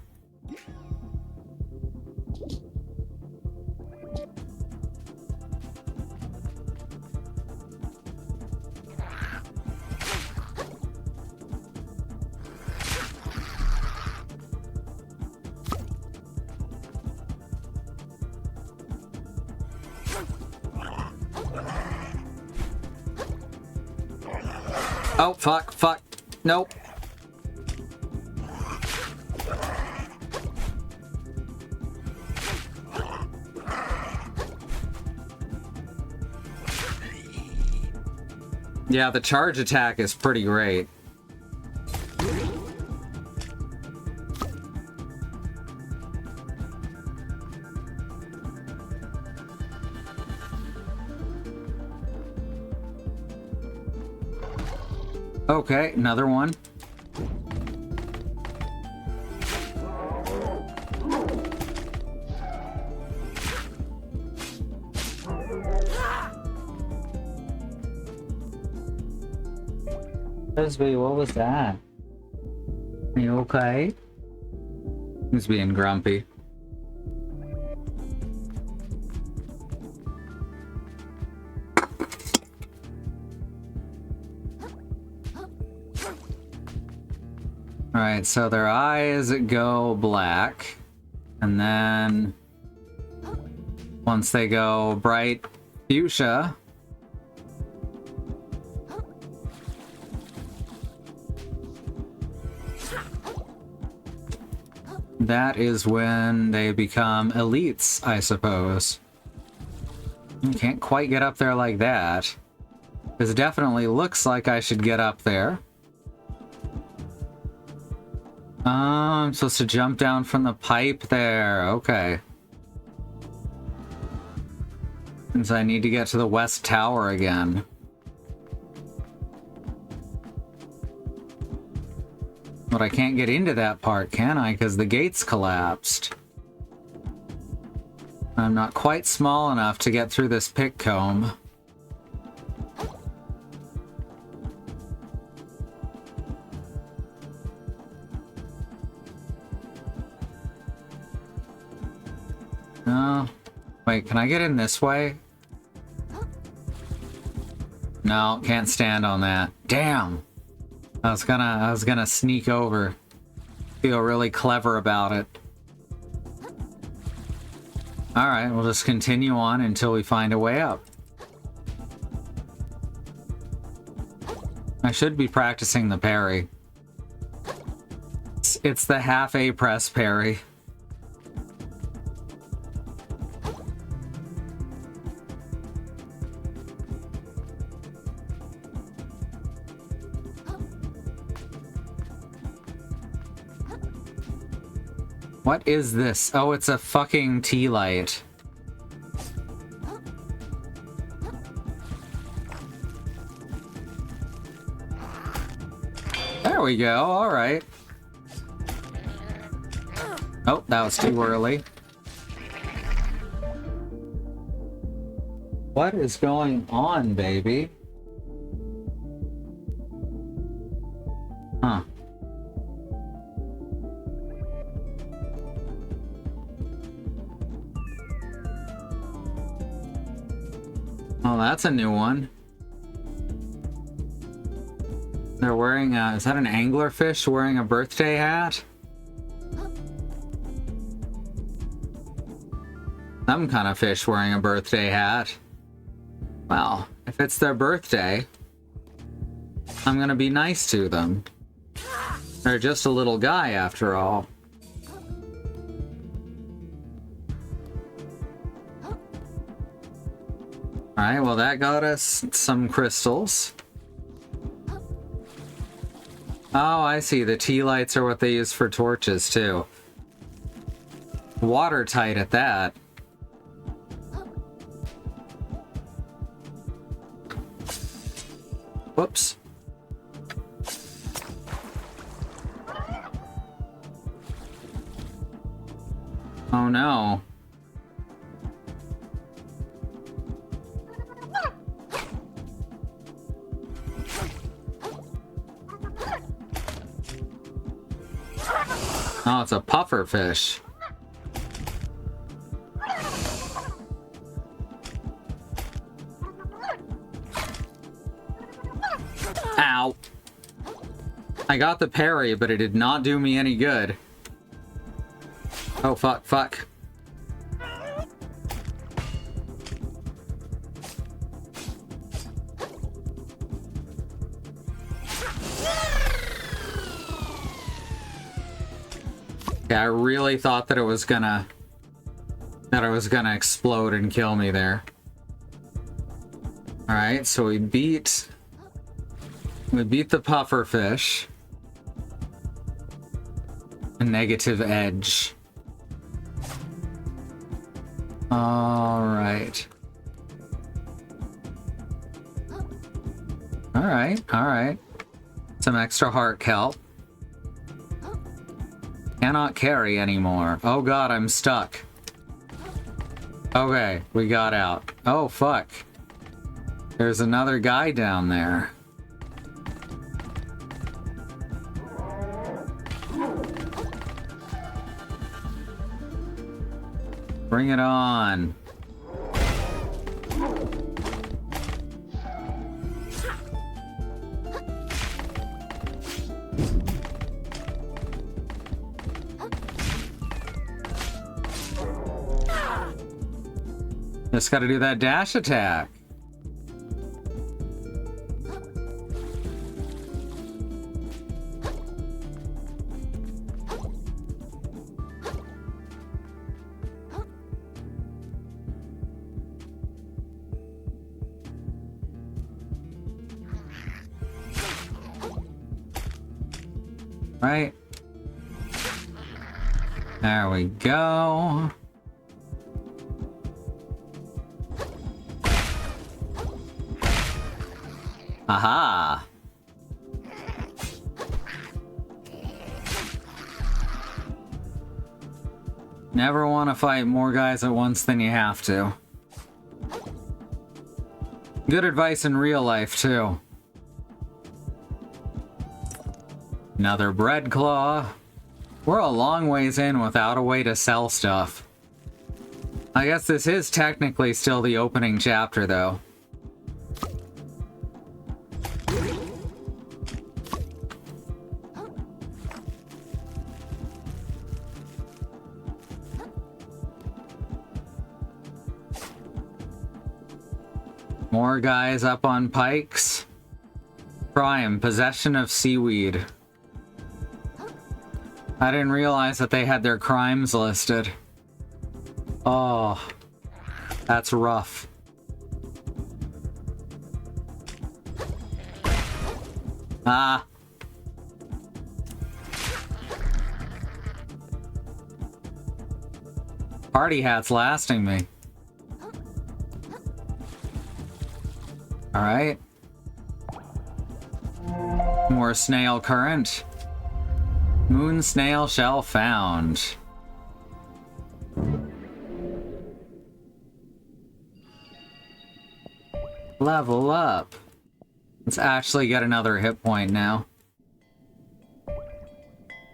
Oh, fuck, fuck. Nope. Yeah, the charge attack is pretty great. Okay, another one. Frisbee, what was that? Are you okay? He's being grumpy. Alright, so their eyes go black, and then once they go bright fuchsia, that is when they become elites, I suppose. You can't quite get up there like that. This definitely looks like I should get up there. Oh, I'm supposed to jump down from the pipe there. Okay. Since I need to get to the West Tower again. But I can't get into that part, can I? Because the gates collapsed. I'm not quite small enough to get through this pick comb. No. Wait, can I get in this way? No, can't stand on that. Damn. I was gonna sneak over. Feel really clever about it. Alright, we'll just continue on until we find a way up. I should be practicing the parry. It's the half A press parry. What is this? Oh, it's a fucking tea light. There we go, alright. Oh, that was too early. What is going on, baby? Huh. Oh, that's a new one. They're wearing a... Is that an anglerfish wearing a birthday hat? Some kind of fish wearing a birthday hat. Well, if it's their birthday, I'm gonna be nice to them. They're just a little guy after all. Alright, well that got us some crystals. Oh, I see. The tea lights are what they use for torches, too. Watertight at that. Whoops. Oh no. Oh, it's a puffer fish. Ow. I got the parry, but it did not do me any good. Oh, fuck, fuck. Yeah, I really thought that it was gonna explode and kill me there. Alright, so we beat the puffer fish. A negative edge. Alright. Alright. Some extra heart kelp. Cannot carry anymore. Oh god, I'm stuck. Okay, we got out. Oh fuck. There's another guy down there. Bring it on. Just gotta do that dash attack. Right. There we go. Aha! Never want to fight more guys at once than you have to. Good advice in real life, too. Another bread claw. We're a long ways in without a way to sell stuff. I guess this is technically still the opening chapter, though. More guys up on pikes. Crime, possession of seaweed. I didn't realize that they had their crimes listed. Oh, that's rough. Ah. Party hat's lasting me. Alright. More snail current. Moon snail shell found. Level up. Let's actually get another hit point now.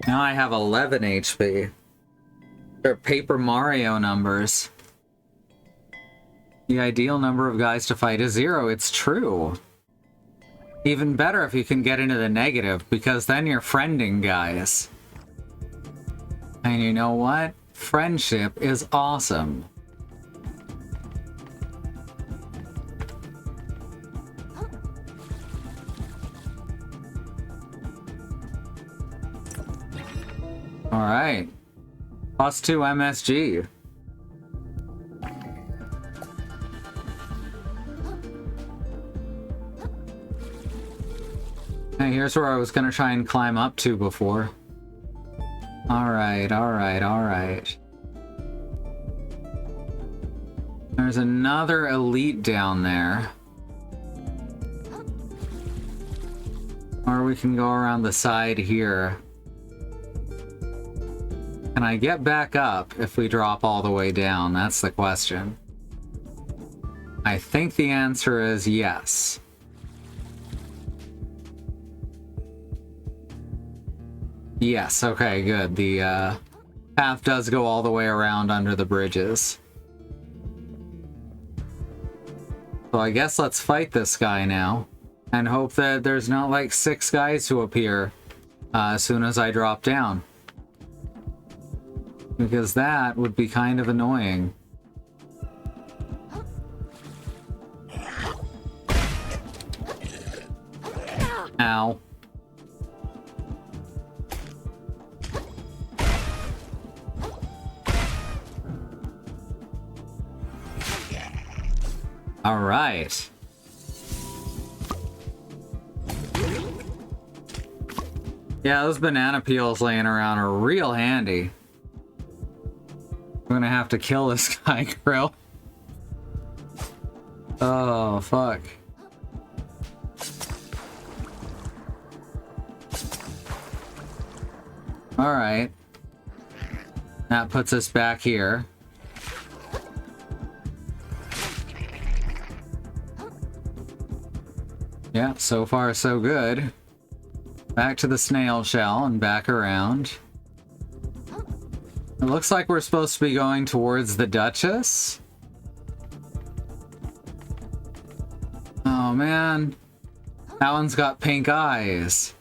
Now I have 11 HP. They're Paper Mario numbers. The ideal number of guys to fight is 0. It's true. Even better if you can get into the negative, because then you're friending guys. And you know what? Friendship is awesome. Alright. +2 MSG. Hey, here's where I was gonna try and climb up to before. Alright, alright, alright. There's another elite down there. Or we can go around the side here. Can I get back up if we drop all the way down? That's the question. I think the answer is yes. Yes, okay, good. The path does go all the way around under the bridges. So I guess let's fight this guy now. And hope that there's not like 6 guys who appear as soon as I drop down. Because that would be kind of annoying. Ow. All right. Yeah, those banana peels laying around are real handy. I'm gonna have to kill this guy, Krill. Oh, fuck. Alright. That puts us back here. Yeah, so far so good. Back to the snail shell and back around. It looks like we're supposed to be going towards the Duchess. Oh man. That one's got pink eyes.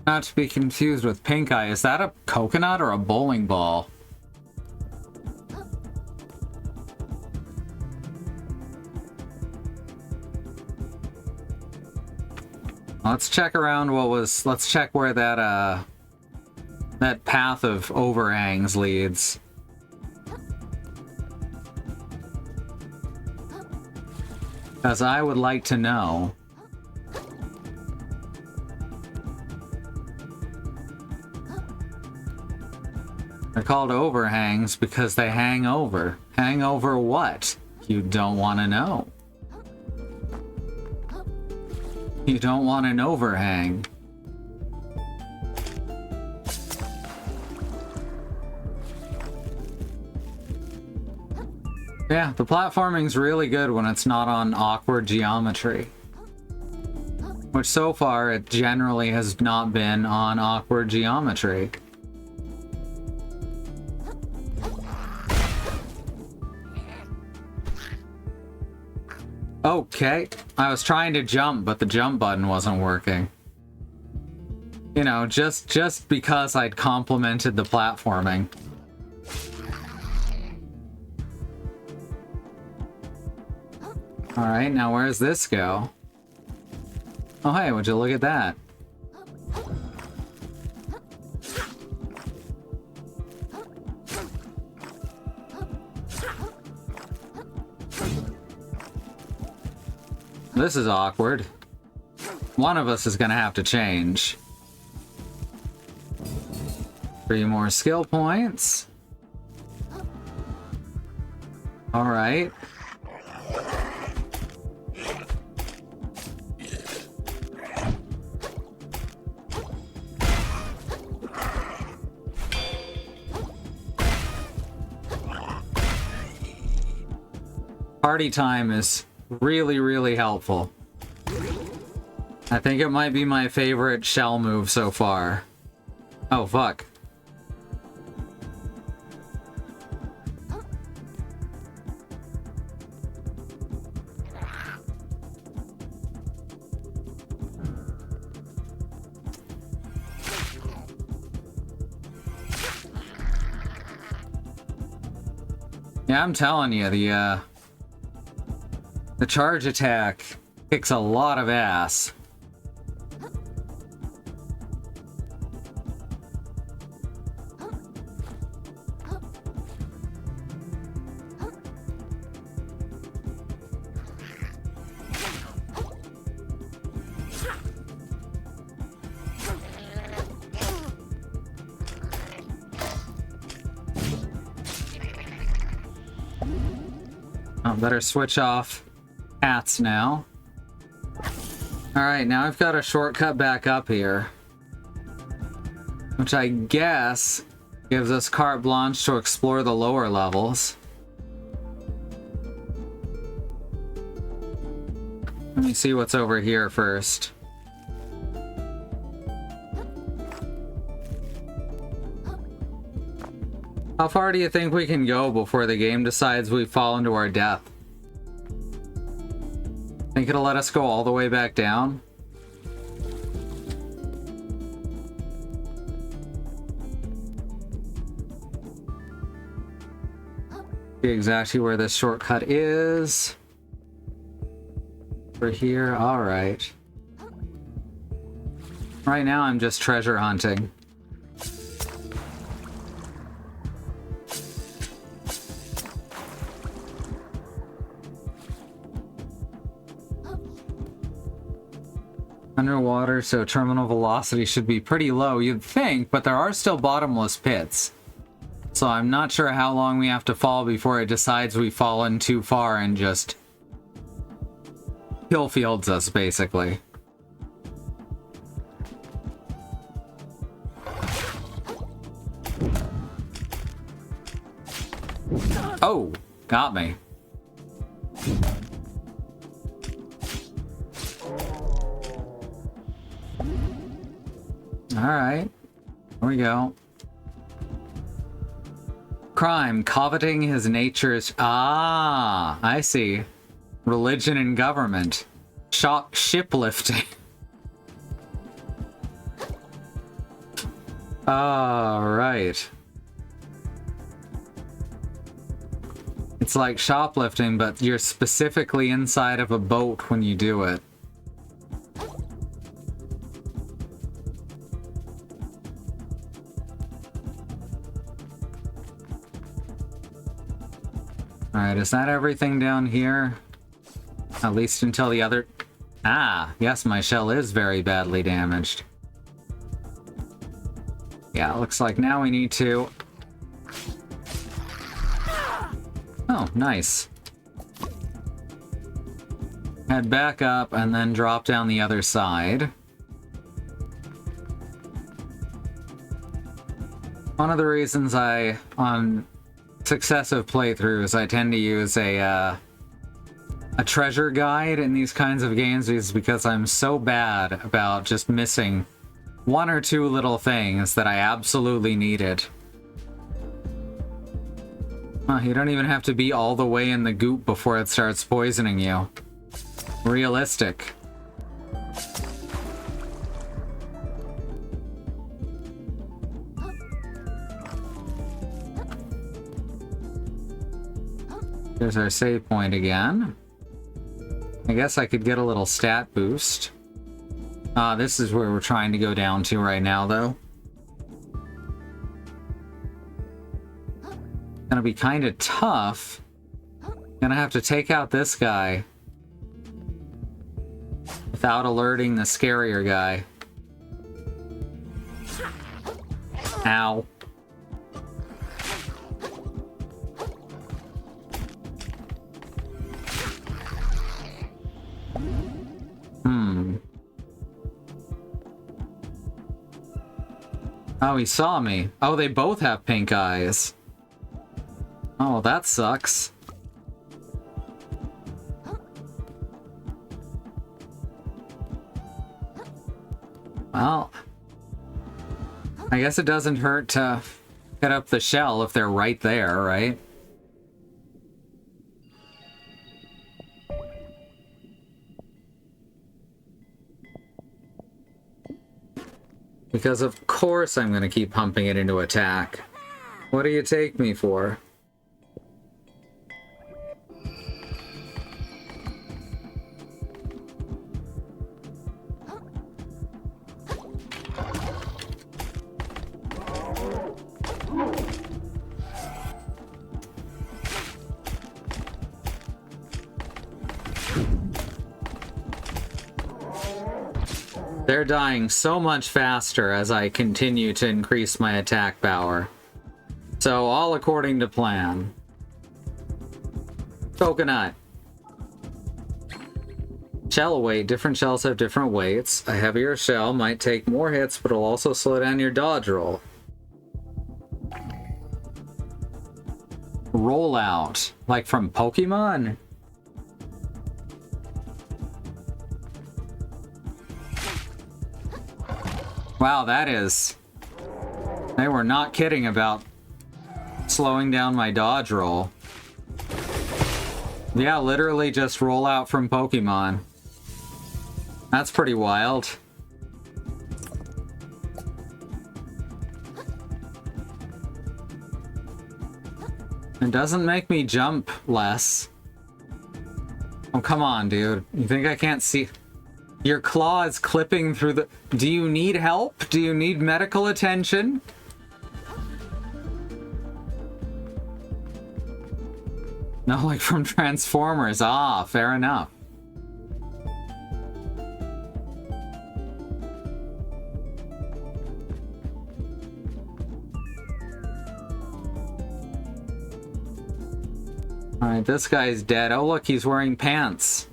Not to be confused with pink eye. Is that a coconut or a bowling ball? Let's check around let's check where that path of overhangs leads. Because I would like to know. They're called overhangs because they hang over. Hang over what? You don't want to know. You don't want an overhang. Yeah, the platforming's really good when it's not on awkward geometry. Which so far, it generally has not been on awkward geometry. Okay, I was trying to jump, but the jump button wasn't working. You know, just because I'd complimented the platforming. Alright, now where's this go? Oh hey, would you look at that? This is awkward. One of us is gonna have to change. 3 more skill points. Alright. Party time is really, really helpful. I think it might be my favorite shell move so far. Oh, fuck. Yeah, I'm telling you, the charge attack kicks a lot of ass. Better switch off hats now. Alright, now I've got a shortcut back up here, which I guess gives us carte blanche to explore the lower levels. Let me see what's over here first. How far do you think we can go before the game decides we've fallen to our death? Think it'll let us go all the way back down? See exactly where this shortcut is. Over here, alright. Right now I'm just treasure hunting. Underwater, so terminal velocity should be pretty low, you'd think, but there are still bottomless pits. So I'm not sure how long we have to fall before it decides we've fallen too far and just kill fields us, basically. Oh, got me. Alright, here we go. Crime, coveting his nature's... Ah, I see. Religion and government. Shiplifting. Alright. It's like shoplifting, but you're specifically inside of a boat when you do it. Alright, is that everything down here? At least until the other... Ah, yes, my shell is very badly damaged. Yeah, it looks like now we need to... Oh, nice. Head back up and then drop down the other side. One of the reasons on successive playthroughs, I tend to use a treasure guide in these kinds of games is because I'm so bad about just missing one or two little things that I absolutely needed. You don't even have to be all the way in the goop before it starts poisoning you. Realistic. There's our save point again. I guess I could get a little stat boost. This is where we're trying to go down to right now, though. Gonna be kind of tough. Gonna have to take out this guy without alerting the scarier guy. Ow. Oh, he saw me. Oh, they both have pink eyes. Oh, that sucks. Well, I guess it doesn't hurt to hit up the shell if they're right there, right? Because of course I'm gonna keep pumping it into attack. What do you take me for? They're dying so much faster as I continue to increase my attack power. So, all according to plan. Coconut. Shell weight. Different shells have different weights. A heavier shell might take more hits, but it'll also slow down your dodge roll. Rollout. Like from Pokemon? Wow, that is... They were not kidding about slowing down my dodge roll. Yeah, literally just roll out from Pokemon. That's pretty wild. It doesn't make me jump less. Oh, come on, dude. You think I can't see... Your claw is clipping through the... Do you need help? Do you need medical attention? No, like from Transformers. Ah, fair enough. Alright, this guy's dead. Oh, look, he's wearing pants.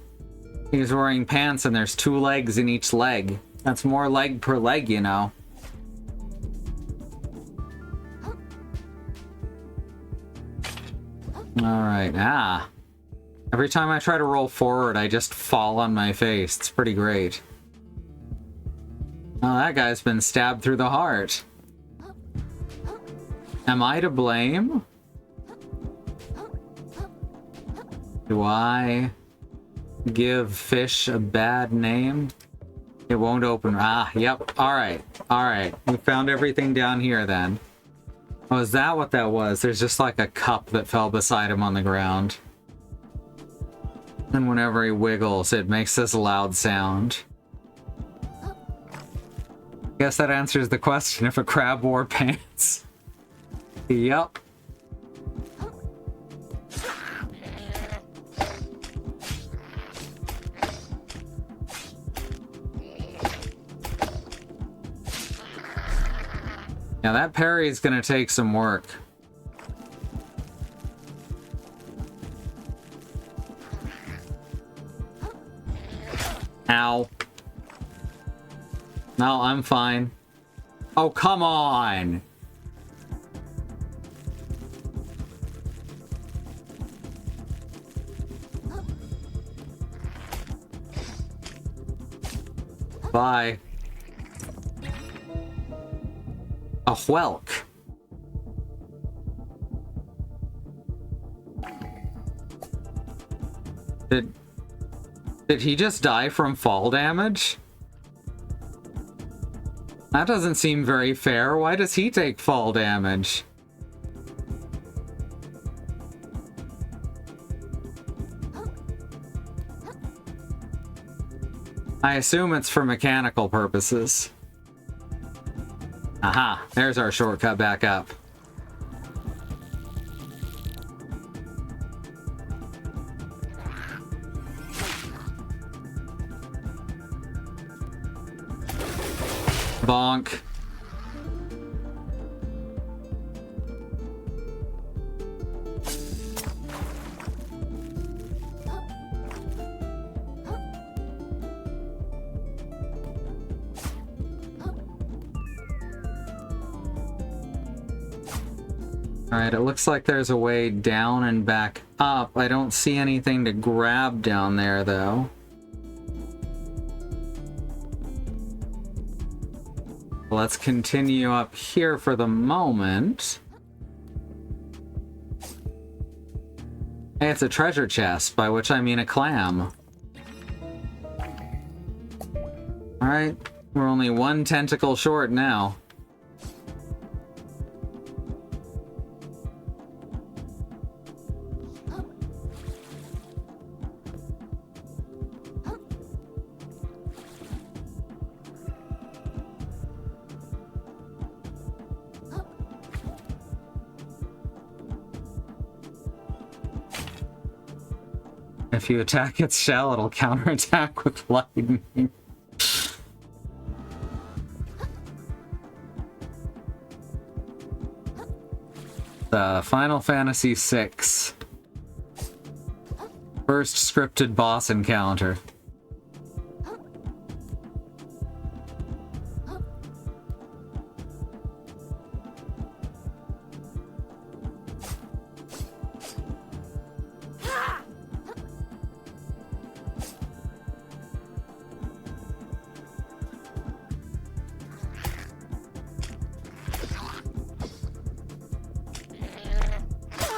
He's wearing pants and there's 2 legs in each leg. That's more leg per leg, you know. Alright, every time I try to roll forward, I just fall on my face. It's pretty great. Oh, that guy's been stabbed through the heart. Am I to blame? Do I give fish a bad name? It won't open. Ah, yep. Alright. Alright. We found everything down here then. Oh, is that what that was? There's just like a cup that fell beside him on the ground. And whenever he wiggles, it makes this loud sound. Guess that answers the question if a crab wore pants. Yup. Now that parry is gonna take some work. Ow. No, I'm fine. Oh, come on! Bye. A whelk. Did he just die from fall damage? That doesn't seem very fair. Why does he take fall damage? I assume it's for mechanical purposes. Aha, there's our shortcut back up. Bonk. Alright, it looks like there's a way down and back up. I don't see anything to grab down there, though. Let's continue up here for the moment. Hey, it's a treasure chest, by which I mean a clam. Alright, we're only one tentacle short now. If you attack its shell, it'll counterattack with lightning. Final Fantasy VI. First scripted boss encounter.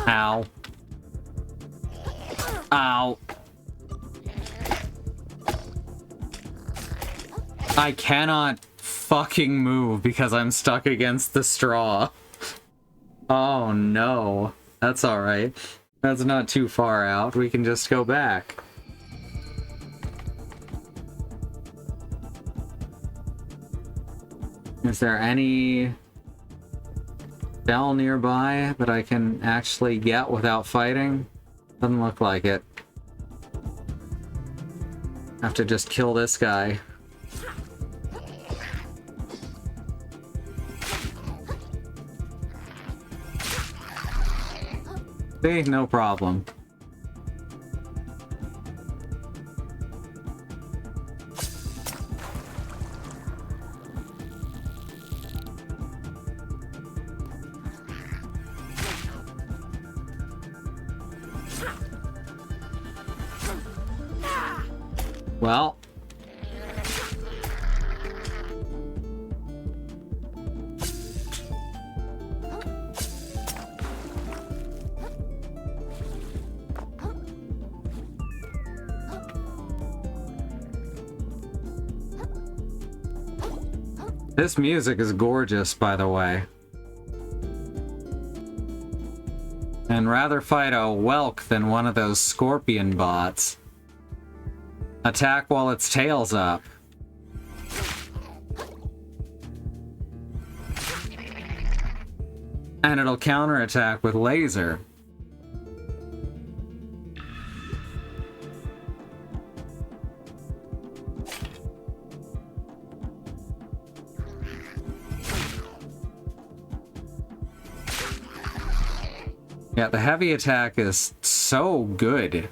Ow. Ow. I cannot fucking move because I'm stuck against the straw. Oh no. That's alright. That's not too far out. We can just go back. Is there any bell nearby that I can actually get without fighting? Doesn't look like it. Have to just kill this guy. See, no problem. Well. This music is gorgeous, by the way. And rather fight a whelk than one of those scorpion bots. Attack while its tail's up. And it'll counterattack with laser. Yeah, the heavy attack is so good.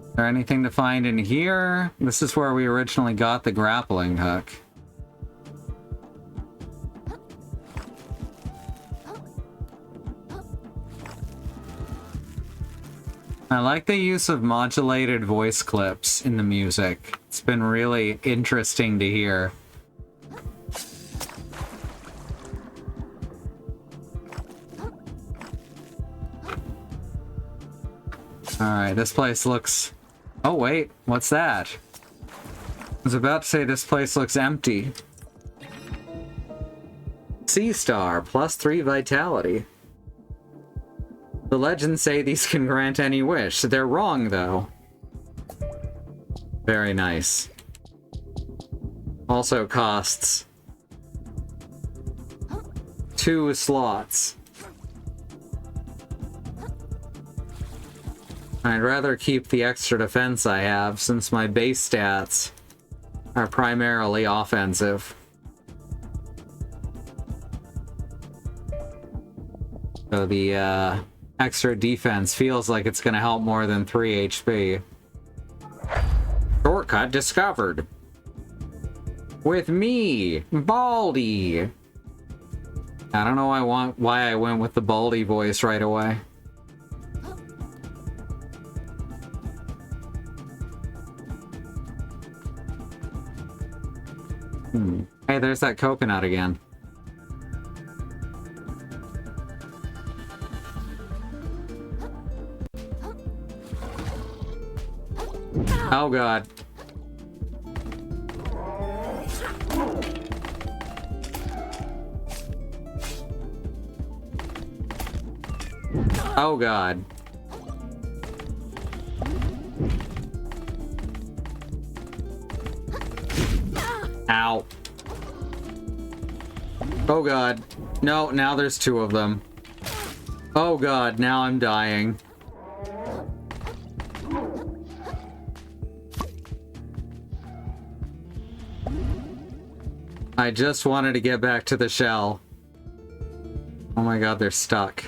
Is there anything to find in here? This is where we originally got the grappling hook. I like the use of modulated voice clips in the music. It's been really interesting to hear. Alright, this place looks... Oh wait, what's that? I was about to say this place looks empty. Sea Star, +3 vitality. The legends say these can grant any wish. They're wrong, though. Very nice. Also costs 2 slots. I'd rather keep the extra defense I have, since my base stats are primarily offensive. So the extra defense feels like it's gonna help more than 3 HP. Shortcut discovered. With me, Baldy. I don't know why I went with the Baldy voice right away. Hey, there's that coconut again. Oh god. Oh god. Ow. Oh god. No, now there's two of them. Oh god, now I'm dying. I just wanted to get back to the shell. Oh my god, they're stuck.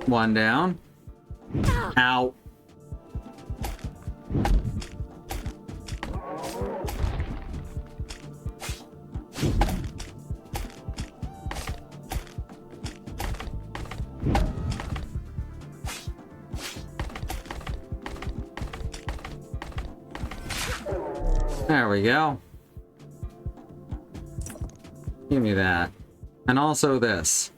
One down. Ow. There we go. Give me that. And also this.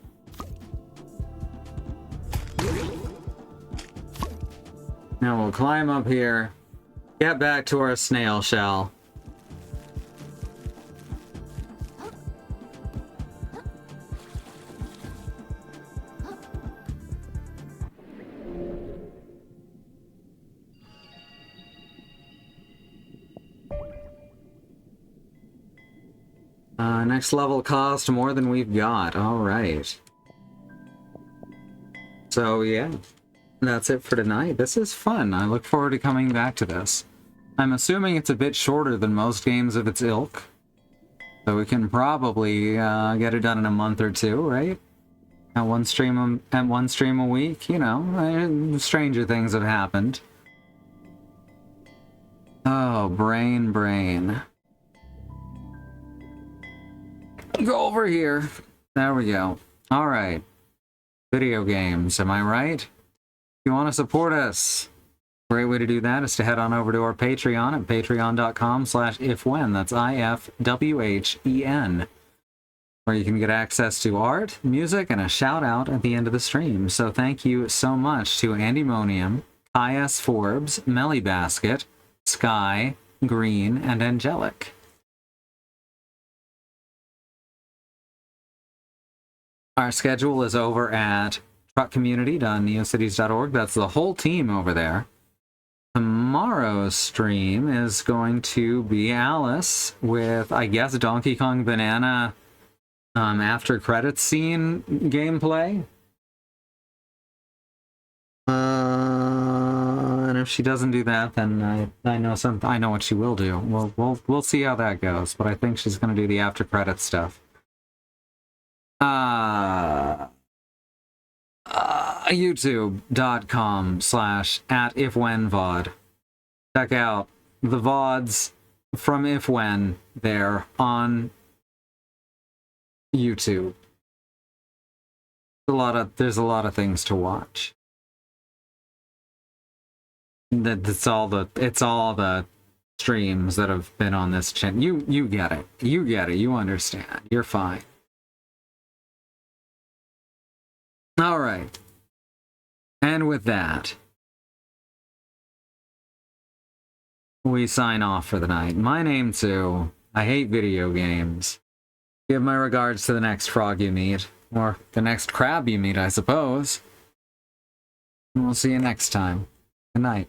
Now we'll climb up here, get back to our snail shell. Next level cost more than we've got. All right. So yeah. That's it for tonight. This is fun. I look forward to coming back to this. I'm assuming it's a bit shorter than most games of its ilk. So we can probably get it done in a month or two, right? At one stream a week, you know, stranger things have happened. Oh, brain. Go over here. There we go. All right. Video games, am I right? If you want to support us, a great way to do that is to head on over to our Patreon at patreon.com/ifwhen. That's IFWHEN. Where you can get access to art, music, and a shout out at the end of the stream. So thank you so much to Andymonium, Kai S. Forbes, Melly Basket, Sky, Green, and Angelic. Our schedule is over at truckcommunity.neocities.org. That's the whole team over there. Tomorrow's stream is going to be Alice with, I guess, Donkey Kong Banana after credits scene gameplay. And if she doesn't do that, then I know what she will do. We'll see how that goes, but I think she's going to do the after credits stuff. YouTube.com/@ifwhenvod. Check out the VODs from ifwhen there on YouTube. There's a lot of things to watch. It's all the streams that have been on this channel. You get it. You understand. You're fine. All right. And with that, we sign off for the night. My name too. I hate video games. Give my regards to the next frog you meet, or the next crab you meet, I suppose. And we'll see you next time. Good night.